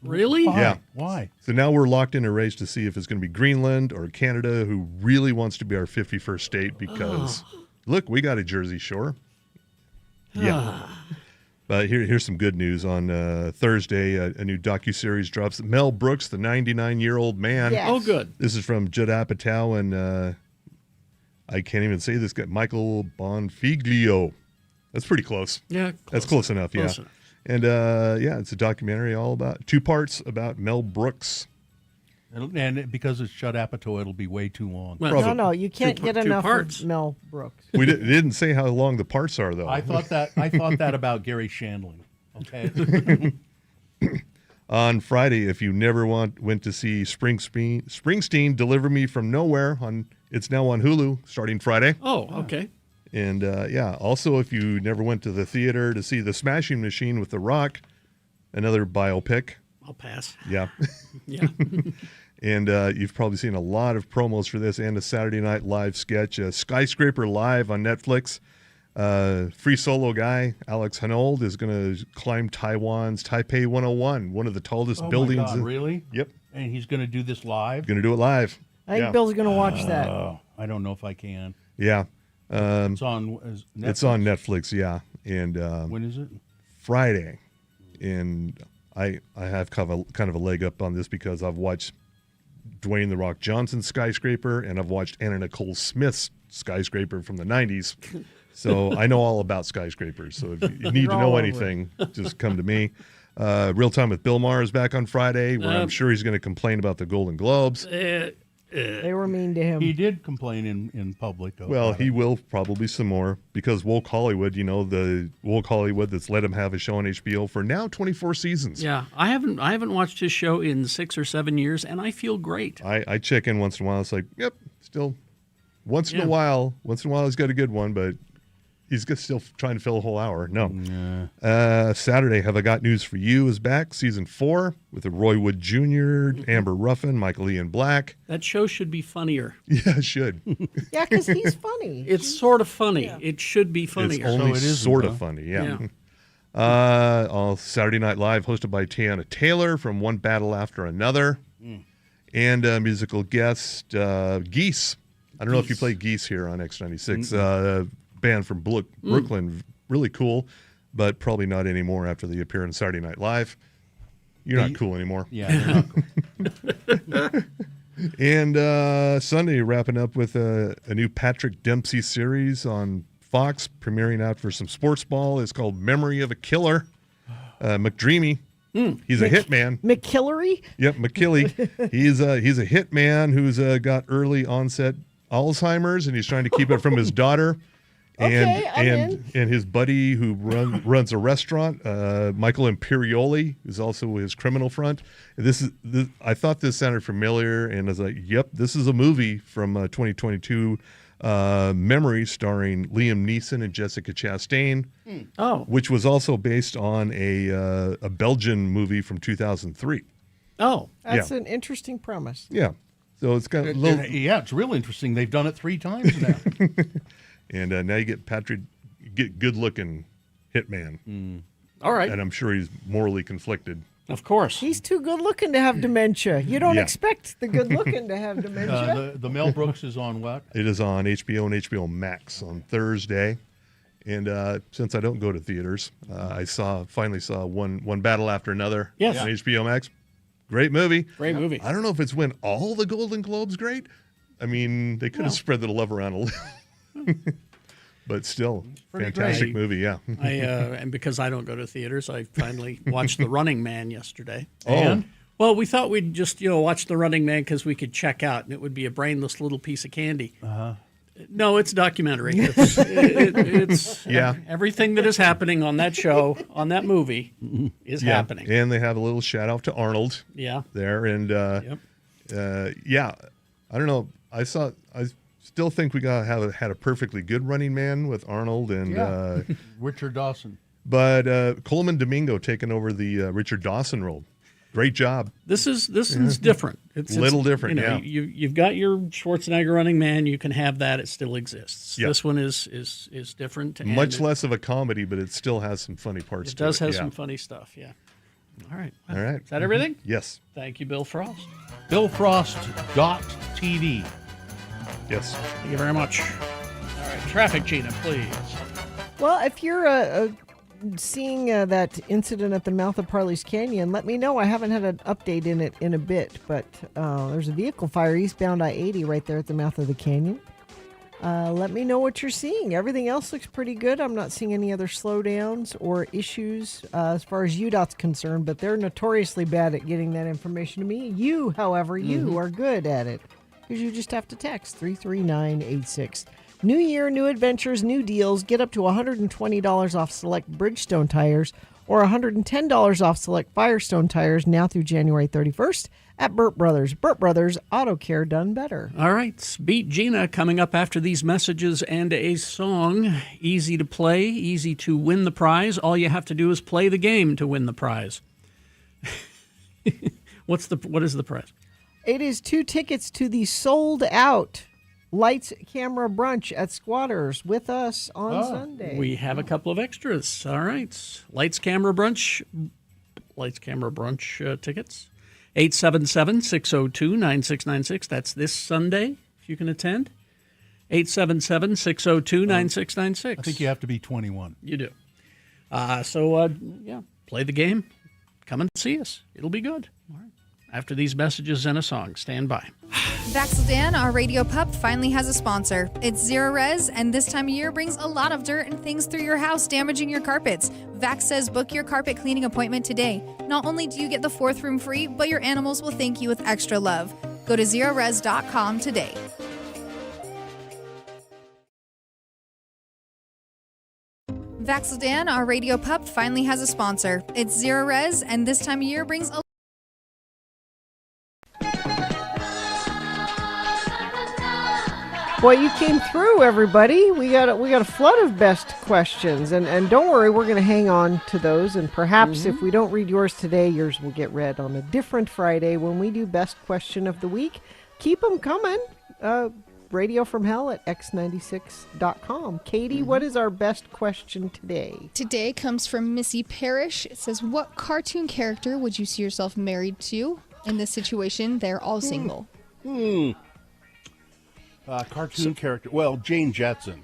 Really? Why? Yeah. Why? So now we're locked in a race to see if it's going to be Greenland or Canada, who really wants to be our 51st state because, look, we got a Jersey Shore. Yeah. But here's some good news. On Thursday, a new docuseries drops. Mel Brooks, the 99-year-old man. Yes. Oh, good. This is from Judd Apatow and I can't even say this guy, Michael Bonfiglio. That's pretty close. Yeah. That's close enough, yeah. Close enough. And it's a documentary all about 2 parts about Mel Brooks. And because it's Judd Apatow, it'll be way too long. Well, No, you can't get two enough parts. of Mel Brooks. We didn't say how long the parts are, though. I thought that about Gary Shandling. Okay. On Friday, if you never went to see Springsteen, Deliver Me From Nowhere, it's now on Hulu starting Friday. Oh, okay. And also if you never went to the theater to see The Smashing Machine with The Rock, another biopic. I'll pass. Yeah. Yeah. And you've probably seen a lot of promos for this and a Saturday Night Live sketch, Skyscraper Live on Netflix. Free Solo guy, Alex Honnold, is going to climb Taiwan's Taipei 101, one of the tallest buildings. My God, really? Yep. And he's going to do this live? Going to do it live. I think Bill's going to watch that. I don't know if I can. Yeah. It's on Netflix? It's on Netflix, yeah. And when is it? Friday. And I have kind of a leg up on this because I've watched Dwayne The Rock Johnson's Skyscraper and I've watched Anna Nicole Smith's Skyscraper from the 90s. So I know all about skyscrapers. So if you need to know anything, just come to me. Real Time with Bill Maher is back on Friday, where I'm sure he's going to complain about the Golden Globes. They were mean to him. He did complain in public. Well, he will probably some more because Woke Hollywood, the Woke Hollywood that's let him have a show on HBO for now 24 seasons. Yeah, I haven't watched his show in 6 or 7 years, and I feel great. I check in once in a while. It's like, yep, still once in a while he's got a good one, but he's still trying to fill a whole hour. No. Saturday, Have I Got News for You is back, season 4, with Roy Wood Jr., Amber Ruffin, Michael Ian Black. That show should be funnier. Yeah, it should. Yeah, because he's funny. It's sort of funny. Yeah. It should be funnier. It's only So it isn't, sort huh? of funny, yeah. On Saturday Night Live, hosted by Tiana Taylor from One Battle After Another. And musical guest, Geese. I don't know if you play Geese here on X96. Band from Brooklyn, really cool, but probably not anymore after the appearance on Saturday Night Live. You're not cool anymore. Yeah. And Sunday, wrapping up with a new Patrick Dempsey series on Fox, premiering out for some sports ball. It's called Memory of a Killer. McDreamy. He's a hitman. McKillery? Yep, McKilly. He's a hitman who's got early onset Alzheimer's, and he's trying to keep it from his daughter. And his buddy who runs a restaurant, Michael Imperioli, is also his criminal front. I thought this sounded familiar, and I was like, "Yep, this is a movie from 2022, Memory, starring Liam Neeson and Jessica Chastain, which was also based on a Belgian movie from 2003. Oh, that's an interesting premise. Yeah, so it's got it's real interesting. They've done it 3 times now. And now you get good-looking hitman. All right. And I'm sure he's morally conflicted. Of course. He's too good looking to have dementia. You don't expect the good looking to have dementia. The Mel Brooks is on what? It is on HBO and HBO Max on Thursday. And since I don't go to theaters, I finally saw one Battle After Another on HBO Max. Great movie. Great movie. I don't know if it's win all the Golden Globes great. I mean, they could have spread the love around a little. but still, Pretty fantastic great. movie. Yeah. And because I don't go to theaters, I finally watched The Running Man yesterday. Oh. And? Well, we thought we'd just watch The Running Man because we could check out, and it would be a brainless little piece of candy. No, it's a documentary. It's Yeah. everything that is happening on that show, on that movie, is happening. And they have a little shout out to Arnold. Yeah. There and yeah, I don't know. I still think we had a perfectly good Running Man with Arnold and Richard Dawson. But Coleman Domingo taking over the Richard Dawson role. Great job. This is different. It's little different. You know, yeah. you've got your Schwarzenegger Running Man. You can have that. It still exists. Yeah. This one is different. And Much less of a comedy, but it still has some funny parts. It does to it. have Yeah. some funny stuff. Yeah. All right. All right. Is that everything? Yes. Thank you, Bill Frost. BillFrost.tv. Yes. Thank you very much. All right. Traffic, Gina, please. Well, if you're seeing that incident at the mouth of Parley's Canyon, let me know. I haven't had an update in it in a bit, but there's a vehicle fire eastbound I-80 right there at the mouth of the canyon. Let me know what you're seeing. Everything else looks pretty good. I'm not seeing any other slowdowns or issues as far as UDOT's concerned, but they're notoriously bad at getting that information to me. You, however, you are good at it because you just have to text 33986. New year, new adventures, new deals. Get up to $120 off select Bridgestone tires or $110 off select Firestone tires now through January 31st at Burt Brothers. Burt Brothers, auto care done better. All right. Beat Gina coming up after these messages and a song. Easy to play, easy to win the prize. All you have to do is play the game to win the prize. What is the prize? It is 2 tickets to the sold out Lights Camera Brunch at Squatters with us on Sunday. We have a couple of extras. All right. Lights Camera Brunch tickets. 877-602-9696. That's this Sunday, if you can attend. 877-602-9696. I think you have to be 21. You do. Play the game. Come and see us. It'll be good. All right. After these messages and a song, stand by. Vaxildan, our radio pup, finally has a sponsor. It's Zero Res, and this time of year brings a lot of dirt and things through your house, damaging your carpets. Vax says book your carpet cleaning appointment today. Not only do you get the 4th room free, but your animals will thank you with extra love. Go to zerores.com today. Vaxildan, our radio pup, finally has a sponsor. It's Zero Res, and this time of year brings a Boy, you came through, everybody. We got a flood of best questions, and don't worry, we're going to hang on to those. And perhaps if we don't read yours today, yours will get read on a different Friday when we do best question of the week. Keep them coming. Radio from Hell at x96.com. Katie, what is our best question today? Today comes from Missy Parrish. It says, what cartoon character would you see yourself married to? In this situation, they're all single. Cartoon character. Well, Jane Jetson.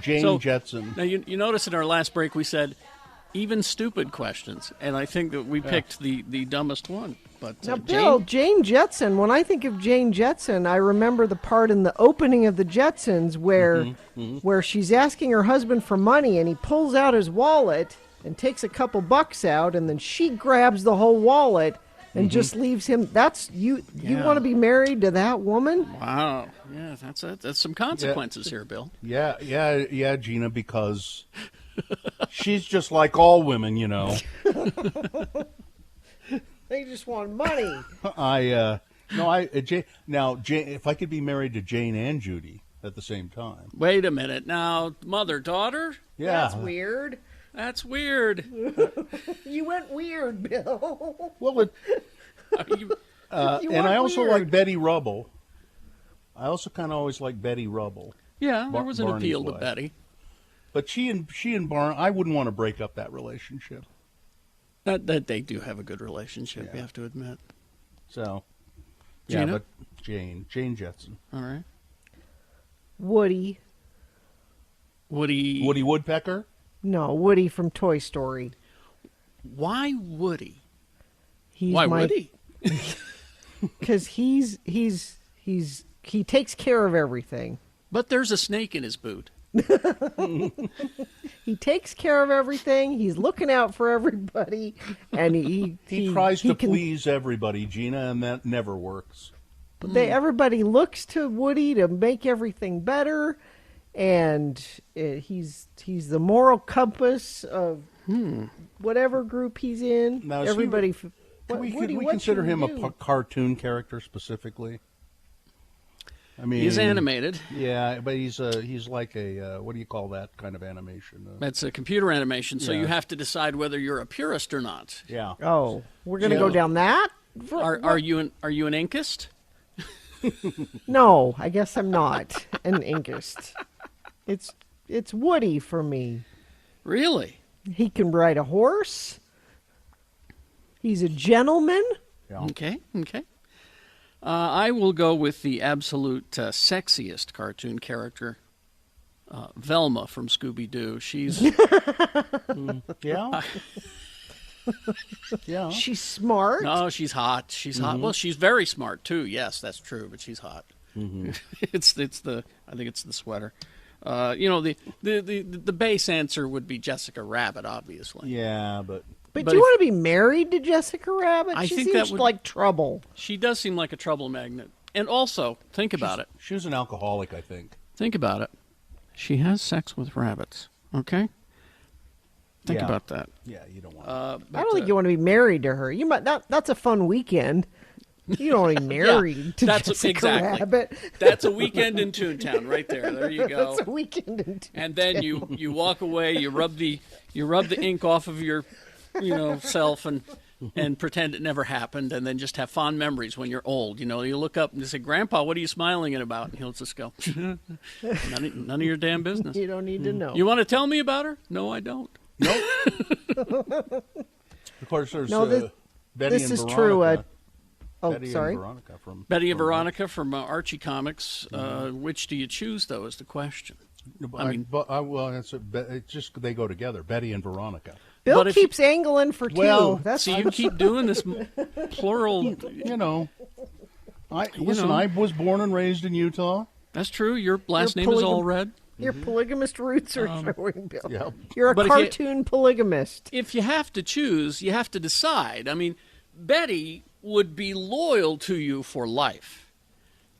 Jetson. Now, you notice in our last break we said even stupid questions, and I think that we picked the dumbest one. But now, Bill, Jane Jetson, when I think of Jane Jetson, I remember the part in the opening of the Jetsons where she's asking her husband for money, and he pulls out his wallet and takes a couple bucks out, and then she grabs the whole wallet and just leaves him. That's you. You want to be married to that woman? Wow. Yeah, that's some consequences here, Bill. Yeah, Gina, because she's just like all women, you know. They just want money. Jane, if I could be married to Jane and Judy at the same time. Wait a minute. Now, mother-daughter? Yeah. That's weird. That's weird. You went weird, Bill. Well, and I also like Betty Rubble. I also kind of always like Betty Rubble. Yeah, there was an Barney's appeal to wife. Betty. But she and Barney, I wouldn't want to break up that relationship. That they do have a good relationship, you have to admit. So, Gina? but Jane Jetson. All right. Woody Woodpecker? No, Woody from Toy Story. Why Woody? Why Woody? Because he takes care of everything. But there's a snake in his boot. He takes care of everything. He's looking out for everybody, and he tries to can, please everybody, Gina, and that never works. But everybody looks to Woody to make everything better, and he's the moral compass of whatever group he's in. Now, is everybody. Could we Woody, consider him do? a cartoon character specifically? I mean, He's animated. Yeah, but he's like a what do you call that kind of animation? That's a computer animation, so Yeah. you have to decide whether you're a purist or not. Yeah. Oh, we're gonna go down that. Are you an inkist? No, I guess I'm not an inkist. It's Woody for me. Really? He can ride a horse. He's a gentleman. Yeah. Okay. I will go with the absolute sexiest cartoon character, Velma from Scooby-Doo. She's yeah. Yeah. She's smart. No, she's hot. She's hot. Well, she's very smart too. Yes, that's true. But she's hot. It's the I think it's the sweater. The base answer would be Jessica Rabbit, obviously. Yeah, but do you want to be married to Jessica Rabbit? I She think seems that would like trouble. She does seem like a trouble magnet. And also, think about it. She was an alcoholic, I think. Think about it. She has sex with rabbits. Okay. Think Yeah. about that. Yeah, you don't want. I don't think you want to be married to her. You might. That's a fun weekend. You don't want to be married to Jessica exactly. Rabbit. That's a weekend in Toontown, right there. There you go. That's a weekend in Toontown. And then you walk away. You rub the ink off of your self and pretend it never happened, and then just have fond memories when you're old. You look up and you say, "Grandpa, what are you smiling at about?" And he'll just go, none of your damn business. You don't need to know. You want to tell me about her? No, I don't. Nope. Of course, there's Betty this and is Veronica. true. Betty sorry. and Veronica from Betty and Veronica from Archie Comics. Which do you choose, though, is the question. It's just they go together. Betty and Veronica. Bill keeps angling for two. Well, That's See, you keep doing this plural. I was born and raised in Utah. That's true. Your last name is all red. Your polygamist roots are showing, Bill. Yeah. You're a But cartoon polygamist. If you have to choose, you have to decide. I mean, Betty would be loyal to you for life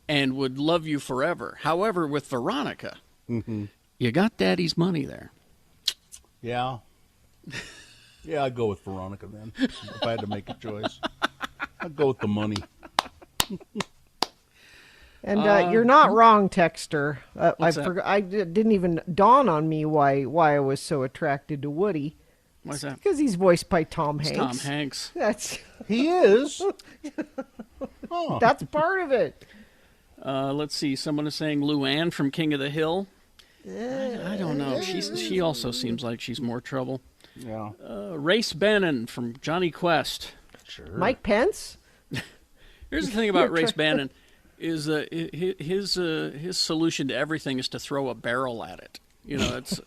and would love you forever. However, with Veronica, you got Daddy's money there. Yeah. Yeah, I'd go with Veronica then. If I had to make a choice, I'd go with the money. And you're not wrong, Texter. What's that? I didn't even dawn on me why I was so attracted to Woody. Why's that? Because he's voiced by Tom It's Hanks. Tom Hanks. He is. Oh. That's part of it. Let's see. Someone is saying Luann from King of the Hill. I don't know. She also seems like she's more trouble. Yeah. Race Bannon from Johnny Quest. Sure. Mike Pence. Here's the thing about Race Bannon is his solution to everything is to throw a barrel at it. It's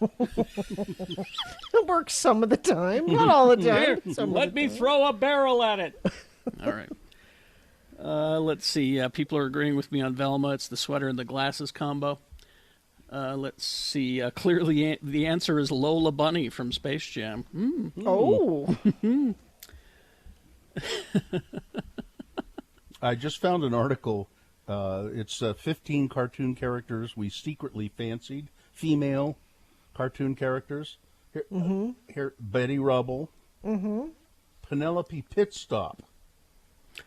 It works some of the time, not all the time. Let me throw a barrel at it. All right. Let's see. People are agreeing with me on Velma. It's the sweater and the glasses combo. Let's see. Clearly, the answer is Lola Bunny from Space Jam. Oh. I just found an article. It's 15 cartoon characters we secretly fancied. Female cartoon characters. Here, Betty Rubble. Penelope Pitstop.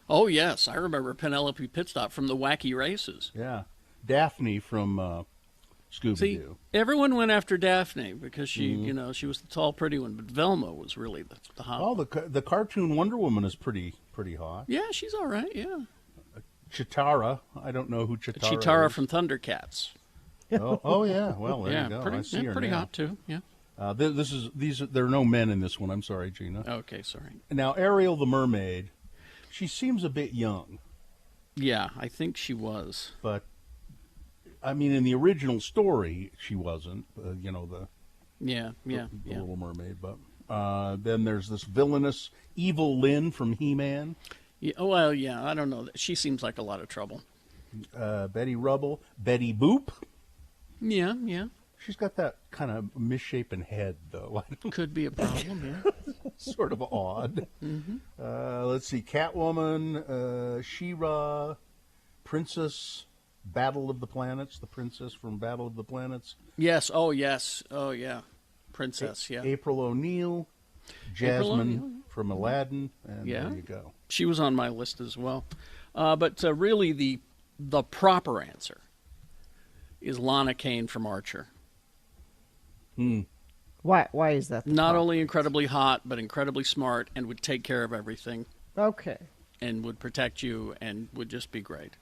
Oh, yes. I remember Penelope Pitstop from the Wacky Races. Yeah. Daphne from Scooby-Doo. See, everyone went after Daphne because she, she was the tall, pretty one, but Velma was really the hot Oh, one. the cartoon Wonder Woman is pretty hot. Yeah, she's all right, yeah. Chitara. I don't know who Chitara is. Chitara from Thundercats. Oh yeah. Well, there you go. Pretty, I see her pretty now. hot, too, yeah. There are no men in this one. I'm sorry, Gina. Okay, sorry. Now, Ariel the Mermaid, she seems a bit young. Yeah, I think she was. But, I mean, in the original story, she wasn't. The Little Mermaid. But then there's this villainous evil Lynn from He-Man. Yeah, well, yeah, I don't know. She seems like a lot of trouble. Betty Rubble, Betty Boop. Yeah, yeah. She's got that kind of misshapen head, though. Could be a problem, yeah. Sort of odd. Let's see. Catwoman, She-Ra, Princess, Battle of the Planets, the princess from Battle of the Planets. Yes. Oh, yes. Oh, yeah. Princess, yeah. April O'Neil, Jasmine from Aladdin, and Yeah. there you go. She was on my list as well. But really, the proper answer is Lana Kane from Archer. Why is that? Not only incredibly hot, but incredibly smart, and would take care of everything, Okay. and would protect you, and would just be great.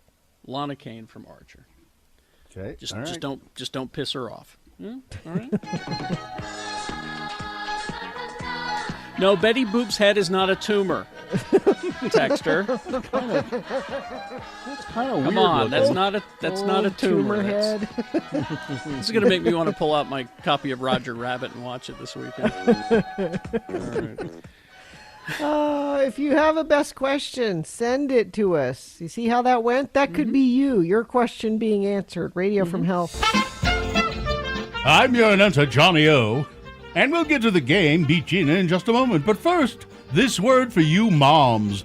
Lana Kane from Archer. Okay. Just all right. just don't piss her off. Yeah? All right. No, Betty Boop's head is not a tumor. Texter. That's kind of weird. Come on, that's looking. not a tumor. head. This is going to make me want to pull out my copy of Roger Rabbit and watch it this weekend. If you have a best question, send it to us. You see how that went? That could be you. Your question being answered. Radio from Hell. I'm your announcer, Johnny O. And we'll get to the game, Beat Gina, in just a moment. But first, this word for you moms.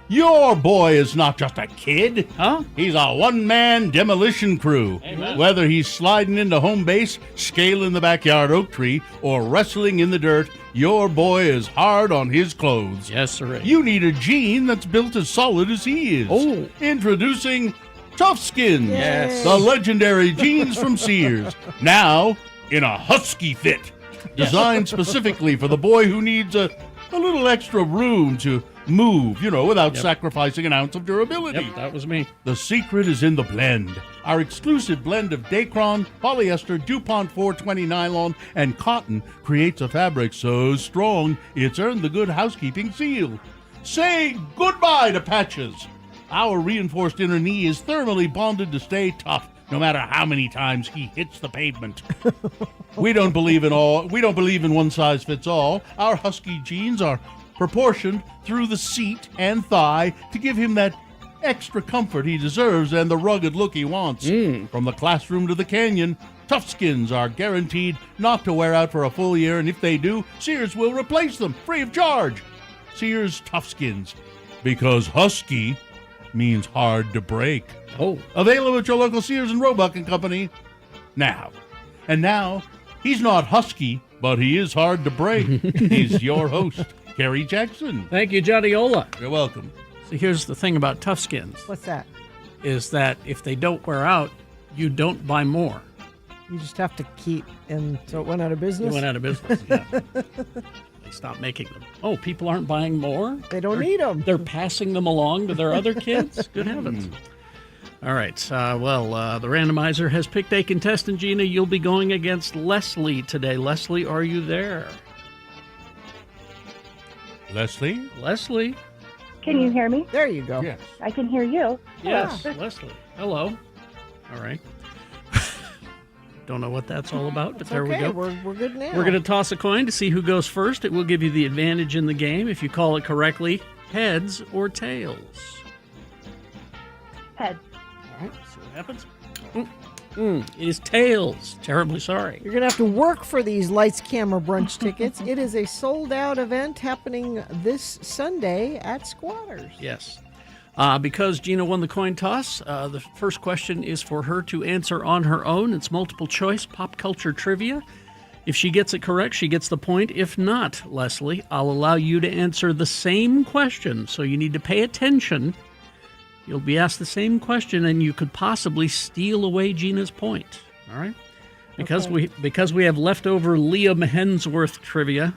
Your boy is not just a kid. Huh? He's a one-man demolition crew. Amen. Whether he's sliding into home base, scaling the backyard oak tree, or wrestling in the dirt, your boy is hard on his clothes. Yes, sir. You need a gene that's built as solid as he is. Oh. Introducing Tough Skins. Yes. The legendary jeans from Sears. Now in a husky fit. Designed specifically for the boy who needs a little extra room to move, without sacrificing an ounce of durability. Yep, that was me. The secret is in the blend. Our exclusive blend of Dacron, polyester, DuPont 420 nylon, and cotton creates a fabric so strong it's earned the Good Housekeeping seal. Say goodbye to patches. Our reinforced inner knee is thermally bonded to stay tough, no matter how many times he hits the pavement. We don't believe in one size fits all. Our husky jeans are proportioned through the seat and thigh to give him that extra comfort he deserves and the rugged look he wants. From the classroom to the canyon, Tough Skins are guaranteed not to wear out for a full year, and if they do, Sears will replace them free of charge. Sears Tough Skins, because husky means hard to break. Oh. Available at your local Sears and Roebuck and Company now. And now, he's not husky, but he is hard to break. He's your host, Kerry Jackson. Thank you, Johnny Ola. You're welcome. So here's the thing about Tough Skins, What's that? is that if they don't wear out, you don't buy more. You just have to keep, and so it went out of They business? went out of business, yeah. They stopped making them. Oh, people aren't buying more? They don't need them. They're passing them along to their other kids? Good heavens. All right. The randomizer has picked a contestant. Gina, you'll be going against Leslie today. Leslie, are you there? Leslie? Leslie? Can you hear me? There you go. Yes. I can hear you. Yes, Leslie. Hello. All right. Don't know what that's all about, but It's there okay. we go. We're good now. We're going to toss a coin to see who goes first. It will give you the advantage in the game if you call it correctly, heads or tails. Head. All right, see what happens. It is tails. Terribly sorry. You're going to have to work for these Lights Camera Brunch tickets. It is a sold-out event happening this Sunday at Squatters. Yes. Because Gina won the coin toss, the first question is for her to answer on her own. It's multiple choice pop culture trivia. If she gets it correct, she gets the point. If not, Leslie, I'll allow you to answer the same question. So you need to pay attention. You'll be asked the same question, and you could possibly steal away Gina's point. All right? Because we have leftover Liam Hemsworth trivia,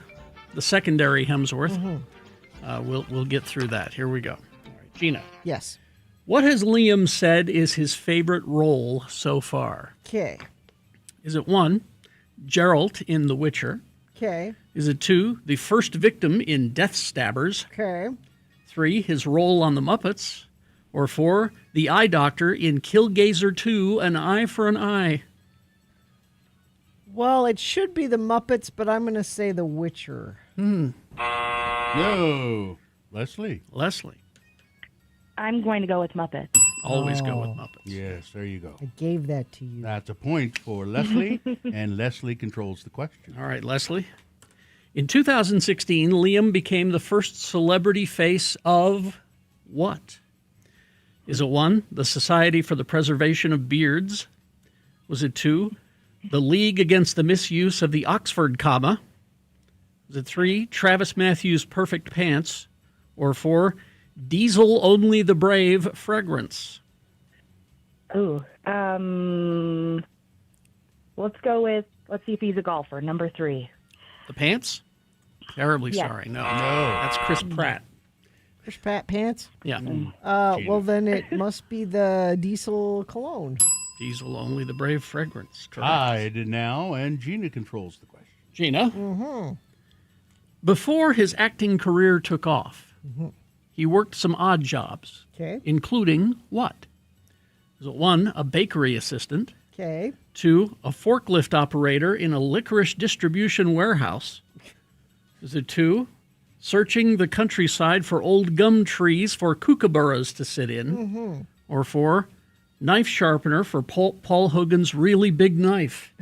the secondary Hemsworth. We'll get through that. Here we go. All right, Gina. Yes. What has Liam said is his favorite role so far? Okay. Is it 1, Geralt in The Witcher? Okay. Is it 2, the first victim in Death Stabbers? Okay. 3, his role on The Muppets? Or 4, the eye doctor in Killgazer 2, An Eye for an Eye? Well, it should be the Muppets, but I'm going to say The Witcher. No. Leslie. Leslie. I'm going to go with Muppets. Always go with Oh. Muppets. Yes, there you go. I gave that to you. That's a point for Leslie, and Leslie controls the question. All right, Leslie. In 2016, Liam became the first celebrity face of what? Is it 1, the Society for the Preservation of Beards? Was it 2, the League Against the Misuse of the Oxford Comma? Was it 3, Travis Matthews' Perfect Pants? Or 4, Diesel Only the Brave Fragrance? Ooh. Let's see if he's a golfer. Number 3. The pants? Terribly Yes. sorry. No. That's Chris Pratt. Chris Pratt pants? Yeah. Well, then it must be the Diesel cologne. Diesel Only the Brave Fragrance. Correct. Tied now, and Gina controls the question. Gina? Mm-hmm. Before his acting career took off, he worked some odd jobs, Okay. including what? Is it 1, a bakery assistant? Okay. 2, a forklift operator in a licorice distribution warehouse? Is it 2, searching the countryside for old gum trees for kookaburras to sit in? Mm-hmm. Or 4, knife sharpener for Paul Hogan's really big knife?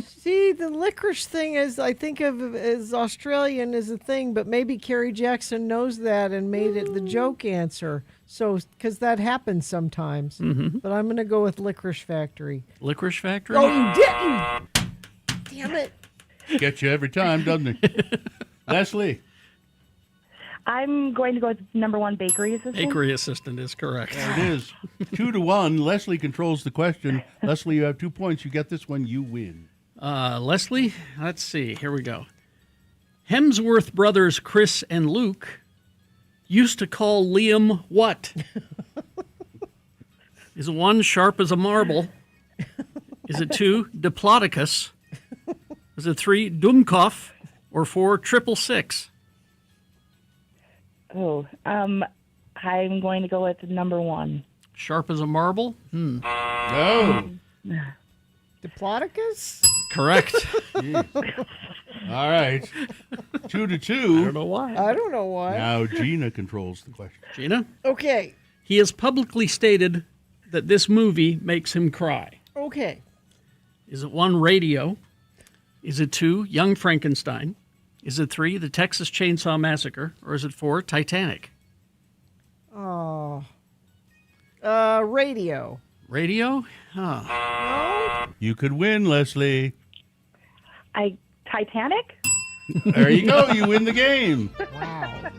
See, the licorice thing is, I think of as Australian as a thing, but maybe Kerry Jackson knows that and made it the joke answer. So, because that happens sometimes. Mhm. But I'm going to go with Licorice Factory. Licorice Factory? Oh, you didn't! Damn it. Gets you every time, doesn't it? Leslie. I'm going to go with number 1, bakery assistant. Bakery assistant is correct. There it is. 2-1. Leslie controls the question. Leslie, you have 2 points. You get this one, you win. Leslie, let's see. Here we go. Hemsworth brothers Chris and Luke used to call Liam what? Is it 1, sharp as a marble? Is it 2, Diplodocus? Is it 3, Dumkopf? Or 4, 666? Oh, I'm going to go with number 1. Sharp as a marble? No. Diplodocus? Correct. All right. 2-2. I don't know why. I don't know why. Now Gina controls the question. Gina? Okay. He has publicly stated that this movie makes him cry. Okay. Is it 1, Radio? Is it 2, Young Frankenstein? Is it 3, The Texas Chainsaw Massacre? Or is it 4, Titanic? Oh. Radio. Radio? Huh. You could win, Leslie. Titanic? There you go. You win the game. Wow.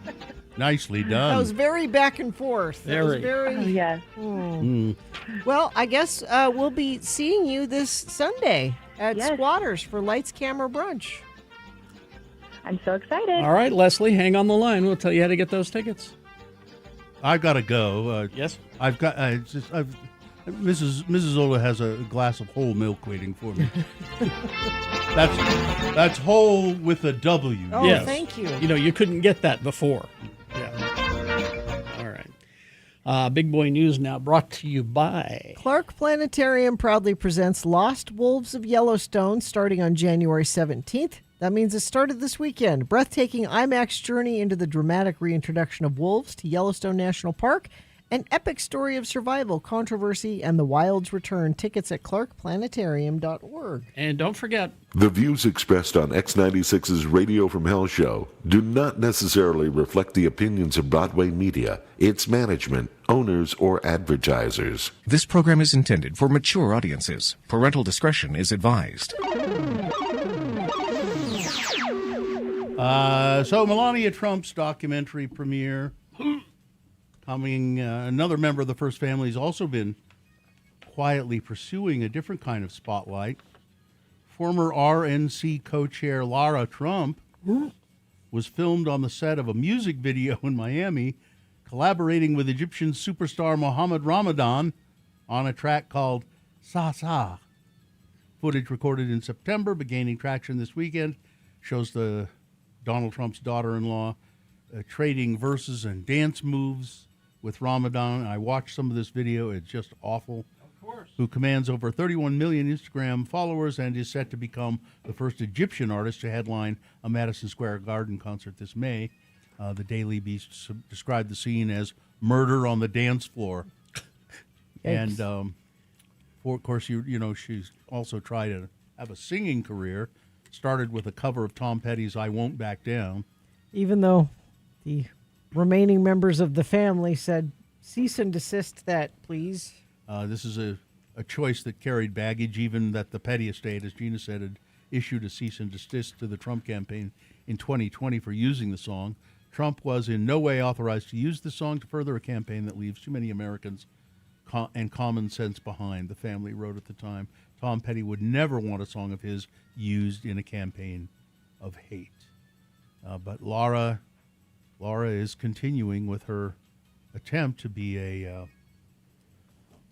Nicely That done. was very back and forth. That was Very. very. Yes. Well, I guess we'll be seeing you this Sunday at Yes. Squatters for Lights Camera Brunch. I'm so excited. All right, Leslie, hang on the line. We'll tell you how to get those tickets. I've got to go. Yes? I've got. Mrs. Ola has a glass of whole milk waiting for me. That's whole with a W. Oh, Yes. thank you. You know, you couldn't get that before. Yeah. All right. Big Boy News now brought to you by... Clark Planetarium proudly presents Lost Wolves of Yellowstone starting on January 17th. That means it started this weekend. Breathtaking IMAX journey into the dramatic reintroduction of wolves to Yellowstone National Park. An epic story of survival, controversy, and the wild's return. Tickets at clarkplanetarium.org. And don't forget... The views expressed on X96's Radio from Hell show do not necessarily reflect the opinions of Broadway Media, its management, owners, or advertisers. This program is intended for mature audiences. Parental discretion is advised. So Melania Trump's documentary premiere coming. Another member of the First Family has also been quietly pursuing a different kind of spotlight. Former RNC co-chair Lara Trump was filmed on the set of a music video in Miami, collaborating with Egyptian superstar Mohammed Ramadan on a track called Sa Sa. Footage recorded in September, but gaining traction this weekend, shows the Donald Trump's daughter-in-law trading verses and dance moves with Ramadan. I watched some of this video. It's just awful. Of course. Who commands over 31 million Instagram followers and is set to become the first Egyptian artist to headline a Madison Square Garden concert this May. The Daily Beast described the scene as murder on the dance floor. And of course, she's also tried to have a singing career. Started with a cover of Tom Petty's "I Won't Back Down." Even though the remaining members of the family said, cease and desist that, please. This is a choice that carried baggage, even that the Petty estate, as Gina said, had issued a cease and desist to the Trump campaign in 2020 for using the song. Trump was in no way authorized to use the song to further a campaign that leaves too many Americans and common sense behind, the family wrote at the time. Tom Petty would never want a song of his used in a campaign of hate. But Laura is continuing with her attempt to be a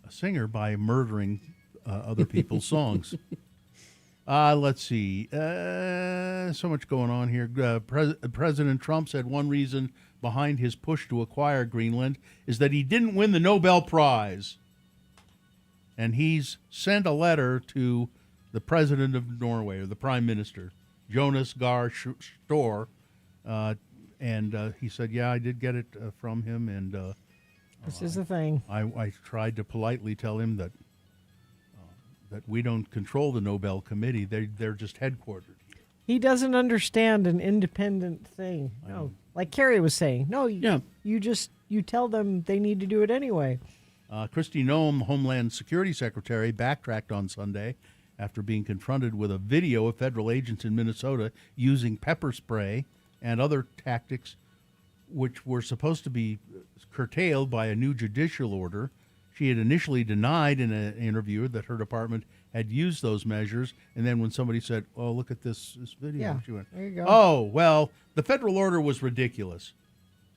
singer by murdering other people's songs. Let's see. So much going on here. President Trump said one reason behind his push to acquire Greenland is that he didn't win the Nobel Prize. And he's sent a letter to the president of Norway, or the prime minister, Jonas Gahr Store, and he said, yeah, I did get it from him, and this is the thing. I tried to politely tell him that we don't control the Nobel Committee. They're just headquartered. He doesn't understand an independent thing. No, like Carrie was saying. No, you tell them they need to do it anyway. Kristi Noem, Homeland Security Secretary, backtracked on Sunday after being confronted with a video of federal agents in Minnesota using pepper spray and other tactics which were supposed to be curtailed by a new judicial order. She had initially denied in an interview that her department had used those measures, and then when somebody said, oh, look at this video, she went, there you go. Oh, well, the federal order was ridiculous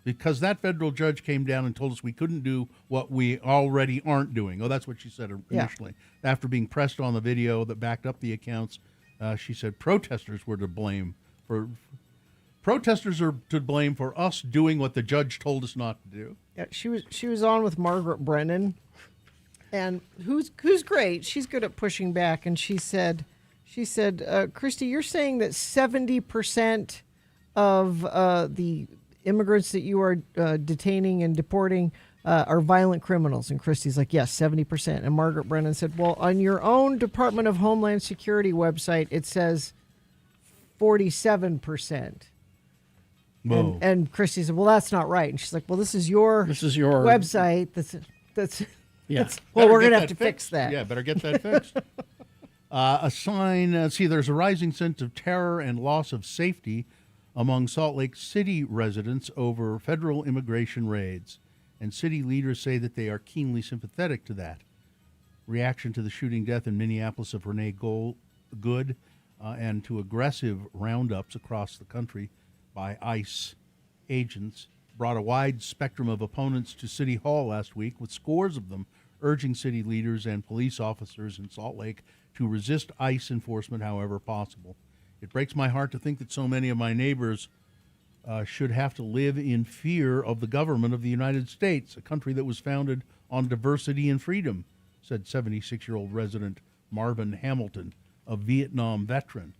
because that federal judge came down and told us we couldn't do what we already aren't doing. Oh, that's what she said initially. Yeah. After being pressed on the video that backed up the accounts, she said protesters were to blame Protesters are to blame for us doing what the judge told us not to do. Yeah, she was on with Margaret Brennan, and who's great. She's good at pushing back, and she said, Kristi, you're saying that 70% of the immigrants that you are detaining and deporting are violent criminals. And Kristi's like, yes, 70%. And Margaret Brennan said, well, on your own Department of Homeland Security website, it says 47%. And Kristi said, well, that's not right. And she's like, well, this is your website. That's well, we're going to have to fix that. Yeah, better get that fixed. A sign, there's a rising sense of terror and loss of safety among Salt Lake City residents over federal immigration raids. And city leaders say that they are keenly sympathetic to that. Reaction to the shooting death in Minneapolis of Renee Good and to aggressive roundups across the country by ICE agents brought a wide spectrum of opponents to City Hall last week, with scores of them urging city leaders and police officers in Salt Lake to resist ICE enforcement however possible. It breaks my heart to think that so many of my neighbors should have to live in fear of the government of the United States, a country that was founded on diversity and freedom, said 76-year-old resident Marvin Hamilton, a Vietnam veteran.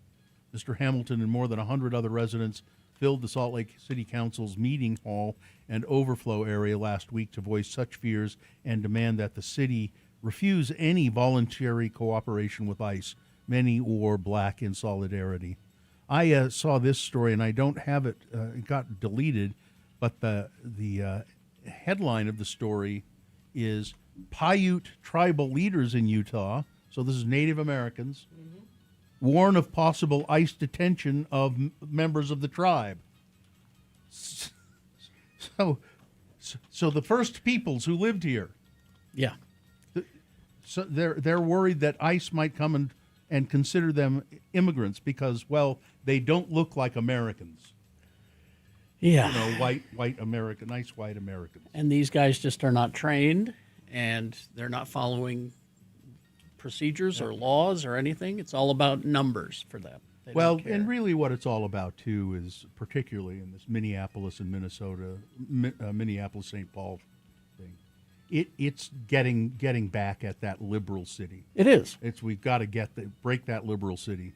Mr. Hamilton and more than 100 other residents filled the Salt Lake City Council's meeting hall and overflow area last week to voice such fears and demand that the city refuse any voluntary cooperation with ICE. Many wore black in solidarity. I saw this story, and I don't have it. It got deleted, but the headline of the story is Paiute tribal leaders in Utah, so this is Native Americans, warn of possible ICE detention of members of the tribe. So the First Peoples who lived here. Yeah. So they're worried that ICE might come and consider them immigrants because, well, they don't look like Americans. Yeah. You know, white American, nice white Americans. And these guys just are not trained, and they're not following procedures or laws or anything. It's all about numbers for them. They don't care. And really what it's all about, too, is particularly in this Minneapolis and Minnesota, Minneapolis-St. Paul thing, it's getting back at that liberal city. It is. We've got to break that liberal city.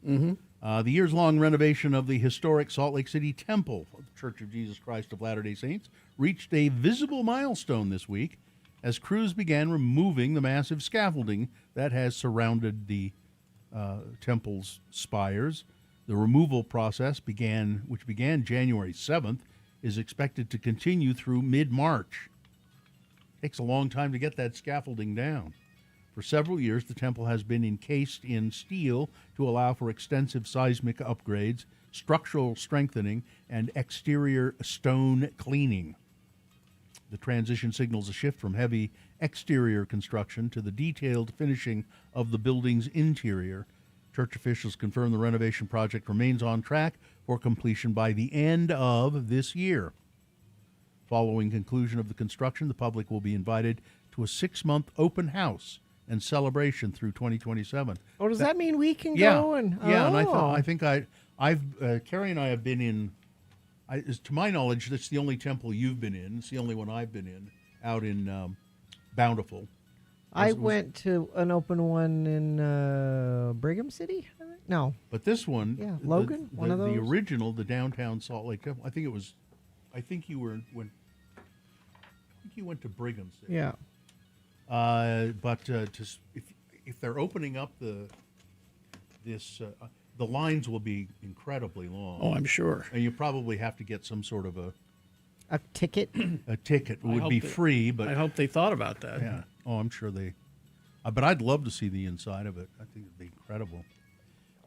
Mm-hmm. The years-long renovation of the historic Salt Lake City Temple, Church of Jesus Christ of Latter-day Saints reached a visible milestone this week as crews began removing the massive scaffolding that has surrounded the temple's spires. The removal process, which began January 7th, is expected to continue through mid-March. Takes a long time to get that scaffolding down. For several years, the temple has been encased in steel to allow for extensive seismic upgrades, structural strengthening, and exterior stone cleaning. The transition signals a shift from heavy exterior construction to the detailed finishing of the building's interior. Church officials confirm the renovation project remains on track for completion by the end of this year. Following conclusion of the construction, the public will be invited to a 6-month open house and celebration through 2027. Oh, does that mean we can Yeah. go? And I think Carrie and I have been in. To my knowledge, that's the only temple you've been in. It's the only one I've been in, out in Bountiful. I went to an open one in Brigham City. No, but this one, yeah, Logan, one of those. The original, the downtown Salt Lake Temple. I think it was. I think you went to Brigham City. Yeah. But if they're opening up the lines will be incredibly long. Oh, I'm sure. And you probably have to get some sort of a ticket. A ticket would be free, but I hope they thought about that. Yeah. Oh, I'm sure they. But I'd love to see the inside of it. I think it'd be incredible.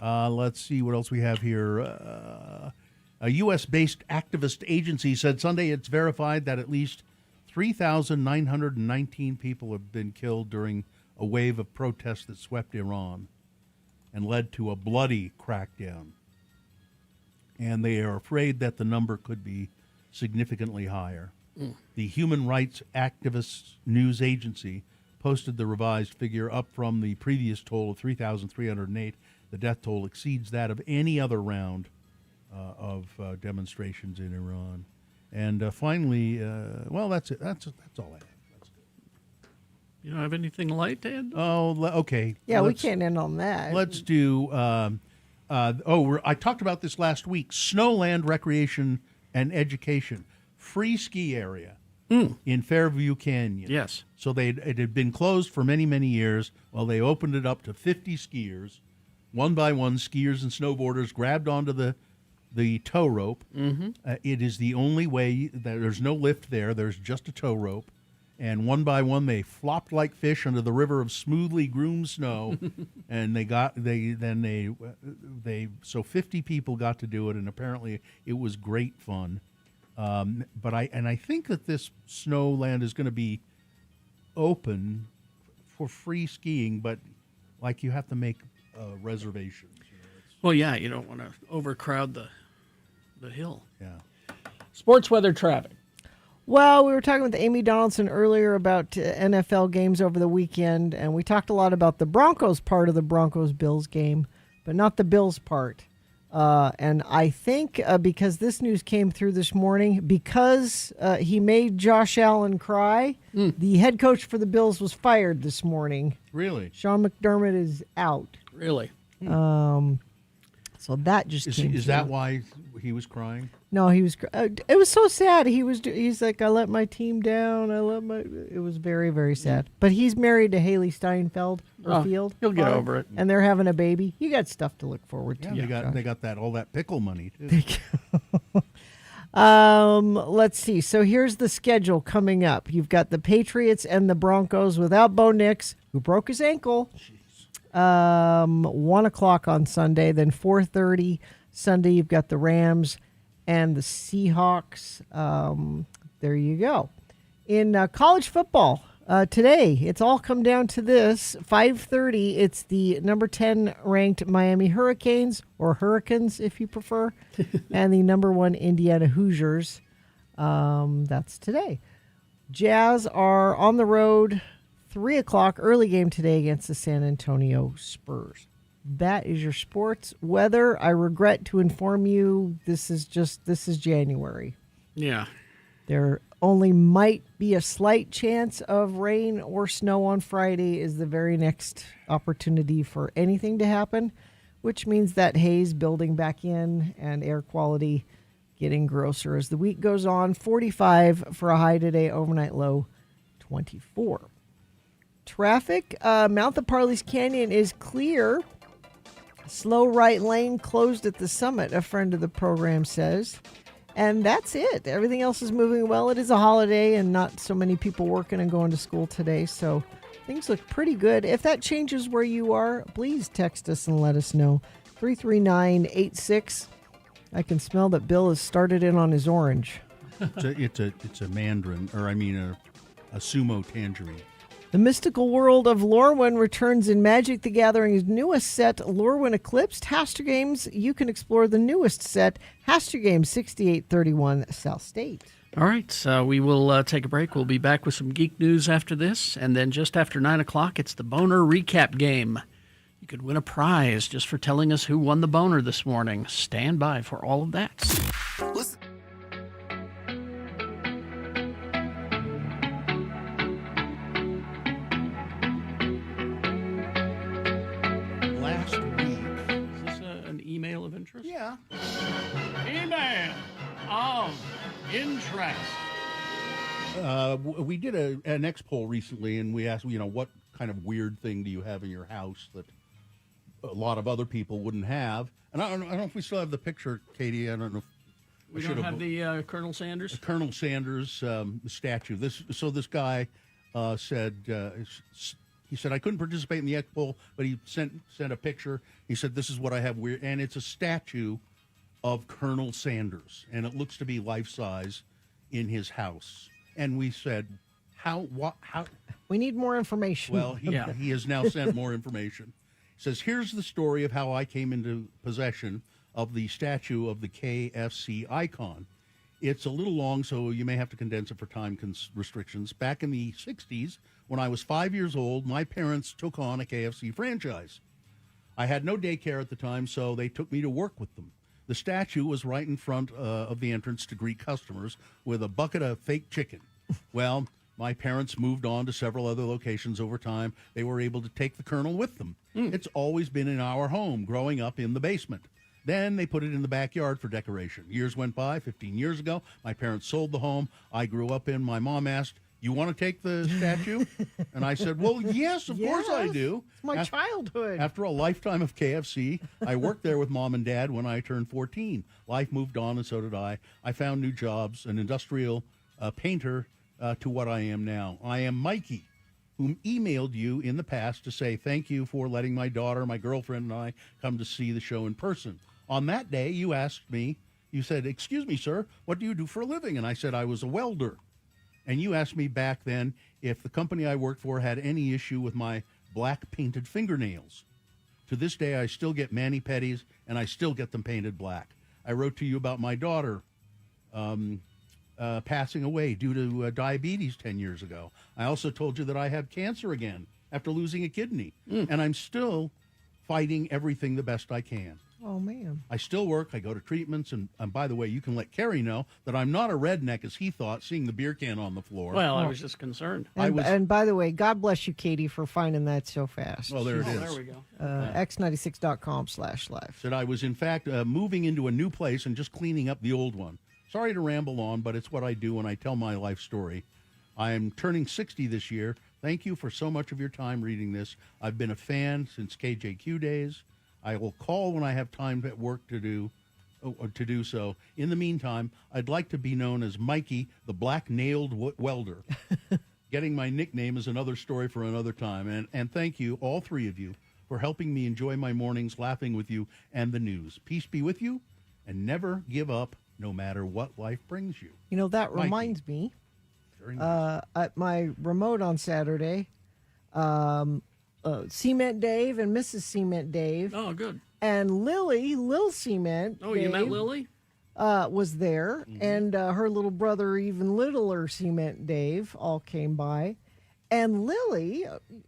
Let's see what else we have here. A U.S.-based activist agency said Sunday it's verified that at least 3,919 people have been killed during a wave of protests that swept Iran and led to a bloody crackdown. And they are afraid that the number could be significantly higher. The Human Rights Activists News Agency posted the revised figure up from the previous toll of 3,308. The death toll exceeds that of any other round of demonstrations in Iran. And finally, well, that's it. That's all I have. You don't have anything light to add? Oh, okay. Yeah, we can't end on that. Let's do. I talked about this last week. Snowland Recreation and Education, free ski area in Fairview Canyon. Yes. So it had been closed for many, many years. Well, they opened it up to 50 skiers. One by one, skiers and snowboarders grabbed onto the tow rope. Mm-hmm. It is the only way. There's no lift there. There's just a tow rope. And one by one, they flopped like fish under the river of smoothly groomed snow, and so 50 people got to do it, and apparently it was great fun. But I think that this Snowland is going to be open for free skiing, but like you have to make reservations. Well, yeah, you don't want to overcrowd the hill. Yeah. Sports weather traffic. Well, we were talking with Amy Donaldson earlier about NFL games over the weekend, and we talked a lot about the Broncos part of the Broncos-Bills game, but not the Bills part. And I think because this news came through this morning, because he made Josh Allen cry, the head coach for the Bills was fired this morning. Really? Sean McDermott is out. Really? So that just came Is that why he was crying? No, he was. It was so sad. He's like, I let my team down. It was very, very sad. But he's married to Haley Steinfeld or Field. He'll get over it. And they're having a baby. You got stuff to look forward to. Yeah, they got all that pickle money too. Let's see. So here's the schedule coming up. You've got the Patriots and the Broncos without Bo Nix, who broke his ankle. 1 o'clock on Sunday, then 4:30 Sunday. You've got the Rams and the Seahawks. There you go. In college football today, it's all come down to this. 5:30. It's the number 10 ranked Miami Hurricanes, or Hurricanes if you prefer, and the number 1 Indiana Hoosiers. That's today. Jazz are on the road. 3 o'clock early game today against the San Antonio Spurs. That is your sports weather. I regret to inform you, this is January. Yeah. There only might be a slight chance of rain or snow on Friday is the very next opportunity for anything to happen, which means that haze building back in and air quality getting grosser as the week goes on. 45 for a high today, overnight low 24. Traffic, mouth of Parley's Canyon is clear. Slow right lane closed at the summit, a friend of the program says. And that's it. Everything else is moving well. It is a holiday and not so many people working and going to school today, so things look pretty good. If that changes where you are, please text us and let us know. 33986. I can smell that Bill has started in on his orange. It's a mandarin, or I mean a sumo tangerine. The mystical world of Lorwyn returns in Magic the Gathering's newest set, Lorwyn Eclipsed. Haster Games, you can explore the newest set, Haster Games 6831 South State. All right, we will take a break. We'll be back with some geek news after this. And then just after 9 o'clock, it's the Boner Recap Game. You could win a prize just for telling us who won the boner this morning. Stand by for all of that. Listen. Last week. Is this an email of interest? Yeah. Email of interest. We did an X poll recently, and we asked, what kind of weird thing do you have in your house that a lot of other people wouldn't have? And I don't know if we still have the picture, Katie. I don't know if We don't have the Colonel Sanders? Colonel Sanders statue. This guy said, he said, I couldn't participate in the X poll, but he sent a picture. He said, this is what I have weird. And it's a statue of Colonel Sanders, and it looks to be life-size in his house. And we said, how? We need more information. Well, he has now sent more information. He says, here's the story of how I came into possession of the statue of the KFC icon. It's a little long, so you may have to condense it for time restrictions. Back in the 60s, when I was 5 years old, my parents took on a KFC franchise. I had no daycare at the time, so they took me to work with them. The statue was right in front of the entrance to greet customers with a bucket of fake chicken. Well, my parents moved on to several other locations over time. They were able to take the Colonel with them. It's always been in our home, growing up in the basement. Then they put it in the backyard for decoration. Years went by. 15 years ago, my parents sold the home I grew up in. My mom asked, you want to take the statue? And I said, well, yes, of course I do. It's my childhood. After a lifetime of KFC, I worked there with Mom and Dad when I turned 14. Life moved on, and so did I. I found new jobs, an industrial painter to what I am now. I am Mikey, whom emailed you in the past to say thank you for letting my daughter, my girlfriend, and I come to see the show in person. On that day, you asked me, you said, excuse me, sir, what do you do for a living? And I said I was a welder. And you asked me back then if the company I worked for had any issue with my black painted fingernails. To this day, I still get mani-pedis, and I still get them painted black. I wrote to you about my daughter passing away due to diabetes 10 years ago. I also told you that I had cancer again after losing a kidney, and I'm still fighting everything the best I can. Oh, man. I still work. I go to treatments. And by the way, you can let Kerry know that I'm not a redneck, as he thought, seeing the beer can on the floor. Well, I was just concerned. And by the way, God bless you, Katie, for finding that so fast. Well, there it is. There we go. X96.com/live. Said I was, in fact, moving into a new place and just cleaning up the old one. Sorry to ramble on, but it's what I do when I tell my life story. I am turning 60 this year. Thank you for so much of your time reading this. I've been a fan since KJQ days. I will call when I have time at work to do so. In the meantime, I'd like to be known as Mikey, the black-nailed welder. Getting my nickname is another story for another time. And thank you, all three of you, for helping me enjoy my mornings, laughing with you, and the news. Peace be with you, and never give up, no matter what life brings you. You know, that Mikey. reminds me, Very nice. at my remote on Saturday, Cement Dave and Mrs. Cement Dave. Oh, good. And Lil Cement. Oh, you met Lily? Was there, and her little brother, even littler Cement Dave, all came by. And Lily,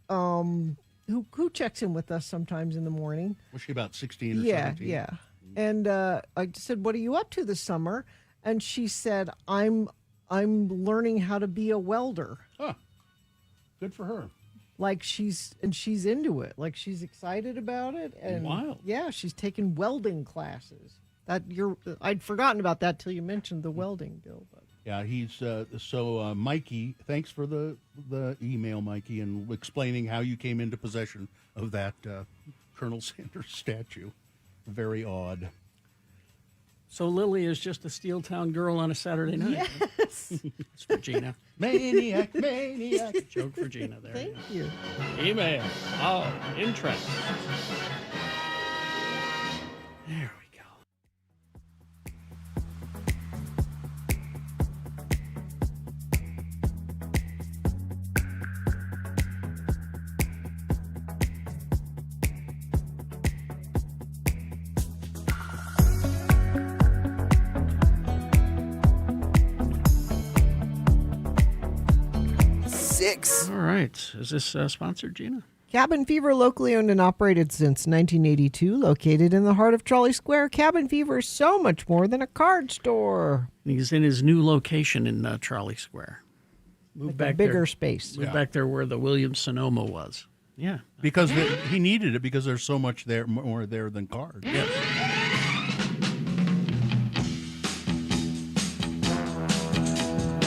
who checks in with us sometimes in the morning. Was she about 16 or 17? Yeah. And I said, what are you up to this summer? And she said, I'm learning how to be a welder. Huh. Good for her. Like she's into it. Like she's excited about it. And wow. Yeah, she's taking welding classes. I'd forgotten about that till you mentioned the welding, Bill. But. Yeah, he's Mikey. Thanks for the email, Mikey, and explaining how you came into possession of that Colonel Sanders statue. Very odd. So Lily is just a Steel Town girl on a Saturday night. Yes. It's for Gina. Maniac. Joke for Gina there. Thank you. Email. Oh, interest. There we go. All right. Is this sponsored, Gina? Cabin Fever, locally owned and operated since 1982, located in the heart of Trolley Square. Cabin Fever is so much more than a card store. He's in his new location in Trolley Square. Moved back bigger space. Moved back there where the Williams-Sonoma was. Yeah. Because he needed it because there's so much there, more there than cards. Yes.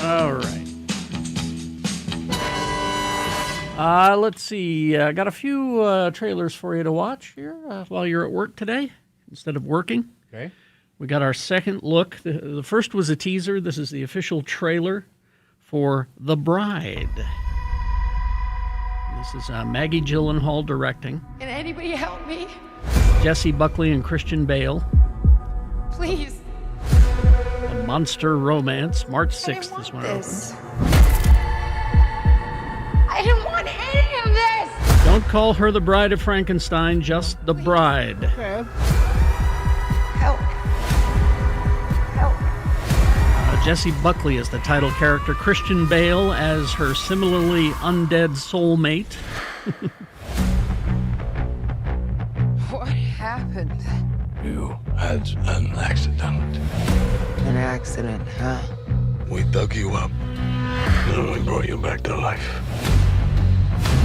All right. Let's see. I got a few trailers for you to watch here while you're at work today instead of working. Okay. We got our second look. The first was a teaser. This is the official trailer for The Bride. This is Maggie Gyllenhaal directing. Can anybody help me? Jessie Buckley and Christian Bale. Please. A monster romance. March 6th is when it opens. I didn't want any of this! Don't call her the Bride of Frankenstein, just The Bride. Okay. Help. Jessie Buckley is the title character. Christian Bale as her similarly undead soulmate. What happened? You had an accident. An accident, huh? We dug you up, and we brought you back to life.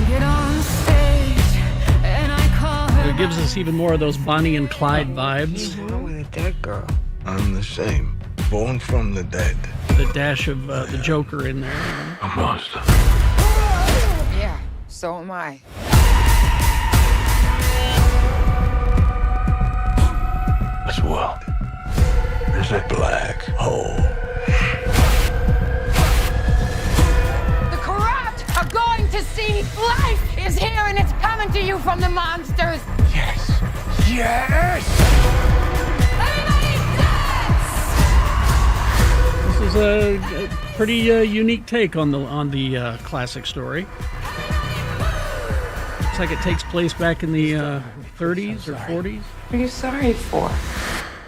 Get on stage, and I call her. It gives us even more of those Bonnie and Clyde vibes. With a dead girl. I'm the same, born from the dead. The dash of the Joker in there. A monster. Yeah, so am I. This world is a black hole. The corrupt are going to see life is here and it's coming to you from the monsters. Yes. Yes! This is a pretty unique take on the classic story. Looks like it takes place back in the 30s or 40s. What are you sorry for?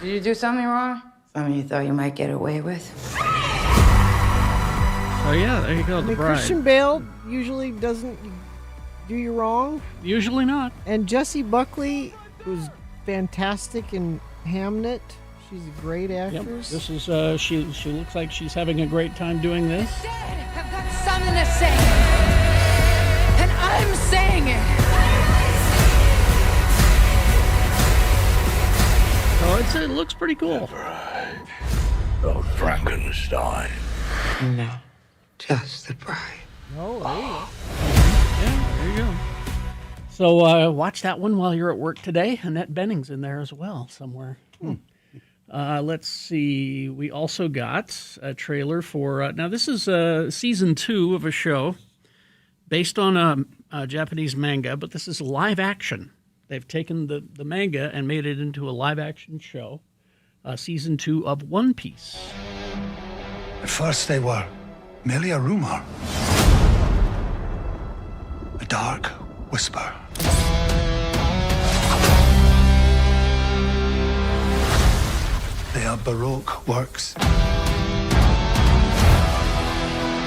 Did you do something wrong? Something you thought you might get away with? So yeah, there you go, The Bride. Christian Bale usually doesn't do you wrong. Usually not. And Jessie Buckley was fantastic in Hamnet. She's a great actress. Yep. This is she looks like she's having a great time doing this. I've got something to say. And I'm saying it. So it looks pretty cool. Oh, Frankenstein. No, just the bride. Oh, there you go. Yeah, there you go. So watch that one while you're at work today. Annette Bening's in there as well somewhere. Let's see. We also got a trailer for... now, this is season 2 of a show based on a Japanese manga, but this is live action. They've taken the manga and made it into a live action show. Season 2 of One Piece. At first they were merely a rumor. A dark whisper. They are Baroque works.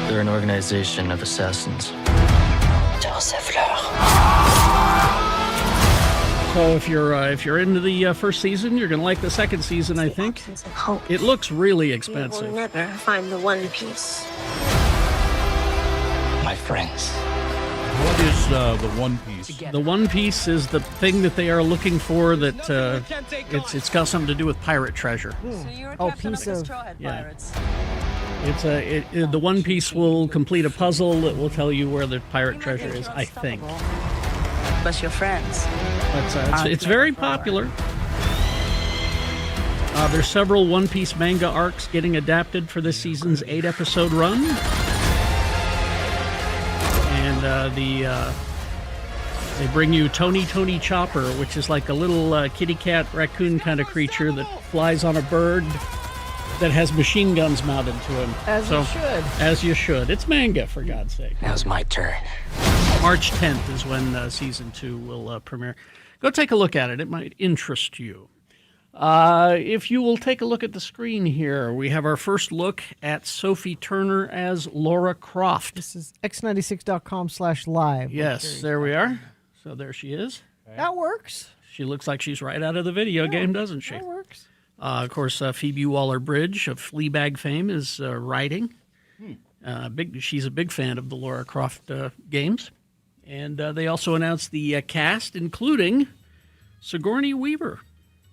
They're an organization of assassins. Joseph Fleur. So if you're into the first season, you're gonna like the second season, I think. It looks really expensive. You will never find the One Piece. My friends, What is the One Piece? The One Piece is the thing that they are looking for. That it's got something to do with pirate treasure. Oh, piece of Yeah. The One Piece will complete a puzzle that will tell you where the pirate treasure is, I think. But your friends. It's very popular. There's several One Piece manga arcs getting adapted for this season's 8-episode run. And they bring you Tony Chopper, which is like a little kitty cat raccoon kind of creature that flies on a bird that has machine guns mounted to him. You should. As you should. It's manga, for God's sake. Now's my turn. March 10th is when season 2 will premiere. Go take a look at it. It might interest you. If you will take a look at the screen here, we have our first look at Sophie Turner as Laura Croft. This is x96.com/live. Yes, there we are. So there she is. That works. She looks like she's right out of the video game, doesn't she? That works. Of course, Phoebe Waller-Bridge of Fleabag fame is writing. She's a big fan of the Laura Croft games. And they also announced the cast, including Sigourney Weaver.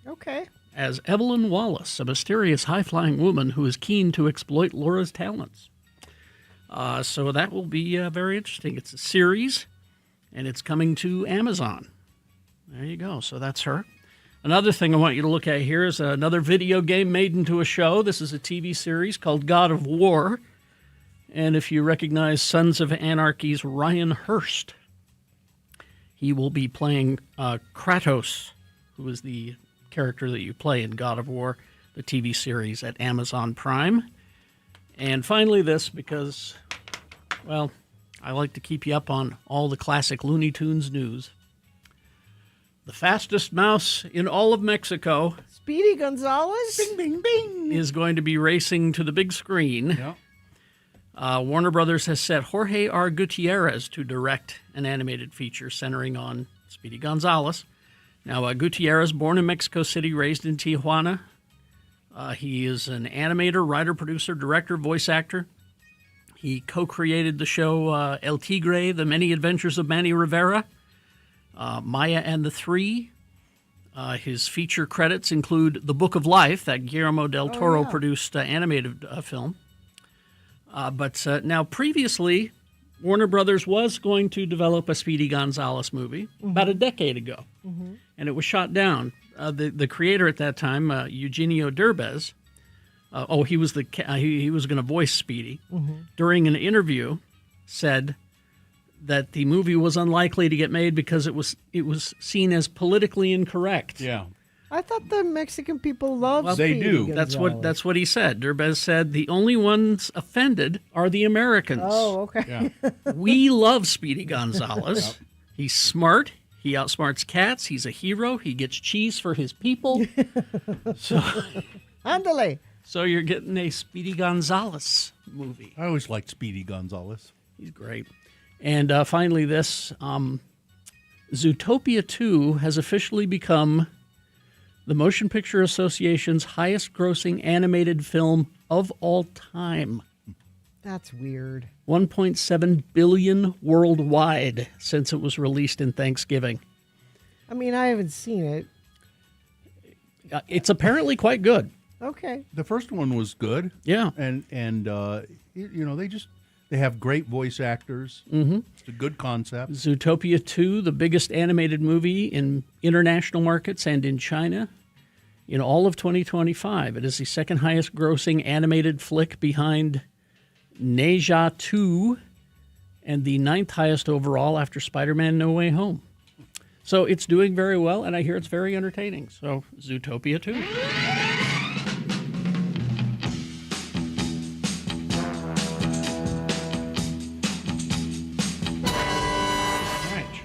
Okay. As Evelyn Wallace, a mysterious high-flying woman who is keen to exploit Laura's talents. So that will be very interesting. It's a series, and it's coming to Amazon. There you go. So that's her. Another thing I want you to look at here is another video game made into a show. This is a TV series called God of War. And if you recognize Sons of Anarchy's Ryan Hurst, he will be playing Kratos, who is the character that you play in God of War, the TV series at Amazon Prime. And finally this, because, well, I like to keep you up on all the classic Looney Tunes news. The fastest mouse in all of Mexico, Speedy Gonzalez, Bing, bing, bing, is going to be racing to the big screen. Yeah. Warner Brothers has set Jorge R. Gutierrez to direct an animated feature centering on Speedy Gonzalez. Now, Gutierrez, born in Mexico City, raised in Tijuana. He is an animator, writer, producer, director, voice actor. He co-created the show El Tigre, The Many Adventures of Manny Rivera, Maya and the Three. His feature credits include The Book of Life, that Guillermo del Toro produced animated film. But now, previously, Warner Brothers was going to develop a Speedy Gonzalez movie about a decade ago, and it was shot down. The creator at that time, Eugenio Derbez, he was he was going to voice Speedy. During an interview, said that the movie was unlikely to get made because it was seen as politically incorrect. Yeah. I thought the Mexican people love they do. Gonzalez. That's what he said. Derbez said the only ones offended are the Americans. Oh, okay. Yeah. We love Speedy Gonzalez. He's smart. He outsmarts cats. He's a hero. He gets cheese for his people. Ándale. So you're getting a Speedy Gonzalez movie. I always liked Speedy Gonzalez. He's great. And finally, this Zootopia 2 has officially become the Motion Picture Association's highest-grossing animated film of all time. That's weird. $1.7 billion worldwide since it was released in Thanksgiving. I mean, I haven't seen it. It's apparently quite good. Okay. The first one was good. Yeah. And they have great voice actors. Mm-hmm. It's a good concept. Zootopia 2, the biggest animated movie in international markets and in China in all of 2025. It is the second highest grossing animated flick behind Ne Zha 2 and the 9th highest overall after Spider-Man No Way Home. So it's doing very well, and I hear it's very entertaining. So Zootopia 2.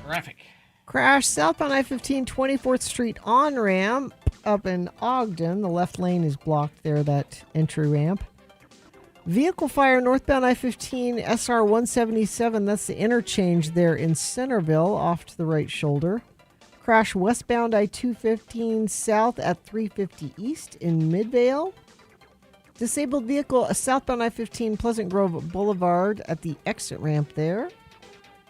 Traffic. Crash southbound I-15 24th Street on-ramp up in Ogden. The left lane is blocked there, that entry ramp. Vehicle fire northbound I-15 SR 177. That's the interchange there in Centerville off to the right shoulder. Crash westbound I-215 south at 350 East in Midvale. Disabled vehicle southbound I-15 Pleasant Grove Boulevard at the exit ramp there.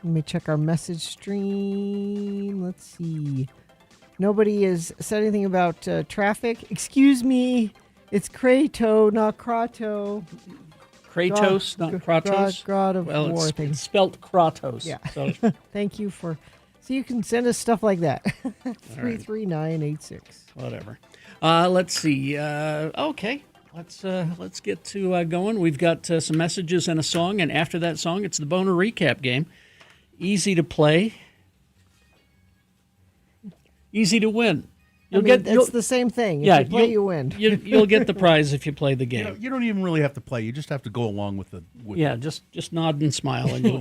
Let me check our message stream. Let's see. Nobody has said anything about traffic. Excuse me. It's Kratos, not Kratos. Kratos, not Kratos? God of well, War. it's spelt Kratos. Yeah. So. Thank you for... So you can send us stuff like that. 33986. Whatever. Let's see. Okay. Let's get to going. We've got some messages and a song, and after that song, it's the Boner Recap game. Easy to play. Easy to win. It's the same thing. If you play, you win. You'll get the prize if you play the game. You don't even really have to play. You just have to go along with the. Just nod and smile, and you'll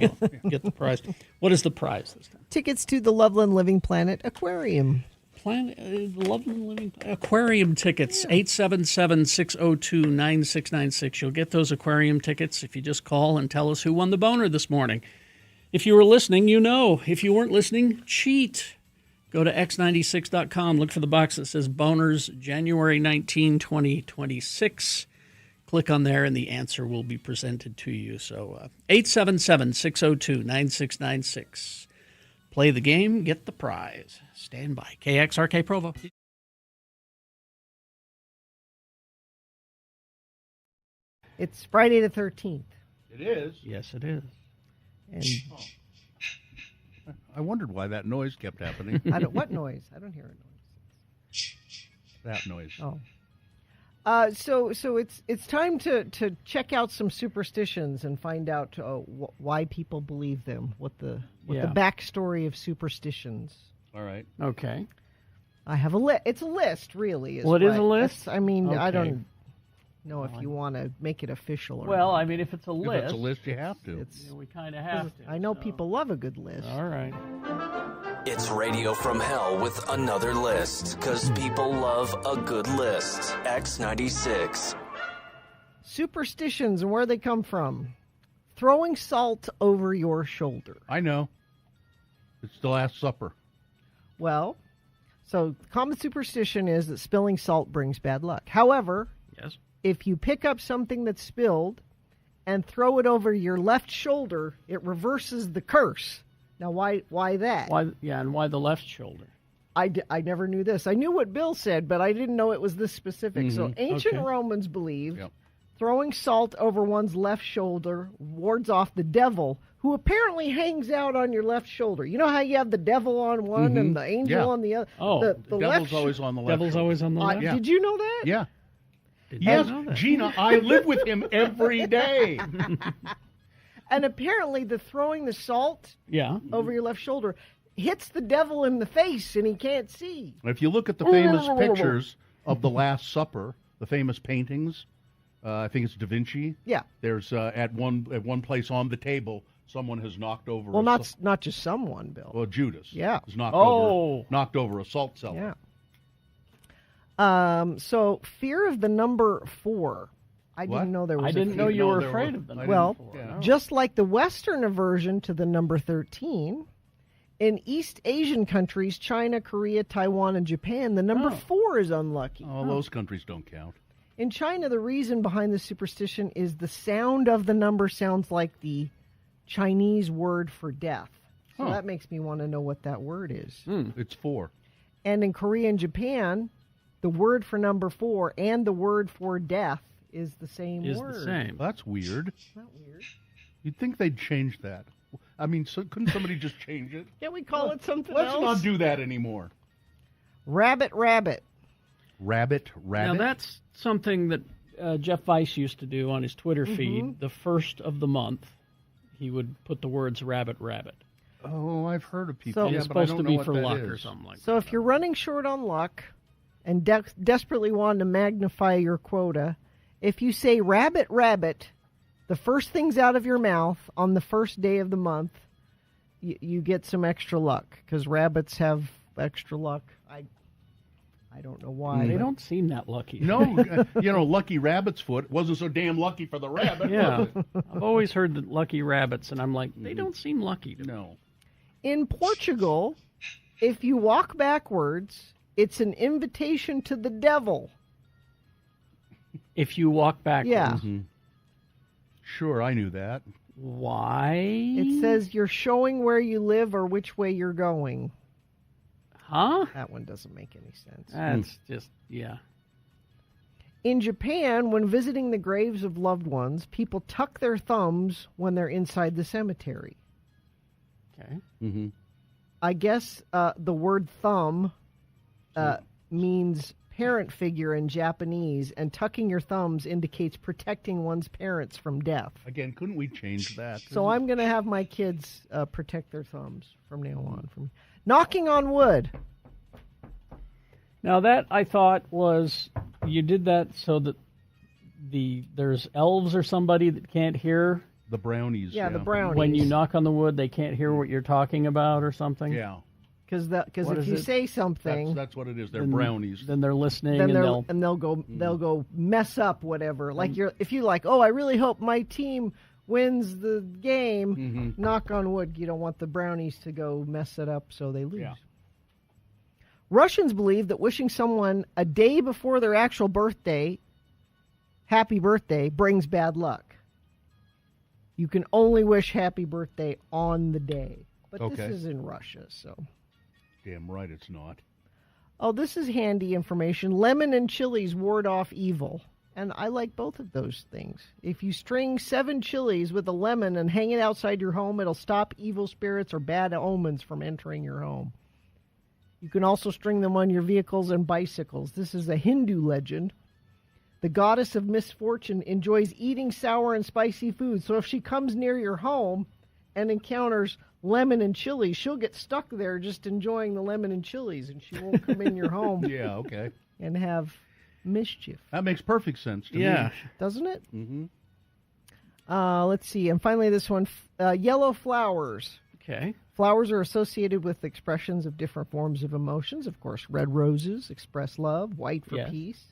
get the prize. What is the prize this time? Tickets to the Loveland Living Planet Aquarium. Loveland Living Aquarium tickets. 877-602-9696. You'll get those aquarium tickets if you just call and tell us who won the boner this morning. If you were listening, you know. If you weren't listening, cheat. Go to x96.com. Look for the box that says Boners January 19, 2026. Click on there, and the answer will be presented to you. So 877-602-9696. Play the game, get the prize. Stand by. KXRK Provo. It's Friday the 13th. It is? Yes, it is. And I wondered why that noise kept happening. what noise? I don't hear a noise. That noise. Oh. So it's time to check out some superstitions and find out why people believe them. What the backstory of superstitions. All right. Okay. I have a list. It's a list, really. It is a list? I mean, Okay. I don't know if you want to make it official or Well, not. I mean, if it's a list. If it's a list, you have to. We kind of have to. I know people love a good list. All right. It's Radio from Hell with another list, because people love a good list. X96. Superstitions and where they come from. Throwing salt over your shoulder. I know. It's the Last Supper. Well, so common superstition is that spilling salt brings bad luck. However, yes, if you pick up something that's spilled and throw it over your left shoulder, it reverses the curse. Now, why that? And why the left shoulder? I never knew this. I knew what Bill said, but I didn't know it was this specific. So ancient Romans believed throwing salt over one's left shoulder wards off the devil, who apparently hangs out on your left shoulder. You know how you have the devil on one and the angel on the other? Oh, the devil's always on the left. Devil's always on the left. Did you know that? Yeah. Yes, Gina, I live with him every day. And apparently the throwing the salt over your left shoulder hits the devil in the face and he can't see. If you look at the famous pictures of the Last Supper, the famous paintings, I think it's Da Vinci. Yeah. There's at one place on the table, someone has knocked over. Well, not just someone, Bill. Well, Judas. Yeah. Has knocked over a salt cellar. Yeah. So fear of the number 4. I What? didn't know there was. I didn't know you were afraid of the number Well, 4. just like the Western aversion to the number 13, in East Asian countries, China, Korea, Taiwan, and Japan, the number 4 is unlucky. Oh, those countries don't count. In China, the reason behind the superstition is the sound of the number sounds like the Chinese word for death. So that makes me want to know what that word is. It's 4. And in Korea and Japan, the word for number 4 and the word for death is the same word. the same. That's weird. Not weird. You'd think they'd change that. I mean, couldn't somebody just change it? Can't we call it something Let's else? not do that anymore. Rabbit, rabbit. Rabbit. Now, that's something that Jeff Weiss used to do on his Twitter feed. The first of the month, he would put the words rabbit, rabbit. Oh, I've heard of people. So- yeah, It's but I supposed don't to know be what for that luck is. or something like So if you're running short on luck and desperately want to magnify your quota, if you say rabbit, rabbit, the first things out of your mouth on the first day of the month, you get some extra luck because rabbits have extra luck. I don't know why. They but- don't seem that lucky. No, Lucky Rabbit's foot wasn't so damn lucky for the rabbit. Yeah. Was it? I've always heard that lucky rabbits, and I'm like, they don't seem lucky to me. No. In Portugal, if you walk backwards, it's an invitation to the devil. If you walk backwards. Yeah. Sure, I knew that. Why? It says you're showing where you live or which way you're going. Huh? That one doesn't make any sense. That's just, yeah. In Japan, when visiting the graves of loved ones, people tuck their thumbs when they're inside the cemetery. Okay. Mm-hmm. I guess the word thumb means parent figure in Japanese, and tucking your thumbs indicates protecting one's parents from death. Again, couldn't we change that? So I'm going to have my kids protect their thumbs from now on. From knocking on wood. Now that I thought was you did that so that there's elves or somebody that can't hear. The brownies. Yeah, the brownies. When you knock on the wood, they can't hear what you're talking about or something. Yeah. Because What if is you it? say something, That's what it is. They're brownies. Then they're listening, then and they'll go mess up whatever. Like if you like, oh, I really hope my team wins the game. Knock on wood. You don't want the brownies to go mess it up so they lose. Yeah. Russians believe that wishing someone a day before their actual birthday, happy birthday, brings bad luck. You can only wish happy birthday on the day. But Okay. this is in Russia, so. Damn right it's not. Oh, this is handy information. Lemon and chilies ward off evil. And I like both of those things. If you string 7 chilies with a lemon and hang it outside your home, it'll stop evil spirits or bad omens from entering your home. You can also string them on your vehicles and bicycles. This is a Hindu legend. The goddess of misfortune enjoys eating sour and spicy food. So if she comes near your home and encounters lemon and chilies, she'll get stuck there just enjoying the lemon and chilies, and she won't come in your home. Yeah, okay. And have mischief. That makes perfect sense to me. Doesn't it? Mm-hmm. Let's see. And finally, this one, yellow flowers. Okay. Flowers are associated with expressions of different forms of emotions. Of course, red roses express love, white for peace.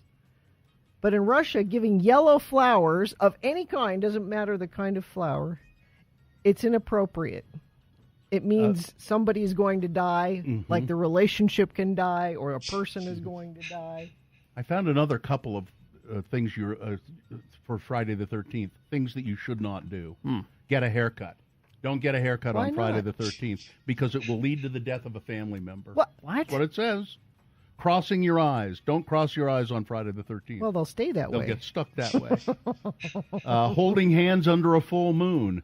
But in Russia, giving yellow flowers of any kind, doesn't matter the kind of flower, it's inappropriate. It means somebody is going to die, like the relationship can die, or a person is going to die. I found another couple of things for Friday the 13th, things that you should not do. Get a haircut. Don't get a haircut Why on Friday not? the 13th because it will lead to the death of a family member. What? That's what it says. Crossing your eyes. Don't cross your eyes on Friday the 13th. Well, they'll stay that They'll way. get stuck that way. Holding hands under a full moon.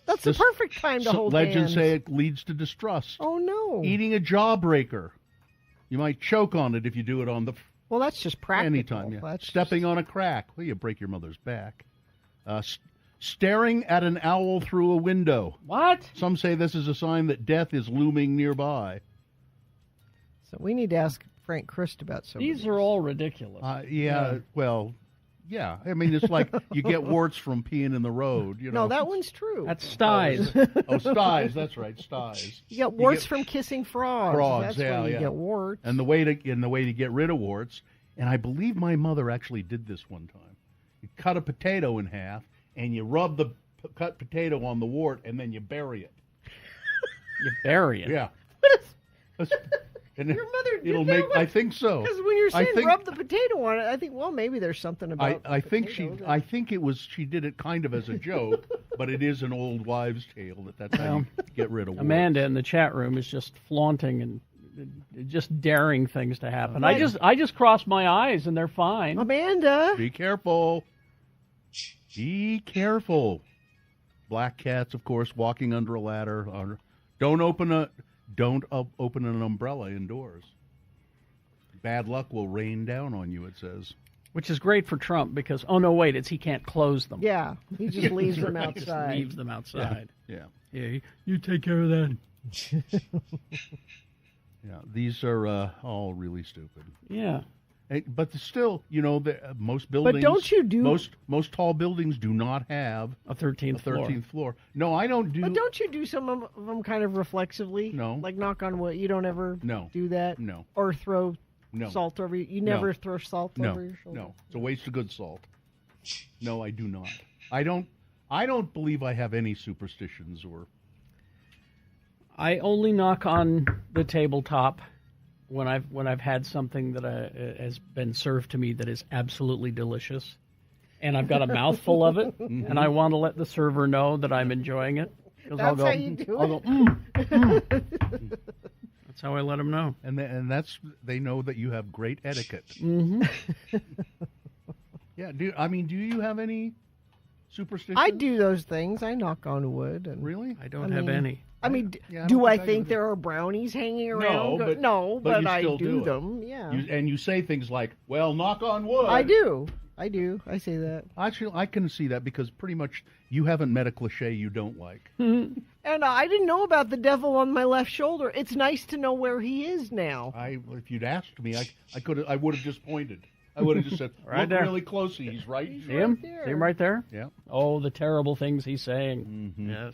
That's the perfect time to hold Legends hands. say it leads to distrust. Oh, no. Eating a jawbreaker. You might choke on it if you do it on the... Well, that's just practical. Anytime, yeah. That's Stepping on a crack. Well, you break your mother's back. Staring at an owl through a window. What? Some say this is a sign that death is looming nearby. So we need to ask Frank Christ about some These are all ridiculous. Well, yeah. I mean, it's like you get warts from peeing in the road. You know? No, that one's true. That's styes. Styes. That's right, styes. You get warts from kissing frogs. Frogs, That's yeah, when you yeah. get warts. And the way to get rid of warts, and I believe my mother actually did this one time. You cut a potato in half, and you rub the cut potato on the wart, and then you bury it. You bury it? Yeah. And Your mother did it'll that make. one? I think so. Because when you're saying I think, rub the potato on it, I think, well, maybe there's something about. I think potatoes. I think it was. She did it kind of as a joke, but it is an old wives' tale that's how you get rid of warts. Amanda in the chat room is just flaunting and just daring things to happen. Right. I just cross my eyes and they're fine. Amanda, be careful. Be careful. Black cats, of course, walking under a ladder. Don't open an umbrella indoors. Bad luck will rain down on you, it says. Which is great for Trump because, oh, no, wait, he can't close them. Yeah, he just leaves them He outside. just leaves them outside. Yeah. You take care of that. Yeah, these are all really stupid. Yeah. But still, most buildings. But don't you do most tall buildings do not have a 13th floor. No, I don't do. But don't you do some of them kind of reflexively? No. Like knock on wood. You don't ever do that? No. Or throw No. salt over you? You No. never throw salt over your shoulder? No, it's a waste of good salt. No, I do not. I don't believe I have any superstitions or. I only knock on the tabletop when I've had something that has been served to me that is absolutely delicious. and I've got a mouthful of it, and I want to let the server know that I'm enjoying it. 'Cause That's I'll go, how you do I'll it. Go, That's how I let them know. And that's they know that you have great etiquette. Mm-hmm. Yeah. Do you have any superstitions? I do those things. I knock on wood. And Really? I don't have any. I mean, Yeah, I do don't I think I think do. there are brownies hanging around? No, but you I still do it. them. Yeah, And you say things like, "Well, knock on wood." I do. I say that. Actually, I can see that because pretty much you haven't met a cliche you don't like. And I didn't know about the devil on my left shoulder. It's nice to know where he is now. If you'd asked me, I would have just pointed. I would have just said, Right "Look there. really closely. He's right." See him? See him right there? Yeah. Oh, the terrible things he's saying. Yes.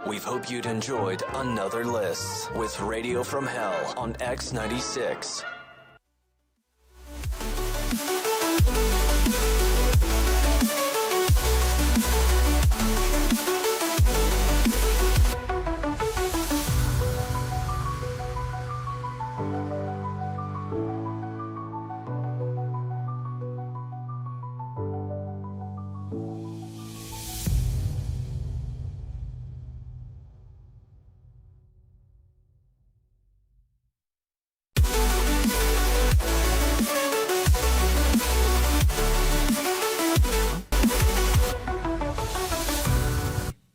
We hope you'd enjoyed another list with Radio from Hell on X96.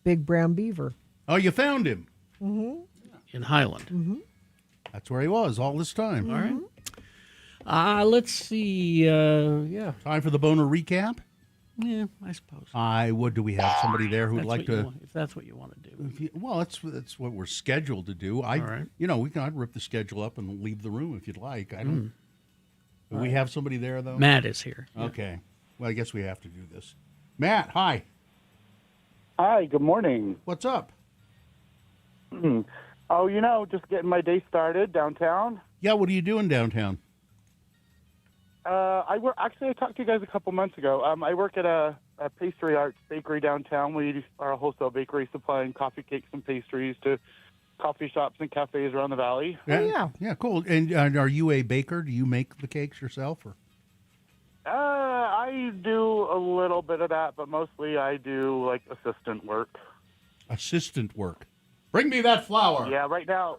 Big brown beaver. Oh, you found him. Mm-hmm. In Highland. Mm-hmm. That's where he was all this time. All right. Let's see. Yeah. Time for the boner recap. Yeah, I suppose. Do we have somebody there who'd That's like what you to? want- if that's what you want to do. Well, that's what we're scheduled to do. All right. I'd rip the schedule up and leave the room if you'd like. I don't. Do we have somebody there though? Matt is here. Yeah. Okay. Well, I guess we have to do this. Matt, hi. Hi, good morning. What's up? Oh, just getting my day started downtown. Yeah, what are you doing downtown? I talked to you guys a couple months ago. I work at a pastry arts bakery downtown. We are a wholesale bakery supplying coffee cakes and pastries to coffee shops and cafes around the valley. Yeah, cool. And are you a baker? Do you make the cakes yourself, or? I do a little bit of that, but mostly I do like assistant work. Assistant work. Bring me that flour. Yeah, right now,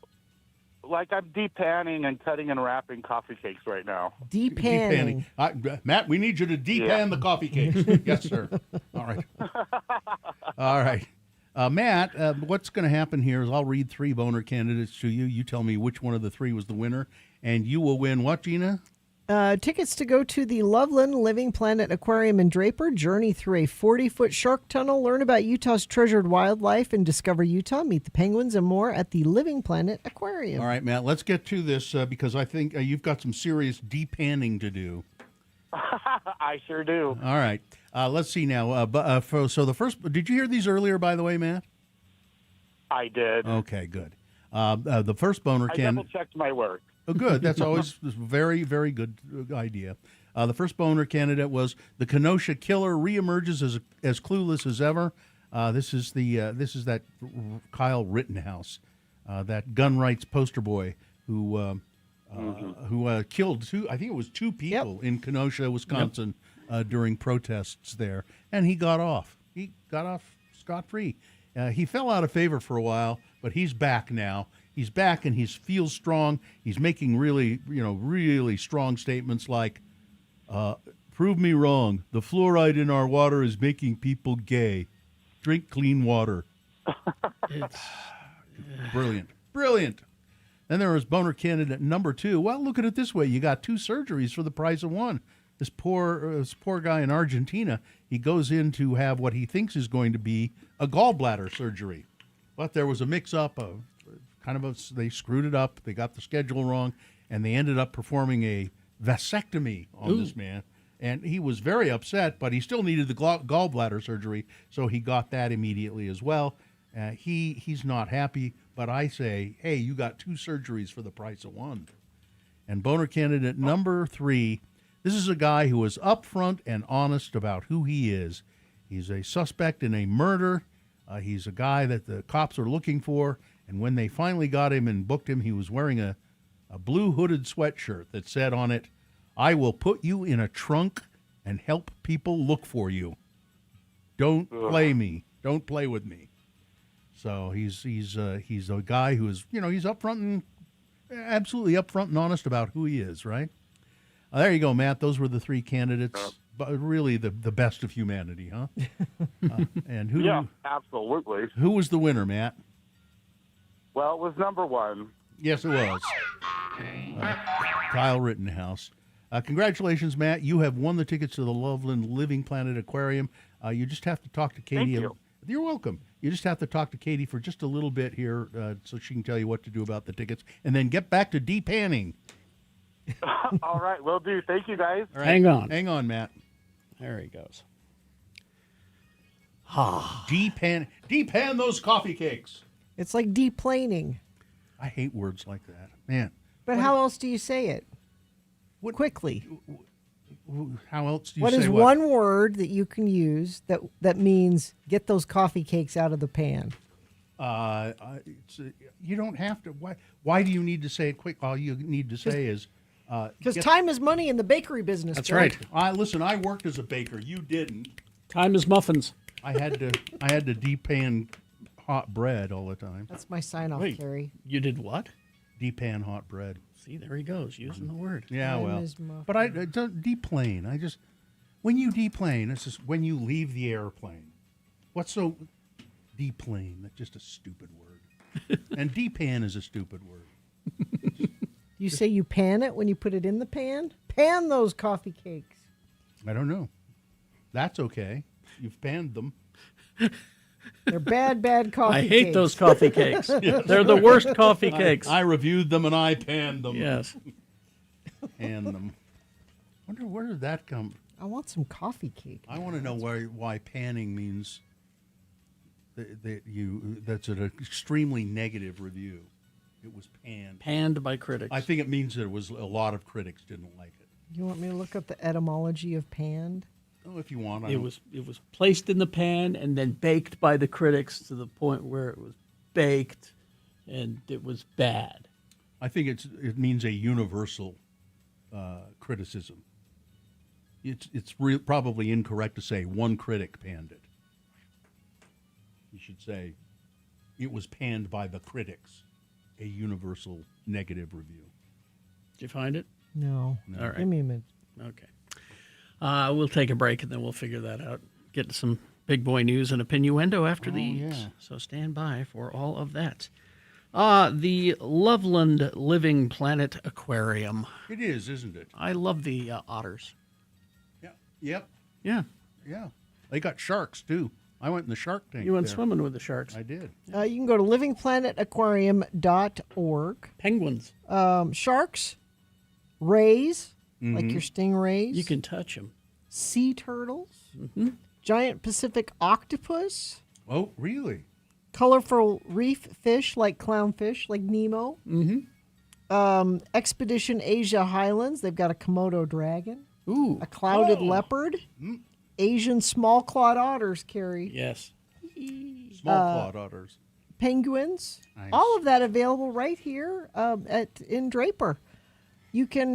like I'm depanning and cutting and wrapping coffee cakes right now. Depanning. Matt, we need you to depan the coffee cakes. Yes, sir. All right. All right. Matt, what's going to happen here is I'll read 3 boner candidates to you. You tell me which one of the 3 was the winner, and you will win what, Gina? Tickets to go to the Loveland Living Planet Aquarium in Draper, journey through a 40-foot shark tunnel, learn about Utah's treasured wildlife, and discover Utah, meet the penguins, and more at the Living Planet Aquarium. All right, Matt, let's get to this because I think you've got some serious depanning to do. I sure do. All right. Let's see now. So the first, did you hear these earlier, by the way, Matt? I did. Okay, good. The first boner I candidate. double-checked my work. Oh, good. That's always a very, very good idea. The first boner candidate was the Kenosha killer reemerges as clueless as ever. This is that Kyle Rittenhouse, that gun rights poster boy who killed two people in Kenosha, Wisconsin, during protests there, and he got off. He got off scot-free. He fell out of favor for a while, but he's back now. He's back and he feels strong. He's making really strong statements like, prove me wrong. The fluoride in our water is making people gay. Drink clean water. It's Brilliant. Then there was boner candidate number 2. Well, look at it this way. You got 2 surgeries for the price of one. This poor guy in Argentina, he goes in to have what he thinks is going to be a gallbladder surgery. But there was a mix-up of they screwed it up. They got the schedule wrong, and they ended up performing a vasectomy on this man. And he was very upset, but he still needed the gallbladder surgery, so he got that immediately as well. He's not happy, but I say, hey, you got 2 surgeries for the price of one. And boner candidate number 3, this is a guy who is upfront and honest about who he is. He's a suspect in a murder. He's a guy that the cops are looking for. And when they finally got him and booked him, he was wearing a blue hooded sweatshirt that said on it, "I will put you in a trunk and help people look for you. Don't play me. Don't play with me. So he's a guy who is, he's absolutely upfront and honest about who he is, right? There you go, Matt. Those were the three candidates, but really the best of humanity, huh? And who? Yeah, absolutely. Who was the winner, Matt? Well, it was number one. Yes, it was. Kyle Rittenhouse. Congratulations, Matt. You have won the tickets to the Loveland Living Planet Aquarium. You just have to talk to Katie. Thank you. You're welcome. You just have to talk to Katie for just a little bit here so she can tell you what to do about the tickets, and then get back to depanning. All right, will do. Thank you, guys. All right. Hang on, Matt. There he goes. Depan those coffee cakes. It's like deplaning. I hate words like that, man. But how else do you say it? Quickly. How else do you What say is what? one word that you can use that means get those coffee cakes out of the pan? You don't have to. Why do you need to say it quick? All you need to say is because time is money in the bakery business. That's Bill. right. Listen, I worked as a baker. You didn't. Time is muffins. I had to depan hot bread all the time. That's my sign off, Wait, Carrie. You did what? Depan hot bread. See, there he goes, using the word. Yeah, Time well, is muffin. but I don't deplane. When you deplane, it's just when you leave the airplane. What's so deplane? That's just a stupid word. And depan is a stupid word. You say you pan it when you put it in the pan? Pan those coffee cakes. I don't know. That's okay. You've panned them. They're bad coffee I cakes. hate those coffee cakes. They're the worst coffee cakes. I reviewed them and I panned them. Yes. Panned them. Wonder where did that come? I want some coffee cake. I want to know why panning means that's an extremely negative review. It was panned. Panned by critics. I think it means that it was a lot of critics didn't like it. You want me to look up the etymology of panned? Oh, if you want. It was placed in the pan and then baked by the critics to the point where it was baked and it was bad. I think it means a universal criticism. It's probably incorrect to say one critic panned it. You should say it was panned by the critics, a universal negative review. Did you find it? No. All right. Give me a minute. Okay. We'll take a break and then we'll figure that out. Get to some big boy news and opinioendo after these. Yeah. So stand by for all of that. The Loveland Living Planet Aquarium. It is, isn't it? I love the otters. Yeah. Yep. Yeah. Yeah. They got sharks too. I went in the shark tank. You went there. swimming with the sharks. I did. You can go to livingplanetaquarium.org. Penguins. Sharks, rays, like your stingrays. You can touch them. Sea turtles, giant Pacific octopus, Oh, really? colorful reef fish like clownfish, like Nemo. Expedition Asia Highlands, they've got a Komodo dragon. Ooh. A clouded leopard. Asian small clawed otters, Carrie. Yes. Small clawed otters. Penguins. Nice. All of that available right here in Draper. You can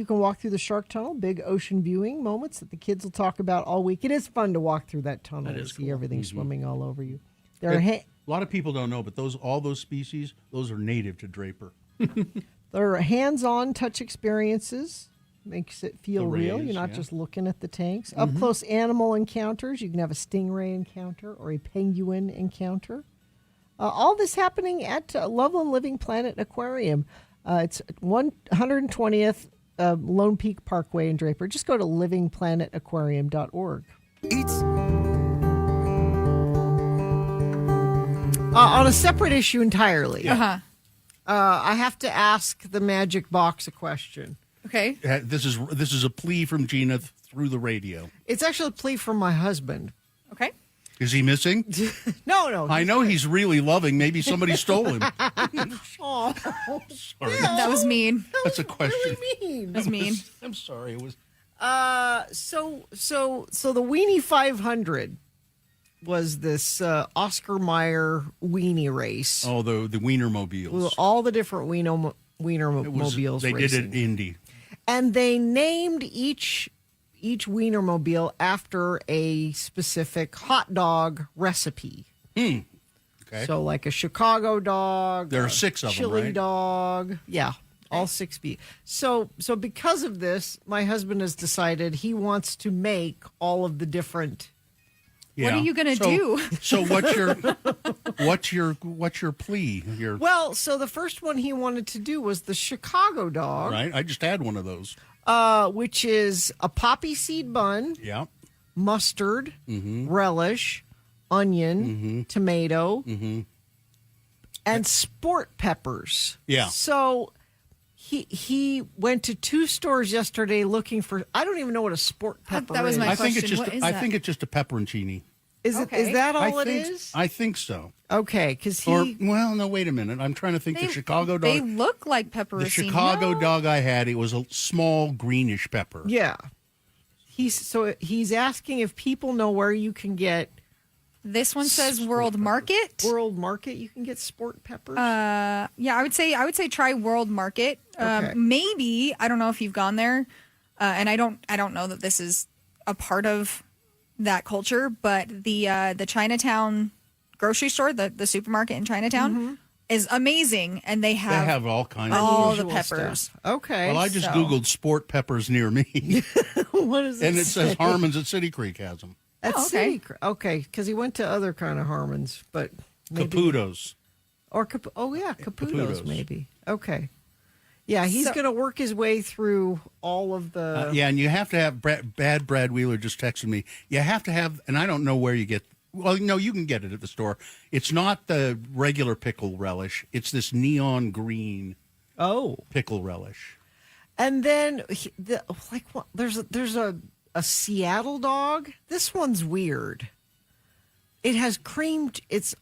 walk through the shark tunnel, big ocean viewing moments that the kids will talk about all week. It is fun to walk through that tunnel and see everything swimming all over you. There are A lot of people don't know, but all those species, those are native to Draper. there are hands-on touch experiences. Makes it feel The real. rays, You're not yeah. just looking at the tanks. Up-close animal encounters. You can have a stingray encounter or a penguin encounter. All this happening at Loveland Living Planet Aquarium. It's 120th Lone Peak Parkway in Draper. Just go to livingplanetaquarium.org. On a separate issue entirely, I have to ask the magic box a question. Okay. This is a plea from Gina through the radio. It's actually a plea from my husband. Okay. Is he missing? No. I know he's really loving. Maybe somebody stole him. Oh, Sorry. That was mean. That's a question. really mean. That was mean. I'm sorry. It was. So the Weenie 500 was this Oscar Mayer weenie race. Oh, the Wienermobiles. With all the different Wienermobiles They racing. did it Indy. And they named each Wienermobile after a specific hot dog recipe. Okay. So like a Chicago dog. There are a 6 of them, chili right? dog. Yeah, all 6 beef. So because of this, my husband has decided he wants to make all of the different. What are you gonna do? So what's your plea? Well, so the first one he wanted to do was the Chicago dog, Right. I just had one of those. which is a poppy seed bun, Yeah. mustard, Mm-hmm. relish, onion, Mm-hmm. tomato, and sport peppers. Yeah. So he went to 2 stores yesterday looking for. I don't even know what a sport pepper that was is. my I think it's question. just. What is I that? think it's just a pepperoncini. Is Okay. that all I it think, is? I think so. Okay, because Or he. well, no. Wait a minute. I'm trying to think. The Chicago dog. They look like pepperoncini. The Chicago No. dog I had, it was a small greenish pepper. Yeah. He's asking if people know where you can get This one says World Market. World Market. You can get sport peppers. Yeah, I would say try World Market. Okay. Maybe I don't know if you've gone there, and I don't know that this is a part of that culture, but the Chinatown grocery store, the supermarket in Chinatown, is amazing, and they They have all kinds of all the Unusual peppers. stuff. Okay. Well, I just so- Googled sport peppers near me, what is and it says say? Harmon's at City Creek has them. That's Oh, okay. City okay, because he went to other kind of Harmons, but maybe Caputo's. or Caputo's Caputo's. maybe. Okay, yeah, he's So- going to work his way through all of the. Yeah, and you have to have bad Brad Wheeler just texted me. You have to have, and I don't know where you get. Well, no, you can get it at the store. It's not the regular pickle relish. It's this neon green pickle relish. And then there's a Seattle dog. This one's weird. It has cream. It's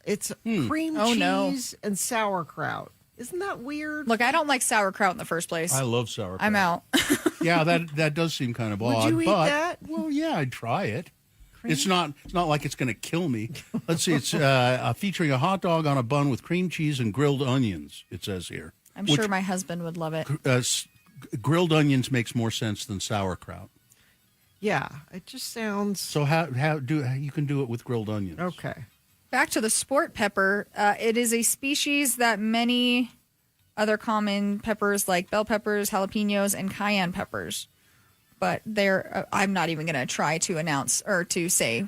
cream Oh, no. cheese and sauerkraut. Isn't that weird? Look, I don't like sauerkraut in the first place. I love sauerkraut. I'm out. Yeah, that does seem kind of Would odd. you eat but, that? Well, yeah, I'd try it. It's not like it's going to kill me. Let's see. It's featuring a hot dog on a bun with cream cheese and grilled onions. It says here. I'm sure my husband would love it. Grilled onions makes more sense than sauerkraut. Yeah, it just sounds So how you can do it with grilled onions? okay. Back to the sport pepper. It is a species that many other common peppers like bell peppers, jalapenos, and cayenne peppers. But I'm not even going to try to announce or to say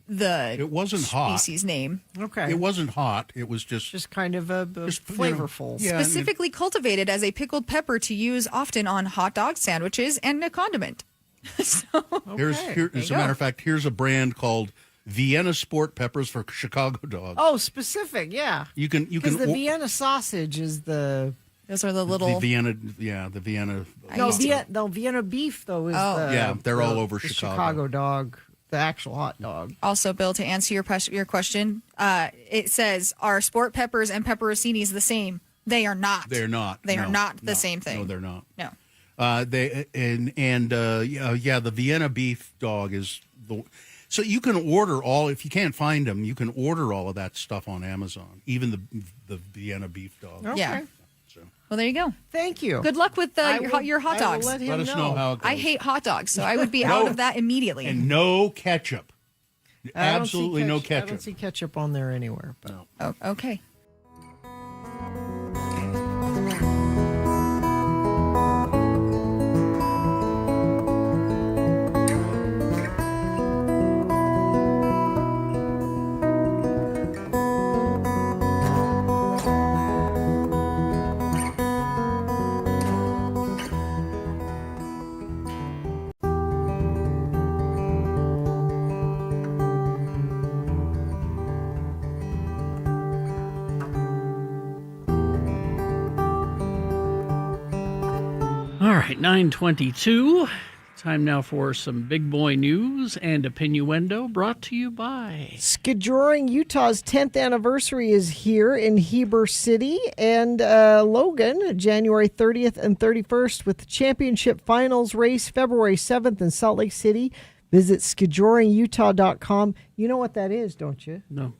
the It wasn't hot. species name. Okay, It wasn't hot. It was just kind of a Just, you know, flavorful. yeah. and it- Specifically cultivated as a pickled pepper to use often on hot dog sandwiches and a condiment. As there a you matter go. of fact, here's a brand called Vienna Sport Peppers for Chicago dogs. Oh, specific, yeah. You can Because the or- Vienna sausage is the Those are the the little. Vienna, yeah, the Vienna. Vienna beef though is Oh. the Yeah, they're all over the Chicago. dog, the actual hot dog. Also, Bill, to answer your question, it says, are sport peppers and pepperoncinis the same? They are not. They're not. They are No, not the no, same thing. No, they're not. No. The Vienna beef dog is the. So you can order all if you can't find them. You can order all of that stuff on Amazon. Even the Vienna beef dog. Okay. Yeah. Well, there you go. Thank you. Good luck with I your hot I will dogs. let him Let us know how it goes. I hate hot dogs, so I would be No. out of that immediately. And no ketchup. I don't Absolutely see no I ketchup. don't see ketchup on there anywhere. But. No. Oh, okay. All right, 9:22. Time now for some big boy news and opinioendo brought to you by. Skijoring, Utah's 10th anniversary is here in Heber City and Logan, January 30th and 31st with the championship finals race February 7th in Salt Lake City. Visit skijoringutah.com. You know what that is, don't you? No.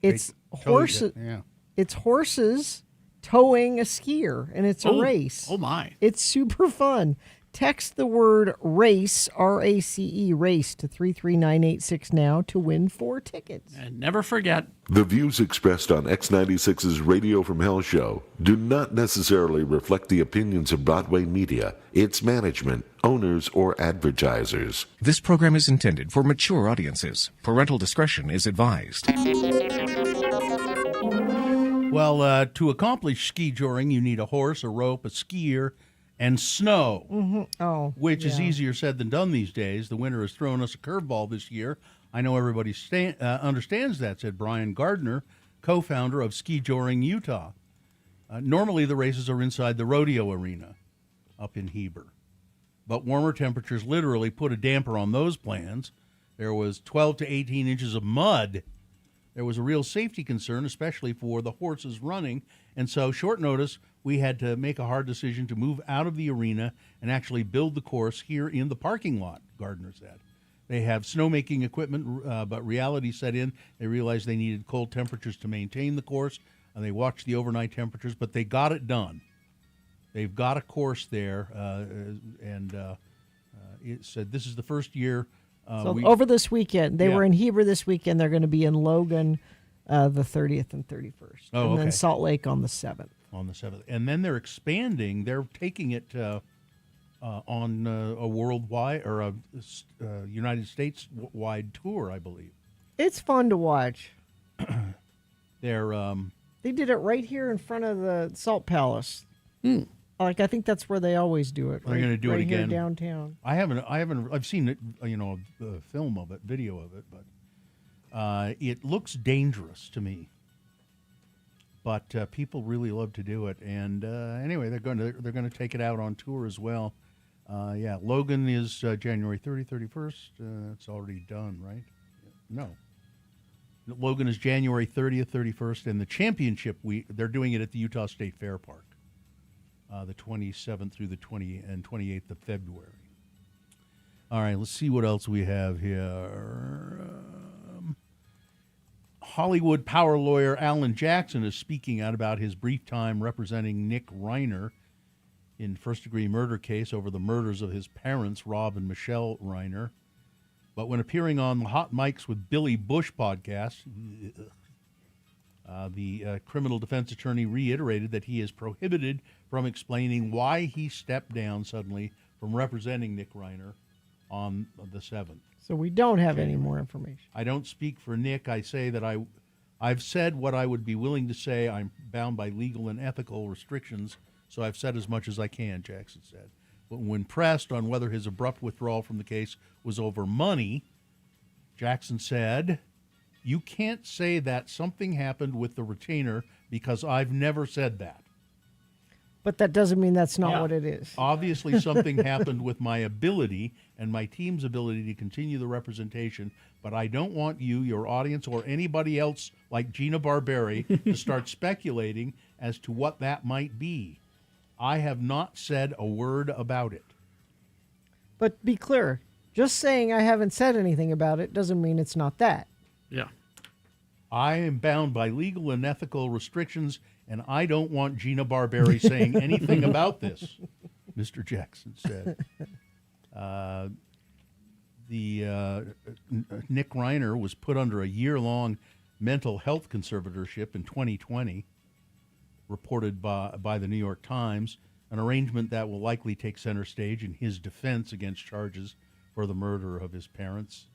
It's They told horses. you, yeah. It's horses towing a skier, and it's a race. Oh, my. It's super fun. Text the word RACE, R-A-C-E, RACE, to 33986 now to win 4 tickets. And never forget, The views expressed on X96's Radio from Hell show do not necessarily reflect the opinions of Broadway Media, its management, owners, or advertisers. This program is intended for mature audiences. Parental discretion is advised. Well, to accomplish ski joring, you need a horse, a rope, a skier, and snow. Oh, which is yeah. easier said than done these days. The winter has thrown us a curveball this year. I know everybody understands that, said Brian Gardner, co-founder of Ski Joring Utah. Normally, the races are inside the rodeo arena up in Heber. But warmer temperatures literally put a damper on those plans. There was 12 to 18 inches of mud. There was a real safety concern, especially for the horses running. And so, short notice, we had to make a hard decision to move out of the arena and actually build the course here in the parking lot, Gardner said. They have snowmaking equipment, but reality set in. They realized they needed cold temperatures to maintain the course, and they watched the overnight temperatures, but they got it done. They've got a course there, and it said this is the first year. So over this weekend, they Yeah. were in Heber this weekend. They're going to be in Logan the 30th and 31st. Oh, and then okay. Salt Lake on the 7th. On the 7th. And then they're expanding. They're taking it on a worldwide or a United States-wide tour, I believe. It's fun to watch. They're They did it right here in front of the Salt Palace. Like, I think that's where they always do it. They're going to do right it again here downtown. I've seen it, a film of it, video of it, but it looks dangerous to me. But people really love to do it, and anyway, they're going to take it out on tour as well. Yeah, Logan is January 31st. It's already done, right? No. Logan is January 30th, 31st, and the championship they're doing it at the Utah State Fair Park, the 27th through the 28th of February. All right, let's see what else we have here. Hollywood power lawyer Alan Jackson is speaking out about his brief time representing Nick Reiner in first-degree murder case over the murders of his parents, Rob and Michelle Reiner. But when appearing on the Hot Mics with Billy Bush podcast, the criminal defense attorney reiterated that he is prohibited from explaining why he stepped down suddenly from representing Nick Reiner on the 7th. So we don't have any more information. I don't speak for Nick. I say that I've said what I would be willing to say. I'm bound by legal and ethical restrictions, so I've said as much as I can, Jackson said. But when pressed on whether his abrupt withdrawal from the case was over money, Jackson said, "You can't say that something happened with the retainer because I've never said that. But that doesn't mean that's not what it is. Obviously, something happened with my ability and my team's ability to continue the representation, but I don't want you, your audience, or anybody else like Gina Barberi to start speculating as to what that might be. I have not said a word about it." But be clear, just saying I haven't said anything about it doesn't mean it's not that. Yeah. I am bound by legal and ethical restrictions, and I don't want Gina Barberi saying anything about this, Mr. Jackson said. Nick Reiner was put under a year-long mental health conservatorship in 2020, reported by the New York Times, an arrangement that will likely take center stage in his defense against charges for the murder of his parents.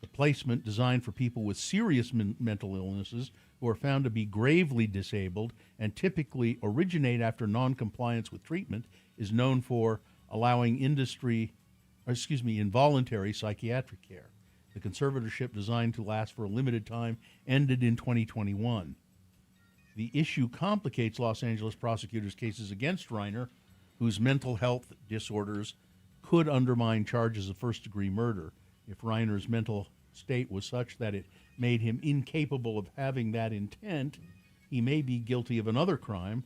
The placement, designed for people with serious mental illnesses who are found to be gravely disabled and typically originate after noncompliance with treatment, is known for allowing involuntary psychiatric care. The conservatorship, designed to last for a limited time, ended in 2021. The issue complicates Los Angeles prosecutors' cases against Reiner, whose mental health disorders could undermine charges of first-degree murder. If Reiner's mental state was such that it made him incapable of having that intent, he may be guilty of another crime,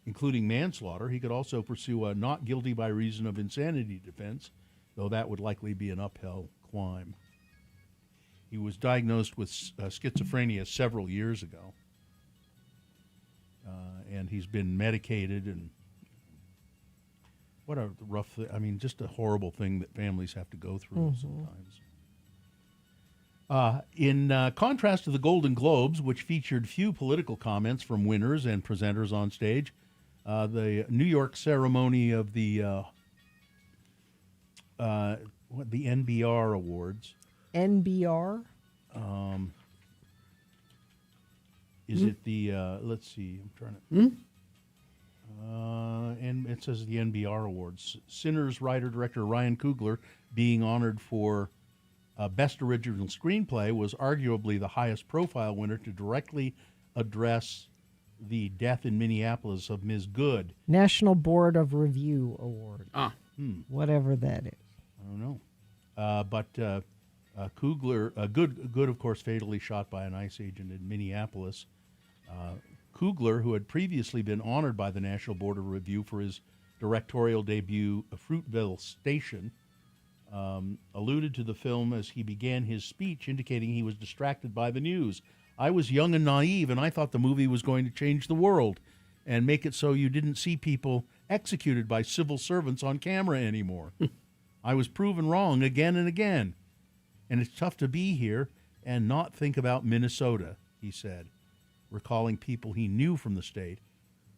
including manslaughter. He could also pursue a not guilty by reason of insanity defense, though that would likely be an uphill climb. He was diagnosed with schizophrenia several years ago, and he's been medicated, and What a rough thing. I mean, just a horrible thing that families have to go through sometimes. In contrast to the Golden Globes, which featured few political comments from winners and presenters on stage, the New York ceremony of the NBR Awards. NBR? Is it the, let's see, I'm trying to, and it says the NBR Awards. Sinners writer-director Ryan Coogler being honored for Best Original Screenplay was arguably the highest profile winner to directly address the death in Minneapolis of Ms. Good. National Board of Review Award. Whatever that is. I don't know. But Coogler, Good, of course, fatally shot by an ICE agent in Minneapolis. Coogler, who had previously been honored by the National Board of Review for his directorial debut, Fruitvale Station, alluded to the film as he began his speech, indicating he was distracted by the news. I was young and naive, and I thought the movie was going to change the world and make it so you didn't see people executed by civil servants on camera anymore. I was proven wrong again and again. And it's tough to be here and not think about Minnesota, he said, recalling people he knew from the state.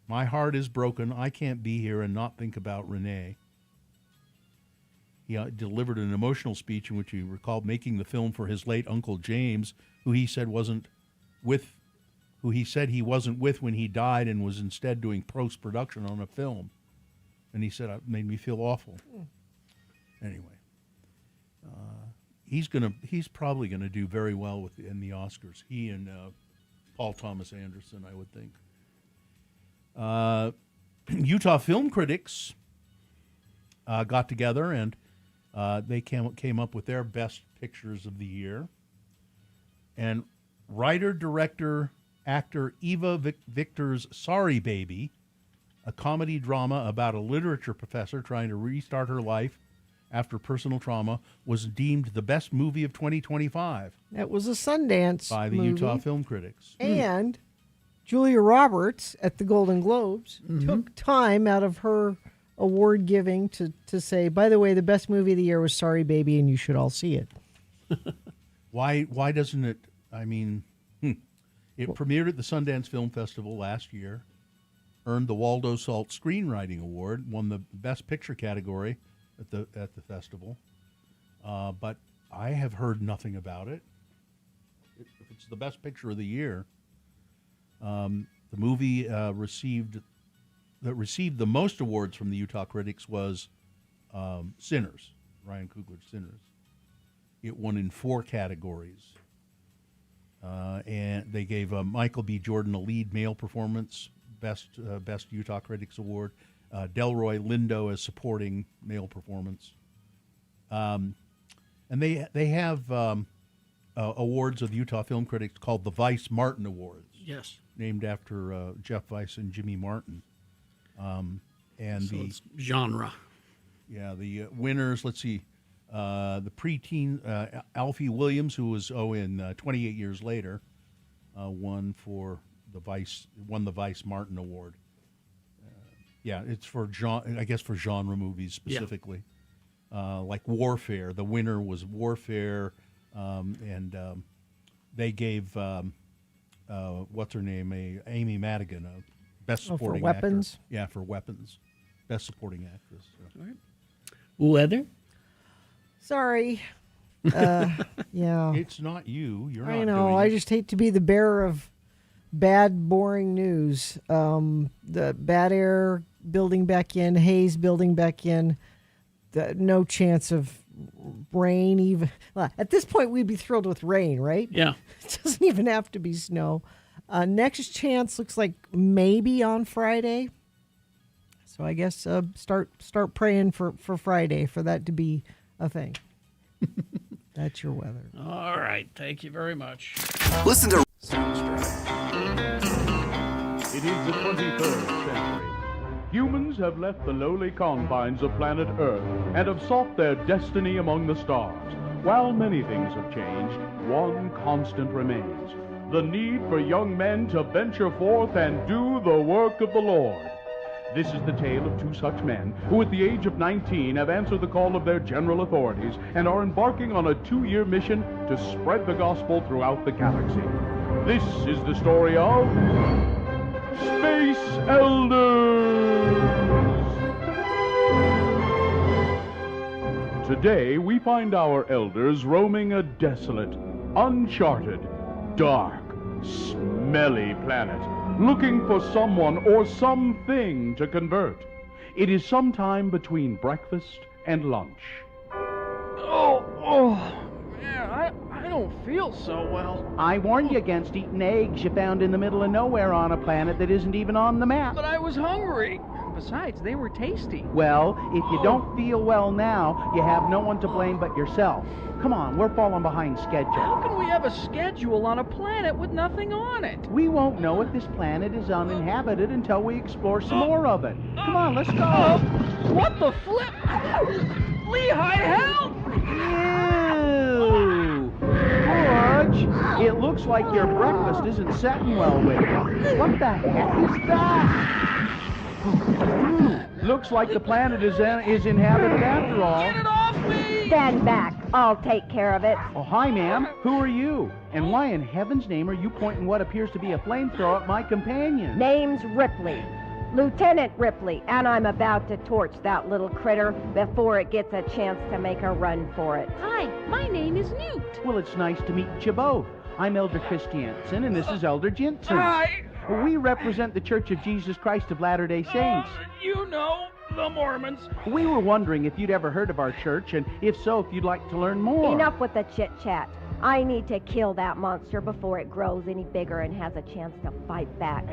My heart is broken. I can't be here and not think about Renee. He delivered an emotional speech in which he recalled making the film for his late Uncle James, who he said he wasn't with when he died and was instead doing post-production on a film. And he said, it made me feel awful. Anyway, he's probably gonna do very well in the Oscars. He and Paul Thomas Anderson, I would think. Utah film critics got together and they came up with their best pictures of the year. And writer, director, actor Eva Victor's Sorry Baby, a comedy drama about a literature professor trying to restart her life after personal trauma, was deemed the best movie of 2025. That was a Sundance by the movie. Utah film critics. And Julia Roberts at the Golden Globes took time out of her award giving to say, by the way, the best movie of the year was Sorry Baby, and you should all see it. Why doesn't it? I mean, it premiered at the Sundance Film Festival last year, earned the Waldo Salt Screenwriting Award, won the Best Picture category at the festival, but I have heard nothing about it. If it's the Best Picture of the year, the movie received the most awards from the Utah critics was Sinners, Ryan Coogler's Sinners. It won in 4 categories. And they gave Michael B. Jordan a lead male performance, best Utah Critics Award. Delroy Lindo as supporting male performance. And they have awards of the Utah film critics called the Vice Martin Awards. Yes. Named after Jeff Weiss and Jimmy Martin. And so it's genre. Yeah, the winners, let's see. The preteen Alfie Williams, who was in 28 Years Later, won the Vice Martin Award. Yeah, it's for genre movies specifically. Yeah. Like Warfare. The winner was Warfare, and they gave what's her name, Amy Madigan, a best supporting for Weapons. Actor. Yeah, for Weapons, best supporting actress. So. All right. Weather. Sorry. Yeah. It's not you. You're not. I know. I just hate to be the bearer of bad, boring news. The bad air building back in, haze building back in. No chance of rain even. Well, at this point, we'd be thrilled with rain, right? Yeah. It doesn't even have to be snow. Next chance looks like maybe on Friday. So I guess start praying for Friday for that to be a thing. That's your weather. All right. Thank you very much. Listen to It is the 23rd century. Humans have left the lowly confines of planet Earth and have sought their destiny among the stars. While many things have changed, one constant remains: the need for young men to venture forth and do the work of the Lord. This is the tale of two such men who at the age of 19 have answered the call of their general authorities and are embarking on a 2-year mission to spread the gospel throughout the galaxy. This is the story of Space Elders. Today we find our elders roaming a desolate, uncharted, dark, smelly planet, looking for someone or something to convert. It is sometime between breakfast and lunch. Oh, man, I don't feel so well. I warned you against eating eggs you found in the middle of nowhere on a planet that isn't even on the map. But I was hungry. Besides, they were tasty. Well, if you don't feel well now, you have no one to blame but yourself. Come on, we're falling behind schedule. How can we have a schedule on a planet with nothing on it? We won't know if this planet is uninhabited until we explore some more of it. Come on, let's go. What the flip? Lehigh, help! Ew! George, it looks like your breakfast isn't setting well with you. What the heck is that? Looks like the planet is inhabited after all. Get it off me! Stand back. I'll take care of it. Oh, hi, ma'am. Who are you? And why in heaven's name are you pointing what appears to be a flamethrower at my companion? Name's Ripley. Lieutenant Ripley, and I'm about to torch that little critter before it gets a chance to make a run for it. Hi, my name is Newt. Well, it's nice to meet you both. I'm Elder Christiansen, and this is Elder Jensen. Hi. We represent the Church of Jesus Christ of Latter-day Saints. You know, the Mormons. We were wondering if you'd ever heard of our church, and if so, if you'd like to learn more. Enough with the chit-chat. I need to kill that monster before it grows any bigger and has a chance to fight back.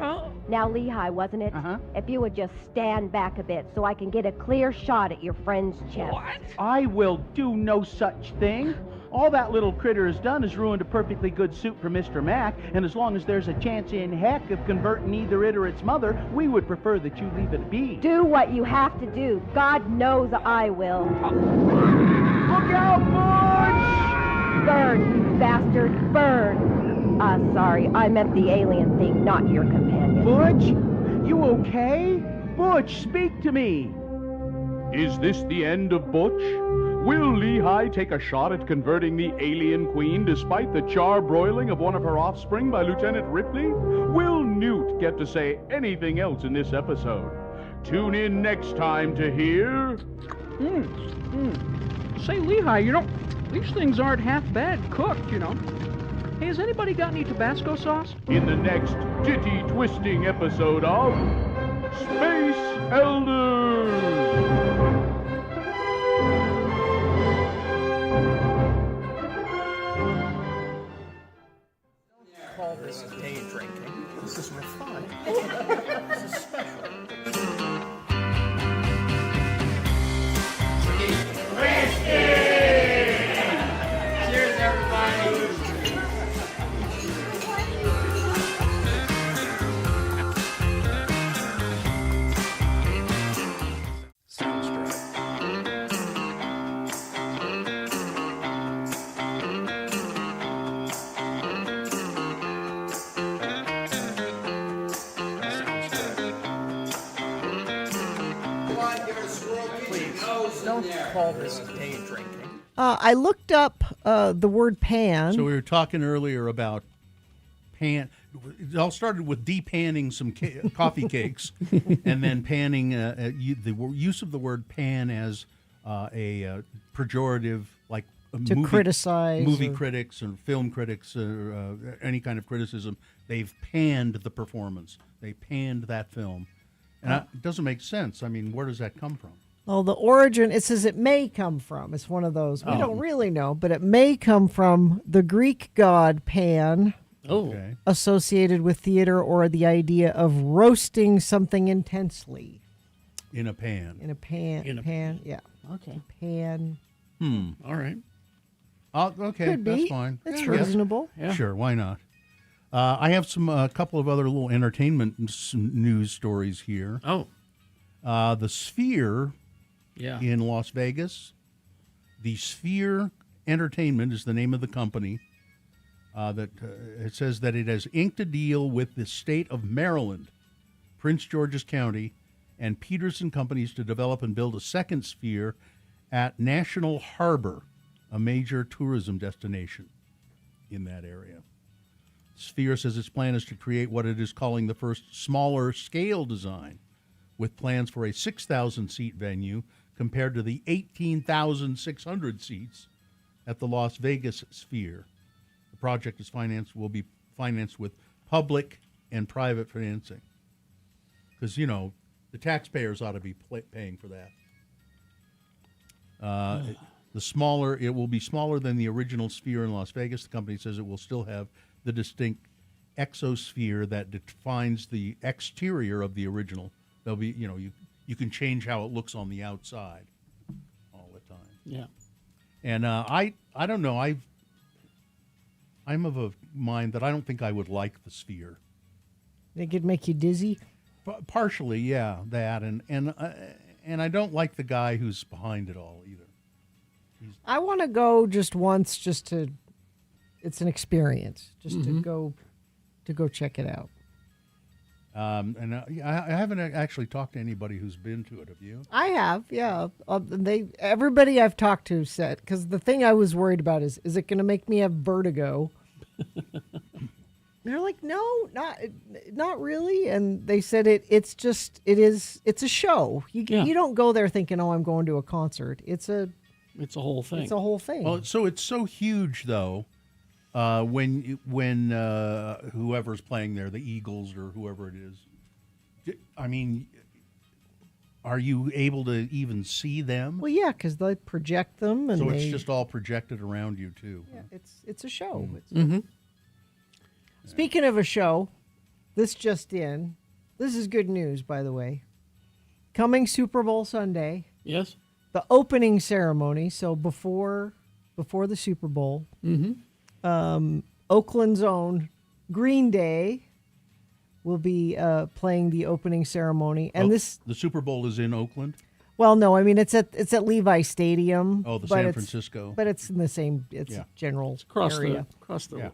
Now, Lehigh, wasn't it? If you would just stand back a bit so I can get a clear shot at your friend's chest. What? I will do no such thing. All that little critter has done is ruined a perfectly good suit for Mr. Mac, and as long as there's a chance in heck of converting either it or its mother, we would prefer that you leave it be. Do what you have to do. God knows I will. Look out, Butch! Burn, you bastard, burn. Sorry, I meant the alien thing, not your companion. Butch, you okay? Butch, speak to me. Is this the end of Butch? Will Lehigh take a shot at converting the alien queen despite the char-broiling of one of her offspring by Lieutenant Ripley? Will Newt get to say anything else in this episode? Tune in next time to hear... Say, Lehigh, you know, these things aren't half bad cooked, you know. Hey, has anybody got any Tabasco sauce? In the next titty-twisting episode of Space Elders! Call this day drinking. This is refined. This is special. Cheers, everybody. Don't call this day drinking. I looked up the word pan. So we were talking earlier about pan. It all started with depanning some coffee cakes, and then panning the use of the word pan as a pejorative, like To criticize movie or- critics or film critics or any kind of criticism. They've panned the performance. They panned that film, and it doesn't make sense. I mean, where does that come from? Well, the origin, it says it may come from. It's one of those. We don't really know, but it may come from the Greek god Pan, associated with theater or the idea of roasting something intensely. In a pan. In a pan. In a pan. Yeah. Okay. Pan. All right. Okay, Could that's be. fine. That's Yeah. reasonable. Yeah. Sure, why not? I have a couple of other little entertainment news stories here. The Sphere in Las Vegas. The Sphere Entertainment is the name of the company. It says that it has inked a deal with the state of Maryland, Prince George's County, and Peterson Companies to develop and build a second sphere at National Harbor, a major tourism destination in that area. Sphere says its plan is to create what it is calling the first smaller scale design, with plans for a 6,000-seat venue compared to the 18,600 seats at the Las Vegas Sphere. The project will be financed with public and private financing. Because, you know, the taxpayers ought to be paying for that. It will be smaller than the original Sphere in Las Vegas. The company says it will still have the distinct exosphere that defines the exterior of the original. There'll be, you know, you can change how it looks on the outside all the time. Yeah. And I don't know. I'm of a mind that I don't think I would like the Sphere. Think it'd make you dizzy? Partially, yeah, that, and I don't like the guy who's behind it all either. I want to go just once, it's an experience, to go check it out. And I haven't actually talked to anybody who's been to it. Have you? I have, yeah. Everybody I've talked to said, because the thing I was worried about is it going to make me have vertigo? They're like, no, not really. And they said it's a show. You don't go there thinking, oh, I'm going to a concert. It's a whole thing. It's a whole thing. Well, so it's so huge though. When whoever's playing there, the Eagles or whoever it is, I mean, are you able to even see them? Well, yeah, because they project them, and so it's just all projected around you too. Yeah, it's a show. Mm-hmm. Speaking of a show, this just in. This is good news, by the way. Coming Super Bowl Sunday. Yes. The opening ceremony. So before the Super Bowl. Mm-hmm. Oakland's own Green Day will be playing the opening ceremony, and the Super Bowl is in Oakland. Well, no, I mean it's at Levi Stadium. Oh, the San Francisco. But it's in the same. It's general area across the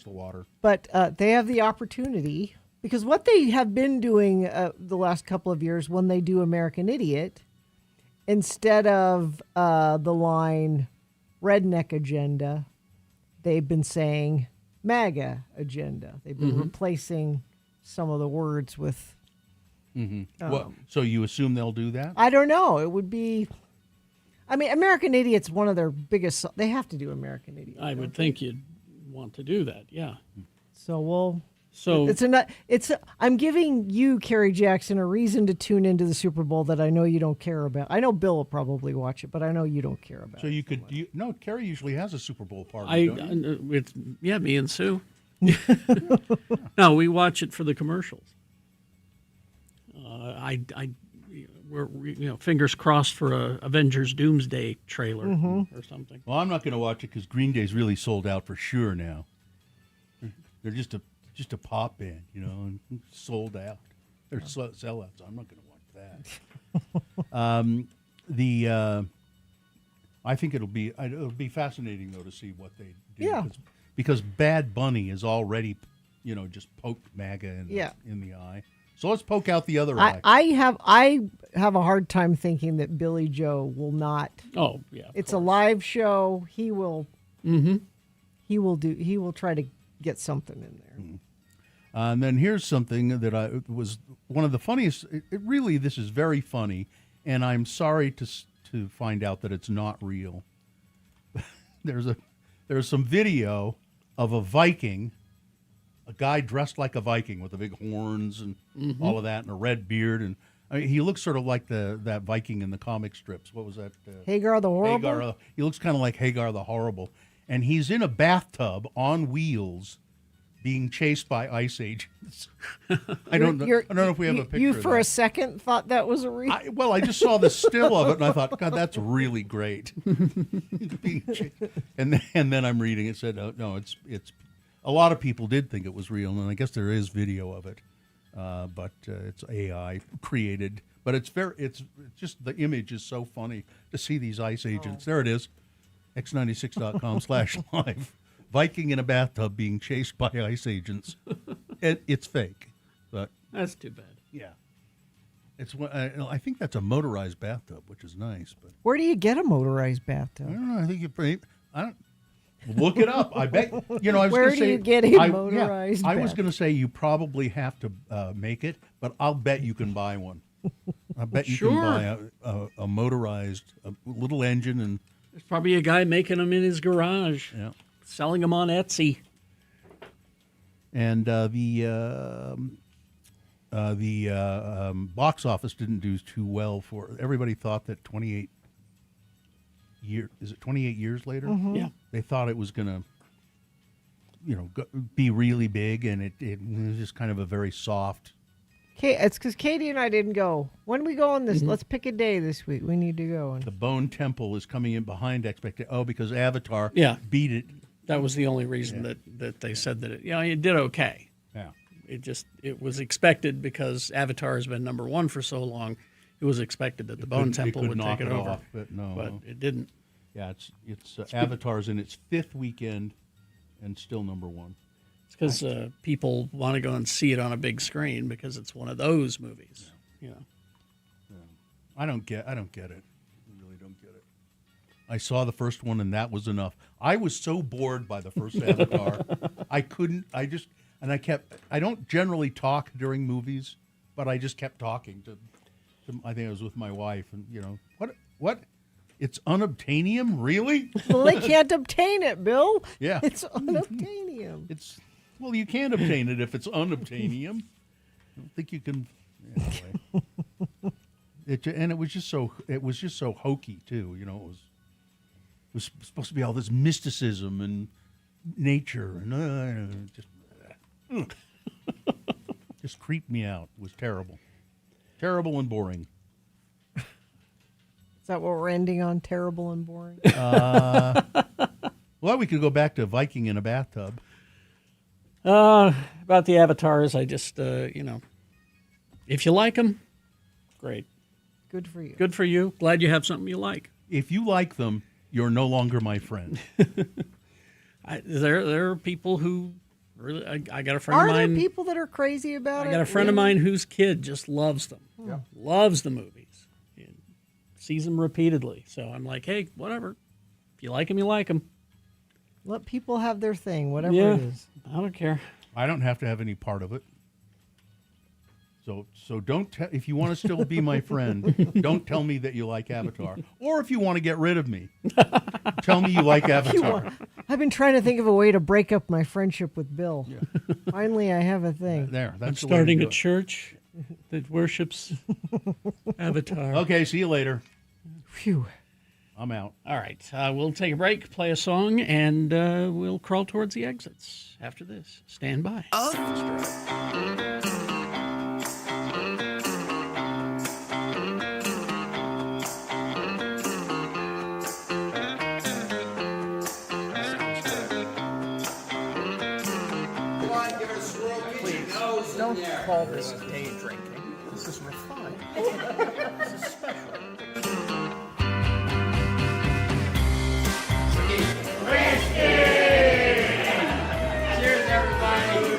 water. But they have the opportunity, because what they have been doing the last couple of years when they do American Idiot, instead of the line "Redneck Agenda," they've been saying MAGA agenda. They've been replacing some of the words with. So you assume they'll do that? I don't know. It would be. I mean, American Idiot's one of their biggest. They have to do American Idiot. I would think you'd want to do that. Yeah. So we'll. So I'm giving you, Kerry Jackson, a reason to tune into the Super Bowl that I know you don't care about. I know Bill will probably watch it, but I know you don't care about. So you could. No, Kerry usually has a Super Bowl party. Me and Sue. No, we watch it for the commercials. We're fingers crossed for a Avengers Doomsday trailer or something. Well, I'm not going to watch it because Green Day's really sold out for sure now. They're just a pop band, and sold out. They're sellouts. I'm not going to watch that. I think it'll be fascinating though to see what they do. Yeah. Because Bad Bunny is already, just poked MAGA in the eye. So let's poke out the other eye. I have a hard time thinking that Billy Joe will not. Oh yeah. It's a live show. He will. He will try to get something in there. And then here's something that was one of the funniest. This is very funny, and I'm sorry to find out that it's not real. There's some video of a Viking, a guy dressed like a Viking with the big horns and all of that, and a red beard, and he looks sort of like that Viking in the comic strips. What was that? Hagar the Horrible. He looks kind of like Hagar the Horrible, and he's in a bathtub on wheels, being chased by ice agents. I don't know if we have a picture. You of for that. a second thought that was a real. I just saw the still of it, and I thought, God, that's really great. and then I'm reading it said, no, it's. A lot of people did think it was real, and I guess there is video of it, but it's AI created. But it's just the image is so funny to see these ice agents. There it is, x96.com/live. Viking in a bathtub being chased by ice agents. It's fake, but that's too bad. Yeah. It's I think that's a motorized bathtub, which is nice. But Where do you get a motorized bathtub? I don't know. I think I don't. Look it up. I bet. I was Where gonna do say, you get a motorized I was bathtub? going to say you probably have to make it, but I'll bet you can buy one. I bet you can buy a motorized little engine, and There's probably a guy making them in his garage, selling them on Etsy. And the box office didn't do too well for everybody. Thought that 28 years later? Mhm. Yeah. They thought it was going to, be really big, and it was just kind of a very soft. It's because Katie and I didn't go. When we go on this, let's pick a day this week. We need to go. The Bone Temple is coming in behind expectation. Oh, because Avatar beat it. That was the only reason that they said that it did okay. Yeah. It was expected because Avatar has been number one for so long. It was expected that the Bone Temple would take it over, off, but no, but it didn't. Yeah, it's Avatar's in its fifth weekend, and still number one. It's because people want to go and see it on a big screen because it's one of those movies. I don't get it. I really don't get it. I saw the first one, and that was enough. I was so bored by the first Avatar. I don't generally talk during movies, but I just kept talking to I think I was with my wife, and what? It's unobtainium, really? Well, they can't obtain it, Bill. Yeah, it's unobtainium. Well, you can't obtain it if it's unobtainium. I don't think you can. Anyway. It was just so hokey too. It was supposed to be all this mysticism and nature, and just creeped me out. It was terrible. Terrible and boring. Is that what we're ending on? Terrible and boring? Well, we could go back to Viking in a bathtub. About the Avatars, I just, if you like them, great. Good for you. Good for you. Glad you have something you like. If you like them, you're no longer my friend. There are people who really, I got a friend of Are mine. there people that are crazy about it? I got a friend of mine whose kid just loves them. Yeah. Loves the movies. Sees them repeatedly. So I'm like, hey, whatever. If you like them, you like them. Let people have their thing, whatever Yeah, it is. I don't care. I don't have to have any part of it. So don't if you want to still be my friend, don't tell me that you like Avatar. Or if you want to get rid of me, tell me you like Avatar. I've been trying to think of a way to break up my friendship with Bill. Yeah. Finally, I have a thing. That's I'm the way to starting do a it. church that worships Avatar. Okay, see you later. Phew. I'm out. All right. We'll take a break, play a song, and we'll crawl towards the exits after this. Stand by. Please, don't call this day drinking. This is refined. This is special. Cheers, everybody.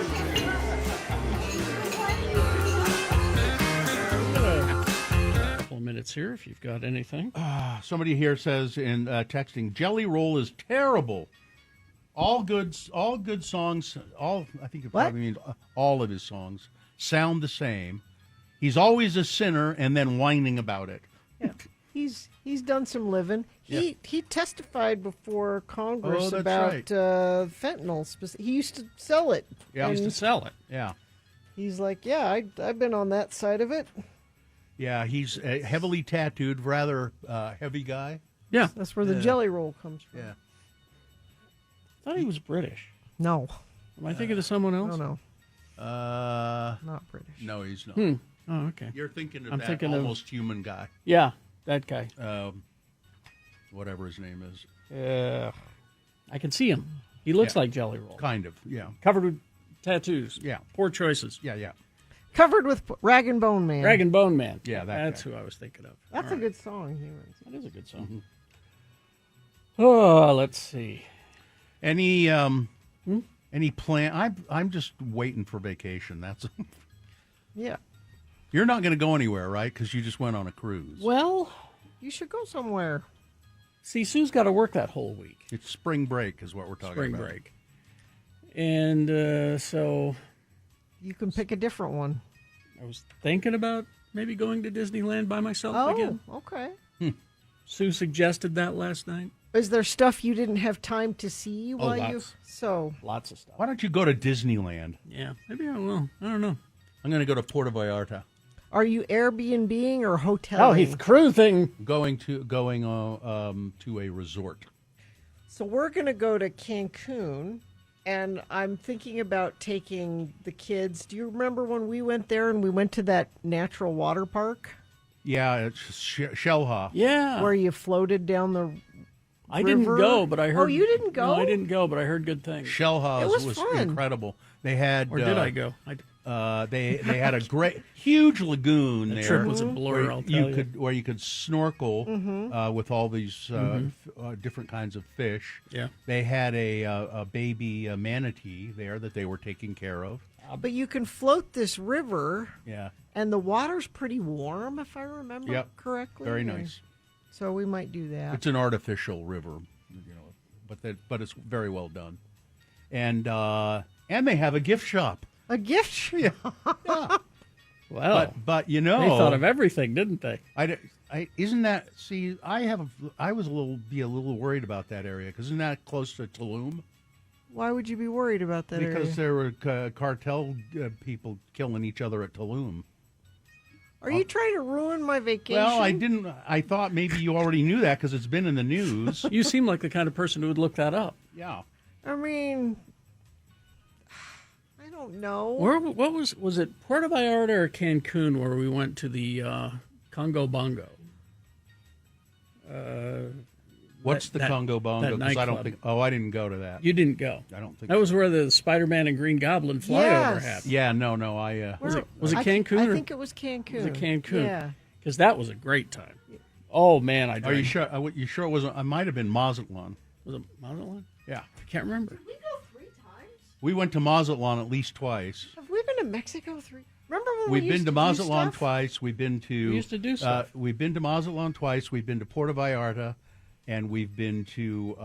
A couple of minutes here if you've got anything. Somebody here says in texting, Jelly Roll is terrible. All good songs. I think it probably means all of his songs sound the same. He's always a sinner and then whining about it. Yeah. He's done some living. He testified before Congress Oh, that's about right. fentanyl. He used to sell it. Yeah, He used to And sell it. Yeah. He's like, yeah, I've been on that side of it. Yeah, he's a heavily tattooed, rather heavy guy. Yeah. That's where the jelly roll comes from. Yeah. I thought he was British. No. Am I thinking of someone else? No. Not British. No, he's not. Oh, okay. You're thinking of I'm that thinking of- almost human guy. Yeah, that guy. Whatever his name is. Yeah. I can see him. He looks Yeah. like Jelly Roll. Kind of, yeah. Covered with tattoos. Yeah. Poor choices. Yeah. Covered with Rag and Bone Man. Rag and Bone Man. Yeah, that's guy. who I was thinking of. That's All a good song. That is a good song. Mm-hmm. Oh, let's see. Any plan? I'm just waiting for vacation. That's Yeah. You're not going to go anywhere, right? Because you just went on a cruise. Well, You should go somewhere. see, Sue's got to work that whole week. It's spring break is what we're talking about. Spring break. And so You can pick a different one. I was thinking about maybe going to Disneyland by myself Oh, again. okay. Sue suggested that last night. Is there stuff you didn't have time to see while you? lots. So Lots of stuff. Why don't you go to Disneyland? Yeah, maybe I will. I don't know. I'm going to go to Puerto Vallarta. are you Airbnb-ing or hoteling? Oh, he's cruising. Going to a resort. So we're going to go to Cancun, and I'm thinking about taking the kids. Do you remember when we went there and we went to that natural water park? Yeah, it's Shellha. Yeah. Where you floated down the I didn't river? go, but I heard. Oh, you didn't go? No, I didn't go, but I heard good things. Shellha It was was fun. incredible. They had. Or did I go? They had a great huge lagoon The there. trip was a blur, where I'll tell you. where you could snorkel Mhm. with all these different kinds of fish. Yeah. They had a baby manatee there that they were taking care of. But you can float this river, Yeah. and the water's pretty warm, if I remember Yep. correctly. Very and nice. So we might do that. It's an artificial river, but it's very well done. And they have a gift shop. A gift shop. Well, but they thought of everything, didn't they? Isn't that? See, I was a little worried about that area because isn't that close to Tulum? Why would you be worried about that Because area? there were cartel people killing each other at Tulum. Are you trying to ruin my vacation? Well, I didn't. I thought maybe you already knew that because it's been in the news. You seem like the kind of person who would look that up. Yeah. I mean, I don't know. What was it Puerto Vallarta or Cancun where we went to the Congo Bongo? What's the Congo Bongo? Because I don't think. Oh, I didn't go to that. You didn't go. I don't think that was where the Spider-Man and Green Goblin flyover Yes. happened. Yeah, no. I Was it I Cancun? or- think it was Cancun. Was it Cancun? Yeah. Because that was a great time. Oh man, I Are you drank. sure? You sure it wasn't? I might have been Mazatlan. Was it Mazatlan? Yeah. I can't remember. We went to Mazatlan at least twice. Have we been to Mexico three? Remember when We've we been used to do Mazatlan stuff? twice. We've been to. We used to do stuff. We've been to Mazatlan twice. We've been to Puerto Vallarta, and we've been to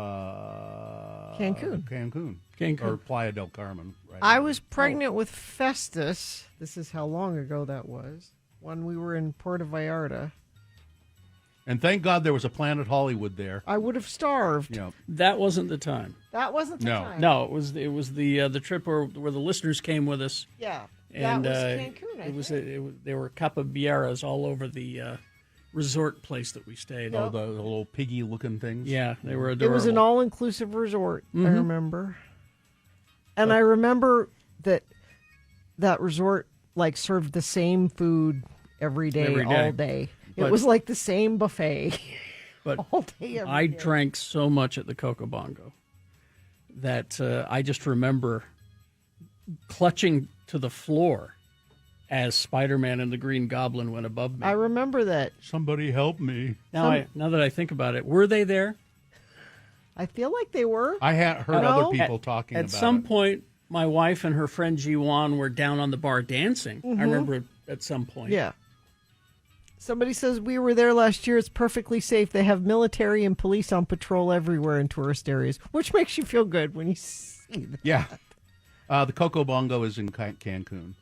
Cancun. Cancun, or Playa del Carmen. Right. I was pregnant with Festus. This is how long ago that was. When we were in Puerto Vallarta. And thank God there was a Planet Hollywood there. I would have starved. You know, That wasn't the time. That wasn't the time. No, it was the trip where the listeners came with us. Yeah. And that was Cancun, I think. there were capybaras all over the resort place that we stayed. Oh, the little piggy-looking things. Yeah, they were It adorable. was an all-inclusive resort, I Mhm. remember. And I remember that resort like served the same food every day, Every day. all day. It But- was like the same buffet. But all day, every I day. drank so much at the Coco Bongo that I just remember clutching to the floor as Spider-Man and the Green Goblin went above me. I remember that. Somebody help me. Now that I think about it, were they there? I feel like they were. I had heard No? other people talking At about some it. point, my wife and her friend Jiwan were down on the bar dancing. Mhm. I remember at some point. Yeah. Somebody says we were there last year. It's perfectly safe. They have military and police on patrol everywhere in tourist areas, which makes you feel good when you see that. Yeah. The Coco Bongo is in Cancun.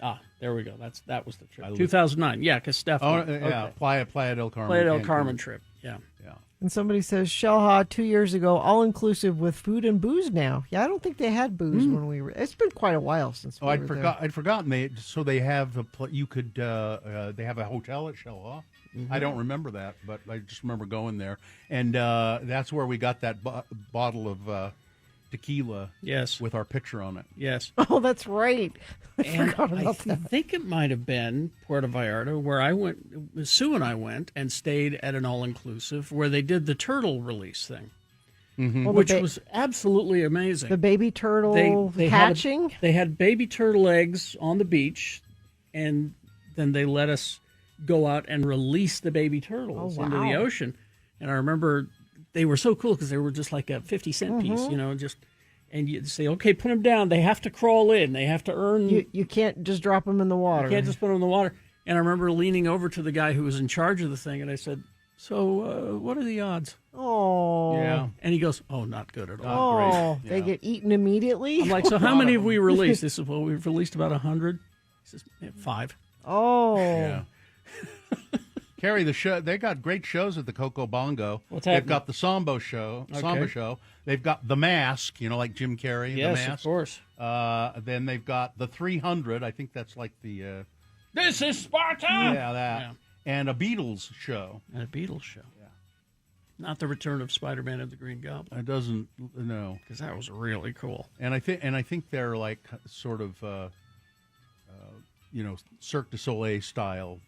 Ah, there we go. That was the trip. I lived- 2009. Yeah, because Steph. Oh, went. yeah. Okay. Playa del Carmen. Playa del Cancun. Carmen trip. Yeah. Yeah. And somebody says Shellha 2 years ago, all inclusive with food and booze now. Yeah, I don't think they had booze when we were. It's been quite a while since. Oh, we I'd were forgot. I'd forgotten. They have you could. They have a hotel at Shellha. I don't remember that, but I just remember going there, and that's where we got that bottle of tequila. Yes, with our picture on it. Yes. Oh, that's right. I And forgot I about that. think it might have been Puerto Vallarta where I went. Sue and I went and stayed at an all-inclusive where they did the turtle release thing, Well, which the was absolutely amazing. the baby turtle they hatching. they had baby turtle eggs on the beach, and then they let us go out and release the baby turtles Oh, into the wow. ocean. And I remember they were so cool because they were just like a 50-cent piece, Mhm. just. And you'd say, okay, put them down. They have to crawl in. They have to earn. You can't just drop them in the water. You can't just put them in the water. And I remember leaning over to the guy who was in charge of the thing, and I said, "So, what are the odds?" Oh. Yeah. And he goes, "Oh, not good at all." Oh, they get eaten immediately? I'm like, "So how many have we released?" He says, "Well, we've released about 100." He says, "Yeah, 5." Oh. Yeah. Carrie, the show, they got great shows at the Coco Bongo. What's They've happening? got the Samba show. Okay. They've got The Mask, like Jim Carrey. Yes, The Mask. of course. Then they've got the 300. I think that's like the. This is Sparta. Yeah, that. And a Beatles show. And a Beatles show. Yeah. Not the return of Spider-Man and the Green Goblin. It doesn't. No. Because that was really cool. And I think they're like sort of, Cirque du Soleil style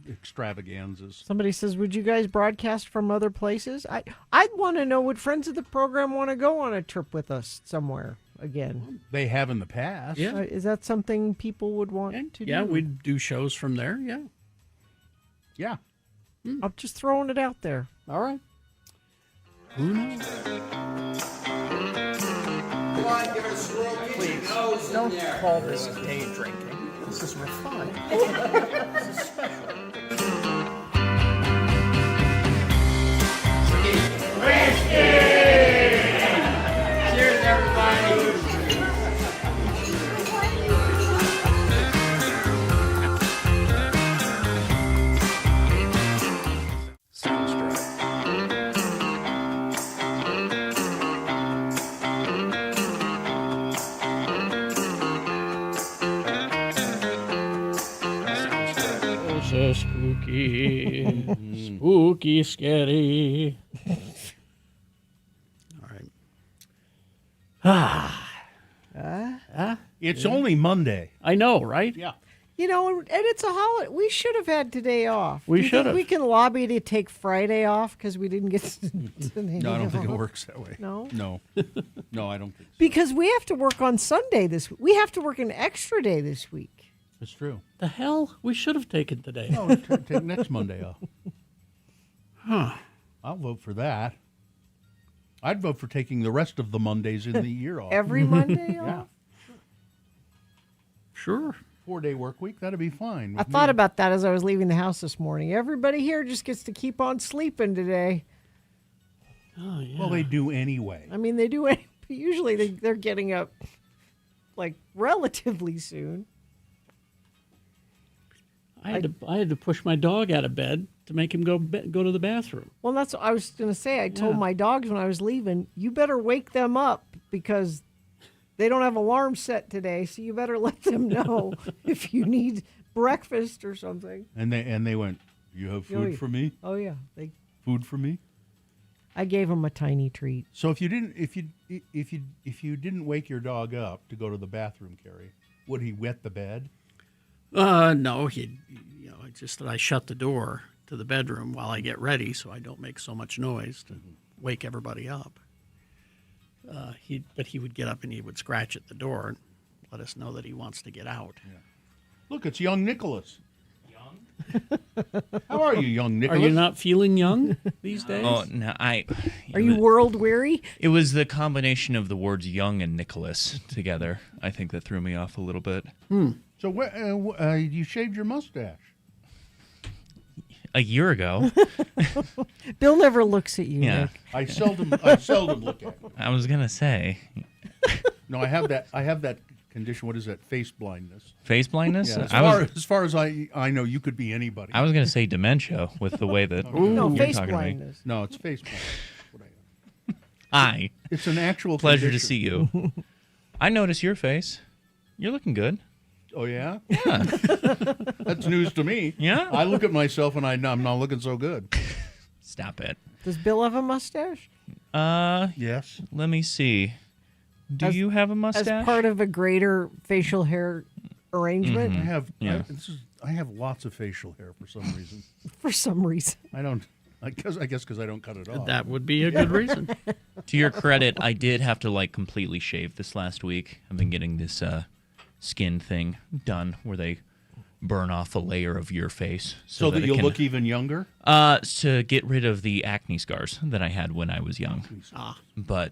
extravaganzas. Somebody says, would you guys broadcast from other places? I'd want to know, would friends of the program want to go on a trip with us somewhere again? They have in the past. Yeah. Is that something people would want to do? Yeah, we'd do shows from there, yeah. Yeah. I'm just throwing it out there. All right. Who knows? Please, don't call this day drinking. This is refined. This is special. Cheers, everybody. So spooky, spooky, scary. All right. It's only Monday. I know, right? Yeah. And it's a holiday. We should have had today off. We Do you should think have. we can lobby to take Friday off because we didn't get to No, I don't think it works that way. No? No, I don't think so. Because we have to work on Sunday this week. We have to work an extra day this week. It's true. The hell? We should have taken today. No, take next Monday off. Huh. I'll vote for that. I'd vote for taking the rest of the Mondays in the year off. Every Monday off? Yeah. Sure. 4-day work week, that'd be fine. I thought about that as I was leaving the house this morning. Everybody here just gets to keep on sleeping today. Oh, yeah. Well, they do anyway. I mean, they do it. Usually they're getting up like relatively soon. I had to push my dog out of bed to make him go to the bathroom. Well, that's what I was going to say. I told Yeah. my dogs when I was leaving, you better wake them up because they don't have alarm set today. So you better let them know if you need breakfast or something. And they went, "You have food for me? Oh yeah, Food for me?" I gave them a tiny treat. So if you didn't wake your dog up to go to the bathroom, Carrie, would he wet the bed? No, it's just that I shut the door to the bedroom while I get ready so I don't make so much noise to wake everybody up. But he would get up and he would scratch at the door and let us know that he wants to get out. Yeah. Look, it's young Nicholas. How are you, young Nicholas? Are you not feeling young these days? Oh, no, Are you world weary? It was the combination of the words young and Nicholas together, I think, that threw me off a little bit. So you shaved your mustache? A year ago. Bill never looks at you, Yeah. Nick. I seldom look at you. I was going to say. No, I have that condition. What is that? Face blindness. Face blindness? Yeah, as far as I know, you could be anybody. I was going to say dementia with the way that No, you're face talking to me. blindness. No, it's face blindness. What I am. Hi. It's an actual Pleasure condition. to see you. I notice your face. You're looking good. Oh, yeah? Yeah. That's news to me. Yeah? I look at myself and I'm not looking so good. Stop it. Does Bill have a mustache? Yes. Let me see. Do you have a mustache? As part of a greater facial hair arrangement? I have Yeah. I have lots of facial hair for some reason. For some reason. I guess because I don't cut it off. That would be a good reason. To your credit, I did have to completely shave this last week. I've been getting this skin thing done where they burn off a layer of your face So that it you'll can- look even younger? To get rid of the acne scars that I had when I was young. But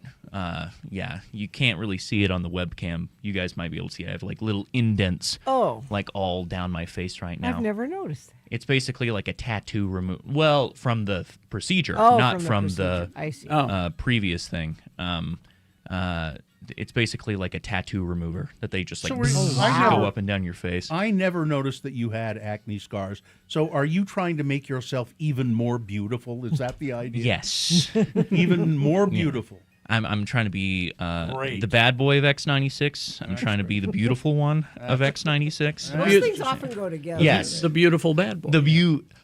yeah, you can't really see it on the webcam. You guys might be able to see I have like little indents like all down my face right now. I've never noticed that. It's basically like a tattoo remove. Well, from the procedure, Oh, not from from the the, procedure. I see. previous thing. It's basically like a tattoo remover that they just like I go never- up and down your face. I never noticed that you had acne scars. So are you trying to make yourself even more beautiful? Is that the idea? Yes. Even more Yeah. beautiful. I'm trying to be Great. the bad boy of X96. I'm trying to be the beautiful one of X96. Those things often go together. Yes. The beautiful bad boy.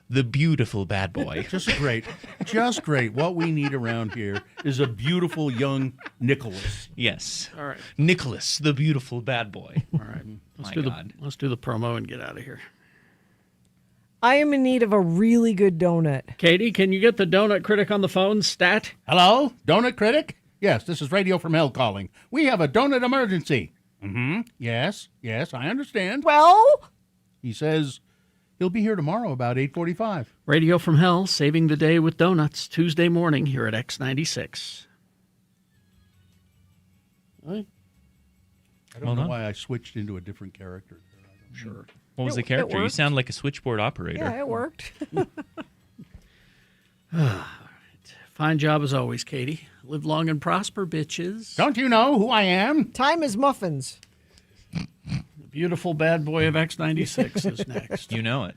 The beautiful bad boy. Just great. Just great. What we need around here is a beautiful young Nicholas. Yes. All right. Nicholas, the beautiful bad boy. All right. My God. Let's do the promo and get out of here. I am in need of a really good donut. Katie, can you get the donut critic on the phone? Stat. Hello? Donut critic? Yes, this is Radio from Hell calling. We have a donut emergency. Mm-hmm. Yes, I understand. Well? He says he'll be here tomorrow about 8:45. Radio from Hell, saving the day with donuts, Tuesday morning here at X96. I don't know why I switched into a different character. Sure. What was the character? You sound like a switchboard operator. Yeah, it worked. Fine job as always, Katie. Live long and prosper, bitches. Don't you know who I am? Time is muffins. The beautiful bad boy of X96 is next. You know it.